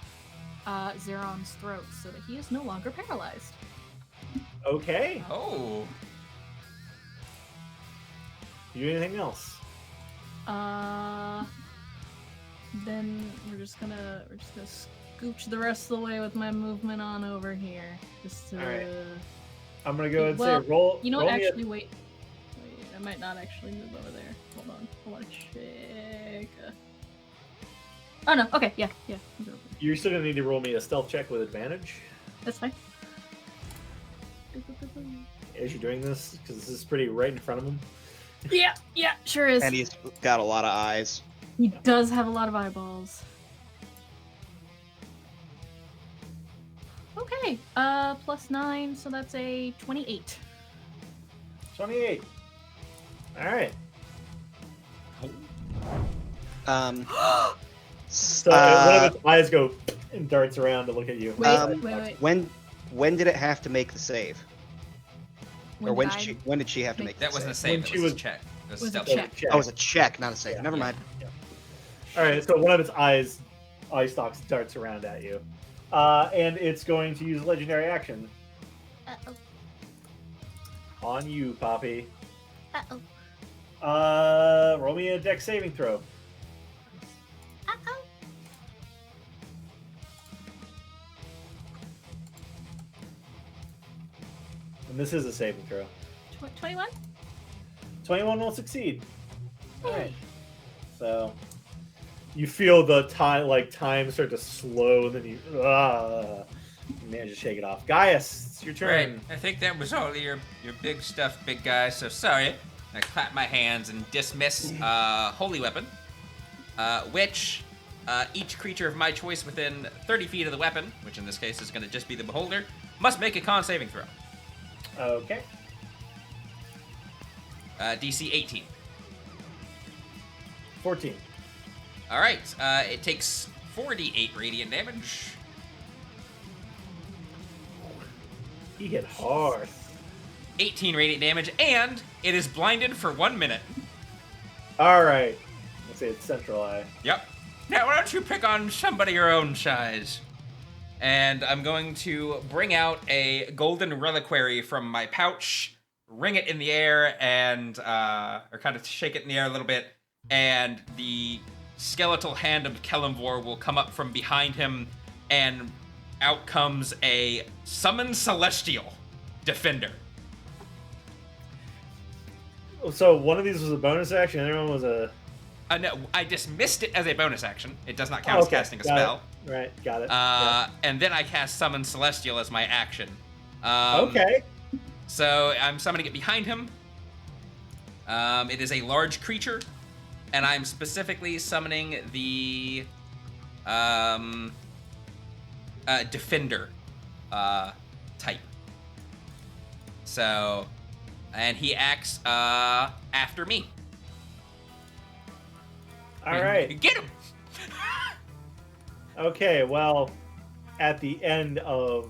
Zeron's throat so that he is no longer paralyzed. Okay. Oh. You do anything else? Then we're just gonna scooch the rest of the way with my movement on over here. Just to... All right. I'm gonna go and Well, say roll. You know roll what? me a- Actually, wait. I might not actually move over there. Hold on. I want to check. Oh no. Okay. Yeah. You're still gonna need to roll me a stealth check with advantage That's fine. as you're doing this, because this is pretty right in front of him. Yeah. Sure is. And he's got a lot of eyes. He does have a lot of eyeballs. Okay. +9, so that's a 28. 28. All right. So one of its eyes go and darts around to look at you. Wait. When did it have to make the save? Or when did did she have to make That the wasn't a save? save. When It was she a check. It was a was a stealth check. Oh, it was a check, not a save. Never mind. Yeah. All right, so one of its eye stalks darts around at you, and it's going to use legendary action Uh-oh. on you, Poppy. Uh-oh. Roll me a dex saving throw. Uh-oh. And this is a saving throw. 21? 21 will succeed. All right. So you feel the time start to slow, and then you manage to shake it off. Gaius, it's your turn. Right. I think that was all your big stuff, big guy. So sorry. I clap my hands and dismiss holy weapon, which each creature of my choice within 30 feet of the weapon, which in this case is going to just be the beholder, must make a con saving throw. Okay. DC 18. 14. All right. It takes 48 radiant damage. He hit hard. 18 radiant damage, and it is blinded for 1 minute. All right. Let's say it's central eye. Yep. Now, why don't you pick on somebody your own size? And I'm going to bring out a golden reliquary from my pouch, ring it in the air, and or kind of shake it in the air a little bit, and the skeletal hand of Kelemvor will come up from behind him, and out comes a summoned celestial defender. So one of these was a bonus action, and the other one was a... No, I dismissed it as a bonus action. It does not count as casting a spell. Right, got it. And then I cast Summon Celestial as my action. Okay. So I'm summoning it behind him. It is a large creature, and I'm specifically summoning the defender type. So, and he acts after me. All right. Get him! Okay, well, at the end of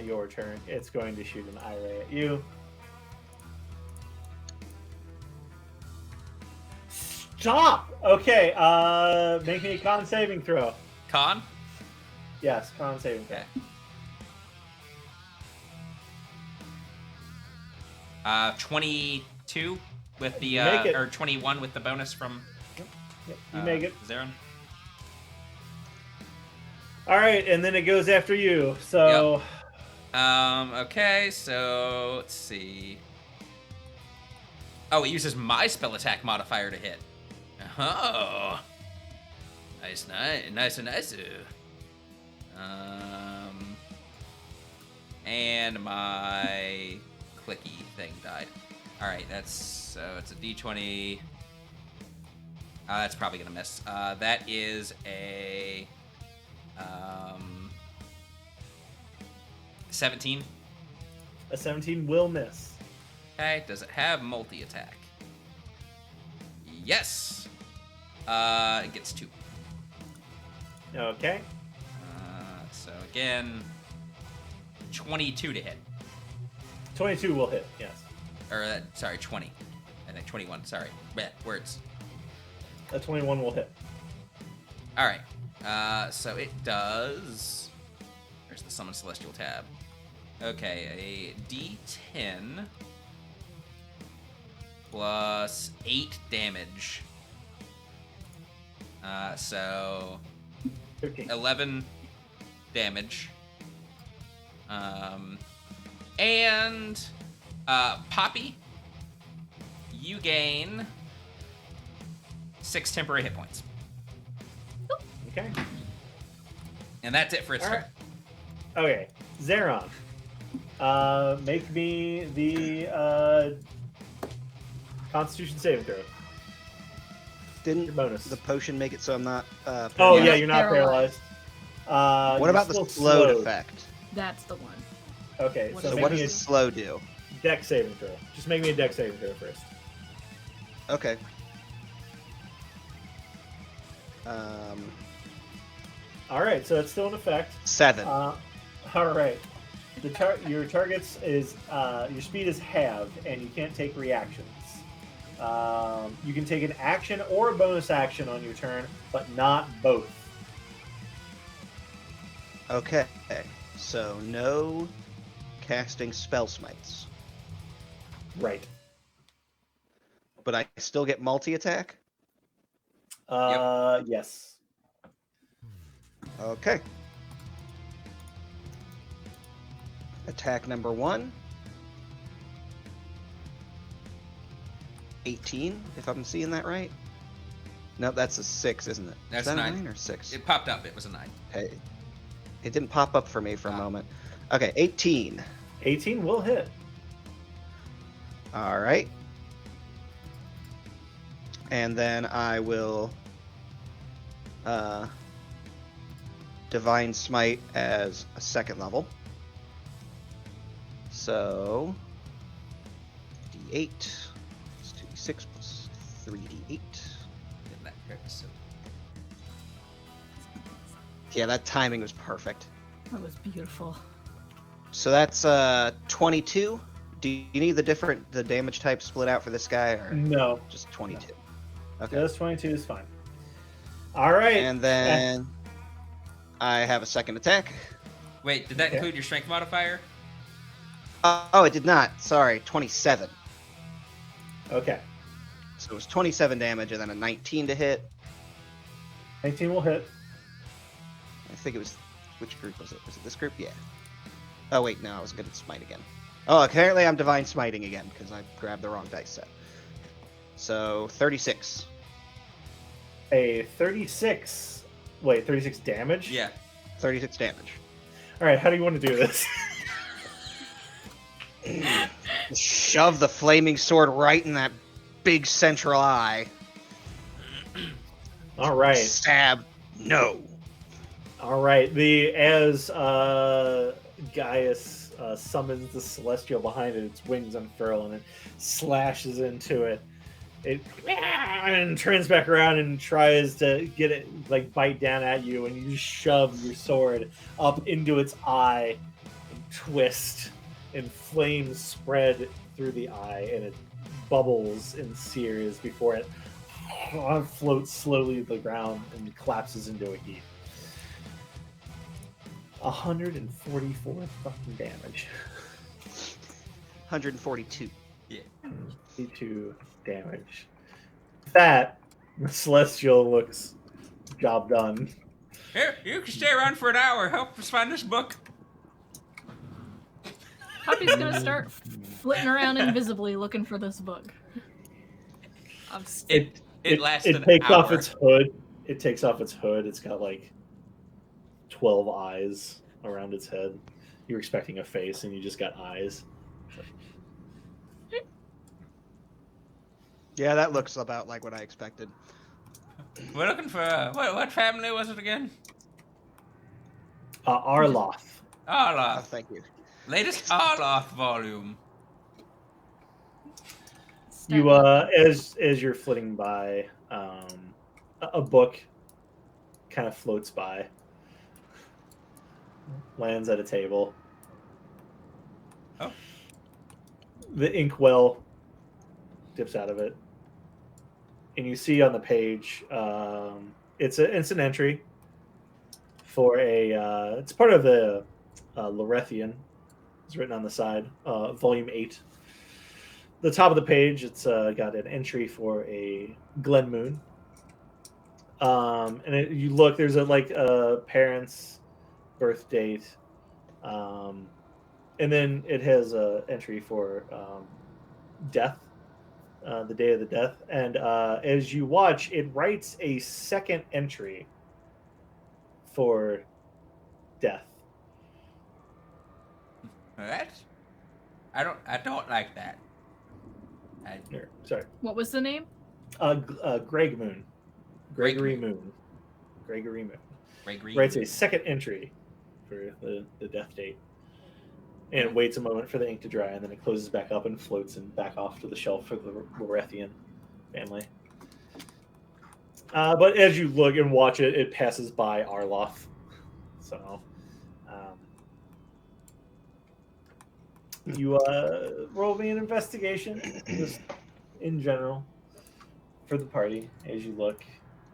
your turn, it's going to shoot an eye ray at you. Stop! Okay, make me a con saving throw. Con? Yes, con saving throw. Okay. 22 with the, Make it. or 21 with the bonus from You make it. Zarin. All right, and then it goes after you. So, Okay, so let's see. Oh, it uses my spell attack modifier to hit. Oh, nice. And my clicky thing died. All right, it's a D20. That's probably gonna miss. That is a 17. a 17 will miss. Okay, does it have multi-attack? Yes. It gets 2. Okay. So again, 22 to hit. 22 will hit, yes. Or, sorry, 20. I think 21, sorry. Bleh, words. A 21 will hit. Alright, so it does... Where's the Summon Celestial tab? Okay, a D10 plus 8 damage. So 13. 11 damage. And Poppy, you gain 6 temporary hit points. Okay. And that's it for its All turn. right. Okay. Zeron. Make me the Constitution saving throw. Didn't Your bonus. the potion make it so I'm not? Oh paralyzed? yeah, you're not paralyzed. What you're about the still slowed slowed. effect? That's the one. Okay, What so is So make what me does the slow do? a dex saving throw. Just make me a dex saving throw first. Okay. All right, so that's still in effect. 7. All right. Your target's is your speed is halved, and you can't take reactions. You can take an action or a bonus action on your turn, but not both. Okay, so no casting spell smites, Right. but I still get multi-attack? Yes. Okay. Attack number 1. 18, if I'm seeing that right. Nope, that's a 6, isn't it? That's Is that 9. a 9 or 6? It popped up. It was a 9. Okay. It didn't pop up for me for a moment. Okay, 18. 18 will hit. All right. And then I will Divine Smite as a 2nd level. So D8 plus 2d6 plus 3d8. Didn't that hurt so? Yeah, that timing was perfect. That was beautiful. So that's 22. Do you need the damage type split out for this guy, or No. just 22? Okay. Just 22 is fine. All right. And then I have a 2nd attack. Wait, did that include your strength modifier? Oh, it did not. Sorry, 27. Okay. So it was 27 damage and then a 19 to hit. 19 will hit. I think it was... Which group was it? Was it this group? Yeah. Oh, wait, no, I was going to smite again. Oh, apparently I'm divine smiting again because I grabbed the wrong dice set. So, 36. A 36. Wait, 36 damage? Yeah. 36 damage. All right, how do you want to do this? Shove the flaming sword right in that big central eye. All right. Stab. No. All right. As Gaius summons the celestial behind it, its wings unfurl and it slashes into it. It and turns back around and tries to get it, like, bite down at you, and you just shove your sword up into its eye and twist, and flames spread through the eye, and it bubbles and sears before it floats slowly to the ground and collapses into a heap. 144 fucking damage. 142. Yeah. 52 damage. That, the celestial looks job done. Here, you can stay around for an hour. Help us find this book. Puppy's gonna start flitting around invisibly looking for this book. It lasts an It takes hour. off its hood. It takes off its hood. It's got like 12 eyes around its head. You're expecting a face, and you just got eyes. Yeah, that looks about like what I expected. We're looking for what family was it again? Arloth. Oh, Arloth. thank you. Latest Arloth volume. You as you're flitting by, a book kind of floats by, lands at a table. Oh. The inkwell dips out of it, and you see on the page, it's an entry for it's part of the Lorethian. It's written on the side, volume 8. The top of the page, it's got an entry for a Glen Moon. And you look, there's a parent's birth date, and then it has a entry for death, the day of the death. And as you watch, it writes a second entry for death. What? I don't like that. Here, sorry, What was the name? Greg Moon, Gregory Moon. Writes a second entry for the death date, and it waits a moment for the ink to dry, and then it closes back up and floats and back off to the shelf for the Lorethian family. But as you look and watch it, it passes by Arloth. So, you roll me an investigation, just in general, for the party as you look.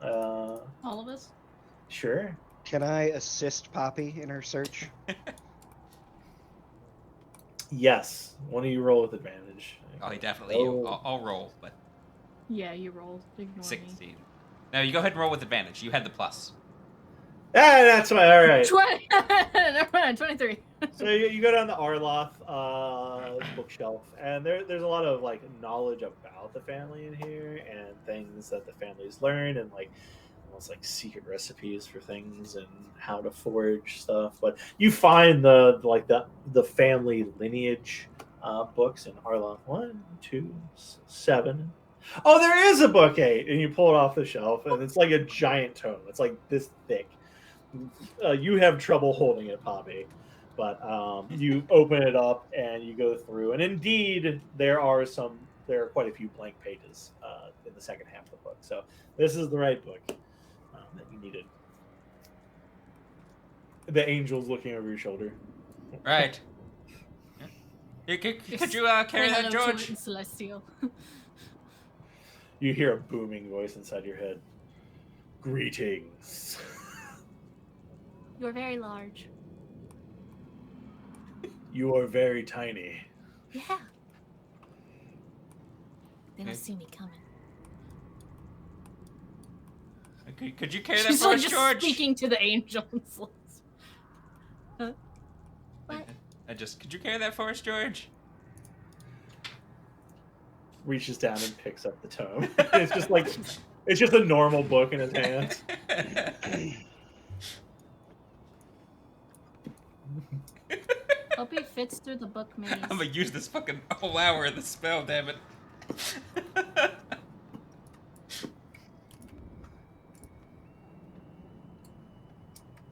All of us. Sure. Can I assist Poppy in her search? Yes. One of you roll with advantage. Oh, definitely. Oh. I'll roll, but Yeah, you rolled. Ignore 16. me. Now you go ahead and roll with advantage. You had the plus. Ah, that's fine. All right. 20. Never mind. 23. So you go down the Arloth bookshelf, and there's a lot of like knowledge about the family in here, and things that the family's learned, and like almost like secret recipes for things and how to forge stuff. But you find the family lineage books in Arloth 1, 2, 7. Oh, there is a book 8, and you pull it off the shelf, and it's like a giant tome. It's like this thick. You have trouble holding it, Poppy. But you open it up and you go through, and indeed there are quite a few blank pages in the second half of the book. So this is the right book that you needed. The angel's looking over your shoulder. Right. Could you carry that, George? Celestial. You hear a booming voice inside your head. Greetings. You're very large. You are very tiny. Yeah. They don't see me coming. Could you carry that She's for like us, just George? speaking to the angels. Huh? What? Could you carry that for us, George? Reaches down and picks up the tome. It's just a normal book in his hands. Hope he fits through the book maze. I'm gonna use this fucking whole hour of the spell, damn it.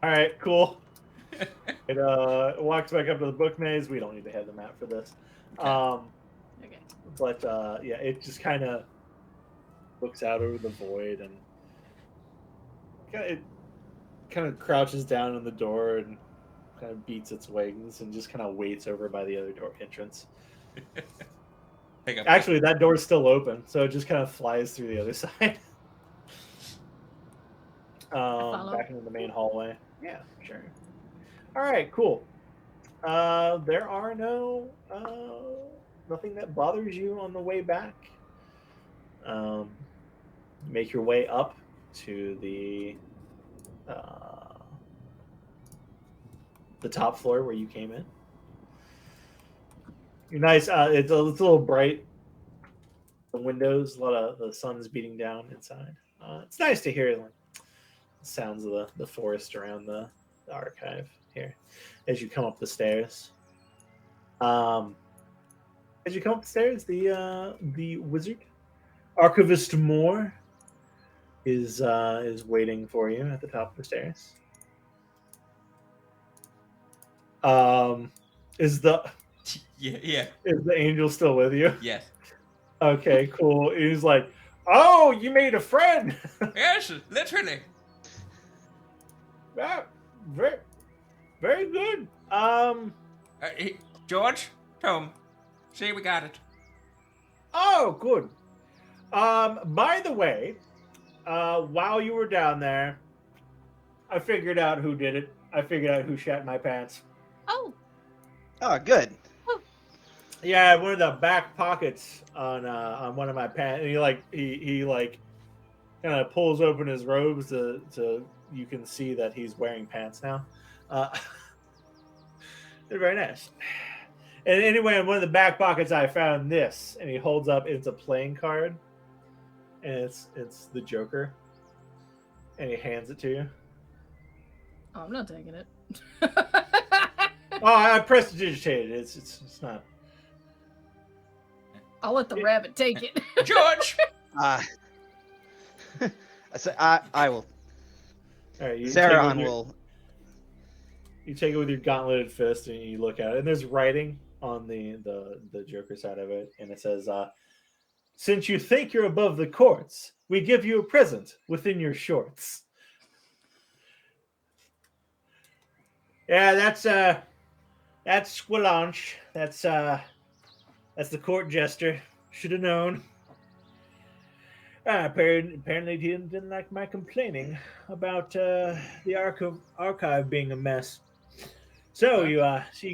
All right, cool. It walks back up to the book maze. We don't need to have the map for this. Okay. Okay. But yeah, it just kind of looks out over the void, and it kind of crouches down in the door and kind of beats its wings and just kind of waits over by the other door entrance. Actually, that door's still open, so it just kind of flies through the other side. Back into the main hallway. Yeah, sure. All right, cool. There are nothing that bothers you on the way back. Make your way up to the top floor where you came in. You're nice. It's a little bright. The windows, a lot of the sun's beating down inside. It's nice to hear like the sounds of the forest around the archive here as you come up the stairs. As you come up the stairs, the wizard, Archivist Moore, is waiting for you at the top of the stairs. Is the angel still with you? Yes. Okay, cool. He's like, "Oh, you made a friend." Yes, literally. Yeah, very, very good. Hey, George, Tom, see, we got it. Oh, good. By the way, while you were down there, I figured out who did it. I figured out who shat my pants. Oh. Oh, good. Yeah, one of the back pockets on one of my pants. And he kind of pulls open his robes to you can see that he's wearing pants now. They're very nice. And anyway, in one of the back pockets, I found this, and he holds up. It's a playing card, and it's the Joker, and he hands it to you. Oh, I'm not taking it. Oh, I prestidigitated it. It's not. I'll let the rabbit take it. George. I will. All right, Zeron will. You take it with your gauntleted fist and you look at it, and there's writing on the Joker side of it, and it says, Since you think you're above the courts, we give you a present within your shorts. Yeah, that's Squelanche. That's the court jester. Should have known. Apparently he didn't like my complaining about the archive being a mess. So you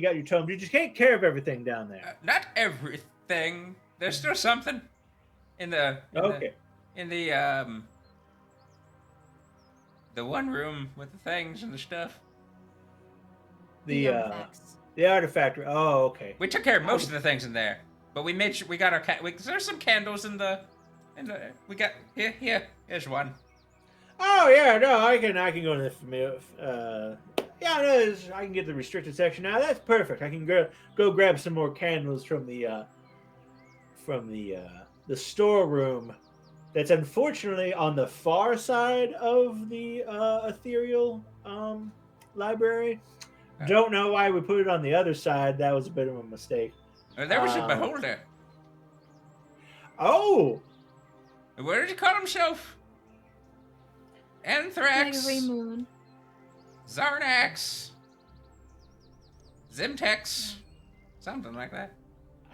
got your tome. You just take care of everything down there. Not everything. There's still something in the the one room with the things and the stuff. The artifacts. The artifact. Oh, okay. We took care of most of the things in there, but we made sure we got our there's some candles in the we got here's one. Oh yeah, no, I can go to the yeah, no, I can get the restricted section now. That's perfect. I can go grab some more candles from the storeroom. That's unfortunately on the far side of the ethereal library. Don't know why we put it on the other side. That was a bit of a mistake. There was a beholder. Oh, What did he call himself? Anthrax. Gregory Moon. Zarnax. Zimtex. Something like that.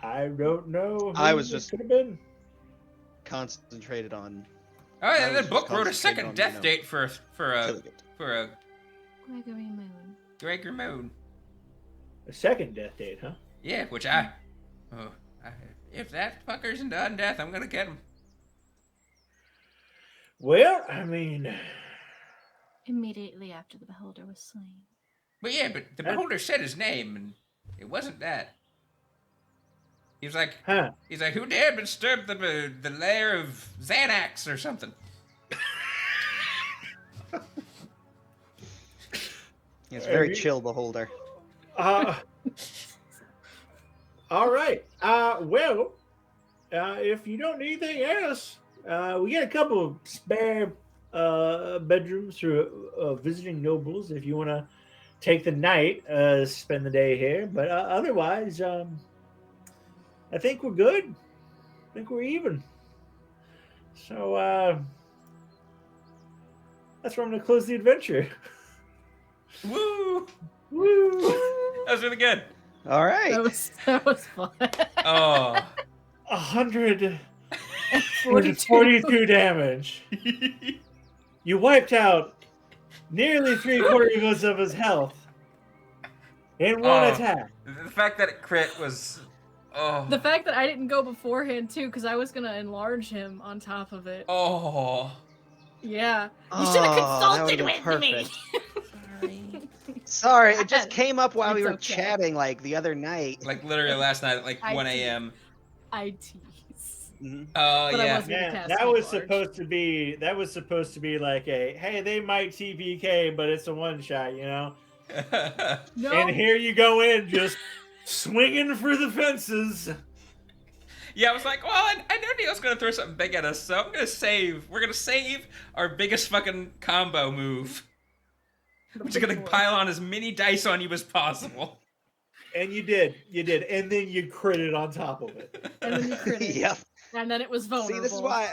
I don't know. I was just could have been. concentrated on. Oh, yeah, I the was book wrote a concentrating second on, death date for a killing it. Gregory Moon. Gregor Moon. A second death date, huh? Yeah, which if that fucker's into undeath, I'm gonna get him. Well, I mean, Immediately after the beholder was slain. But yeah, the beholder said his name, and it wasn't that. He was like, he's like, who dared disturb the lair of Xanax or something? He's very chill, beholder. all right. Well, if you don't need anything else, we got a couple of spare bedrooms for visiting nobles if you want to take the night, spend the day here. But otherwise, I think we're good. I think we're even. So that's where I'm going to close the adventure. Woo! Woo! That was really good. All right. That was fun. Oh. 142 damage. You wiped out nearly 3/4 of his health in one attack. The fact that it crit was... Oh. The fact that I didn't go beforehand, too, because I was going to enlarge him on top of it. Oh. Yeah. You should have consulted with perfect. me. Sorry, it just came up while we It's were okay. chatting, like, the other night. Like, literally last night at, like, I 1 tease. a.m. I tease. Mhm. Oh, But I yeah. wasn't- Yeah, cast that me was large. supposed to be like a, hey, they might TPK, but it's a one shot, you know. No. And here you go in just swinging for the fences. Yeah, I was like, well, I know Neal's gonna throw something big at us, so I'm gonna save. We're gonna save our biggest fucking combo move. We're just gonna pile on as many dice on you as possible. And you did, and then you critted on top of it. And then you critted. Yep. And then it was vulnerable. See, this is why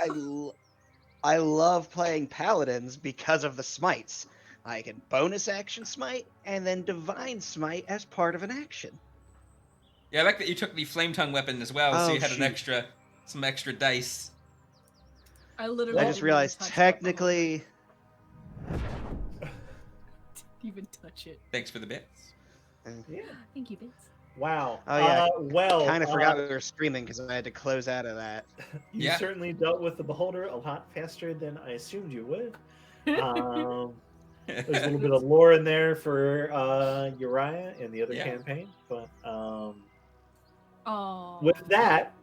I love playing paladins because of the smites. I can bonus action smite and then divine smite as part of an action. Yeah, I like that you took the flame tongue weapon as well, so Oh, you had shoot. some extra dice. I literally I just didn't realized touch technically. Didn't even touch it. Thanks for the bits. Yeah. Thank you, Bits. Wow. Oh, yeah. Well, Kind of forgot we were streaming because I had to close out of that. You Yeah. certainly dealt with the beholder a lot faster than I assumed you would. There's a little bit of lore in there for Uriah and the other Yeah. campaign, but Oh. with that,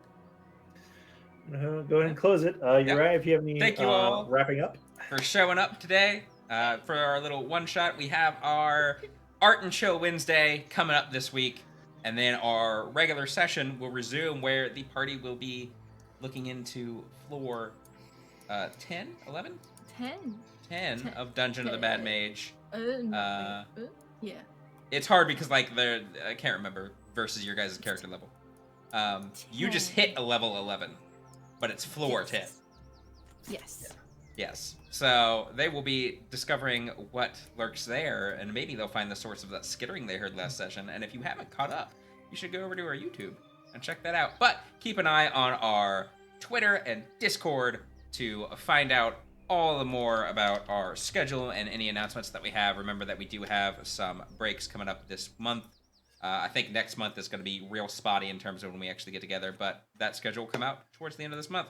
go ahead and close it. Uriah, if you have any Thank you all. wrapping up. For showing up today. For our little one shot, we have our Art and Chill Wednesday coming up this week. And then our regular session will resume where the party will be looking into floor 10, 11? 10. 10 of Dungeon of the Bad Mage. Yeah. It's hard because, like, I can't remember versus your guys' character level. You just hit a level 11. but it's floor tip. Yes. Yes. So they will be discovering what lurks there, and maybe they'll find the source of that skittering they heard last session. And if you haven't caught up, you should go over to our YouTube and check that out. But keep an eye on our Twitter and Discord to find out all the more about our schedule and any announcements that we have. Remember that we do have some breaks coming up this month. I think next month is going to be real spotty in terms of when we actually get together, but that schedule will come out towards the end of this month.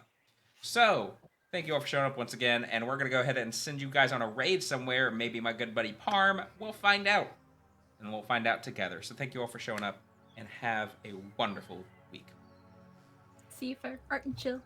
So, thank you all for showing up once again, and we're going to go ahead and send you guys on a raid somewhere. Maybe my good buddy Parm. We'll find out, and we'll find out together. So thank you all for showing up, and have a wonderful week. See you for Art and Chill.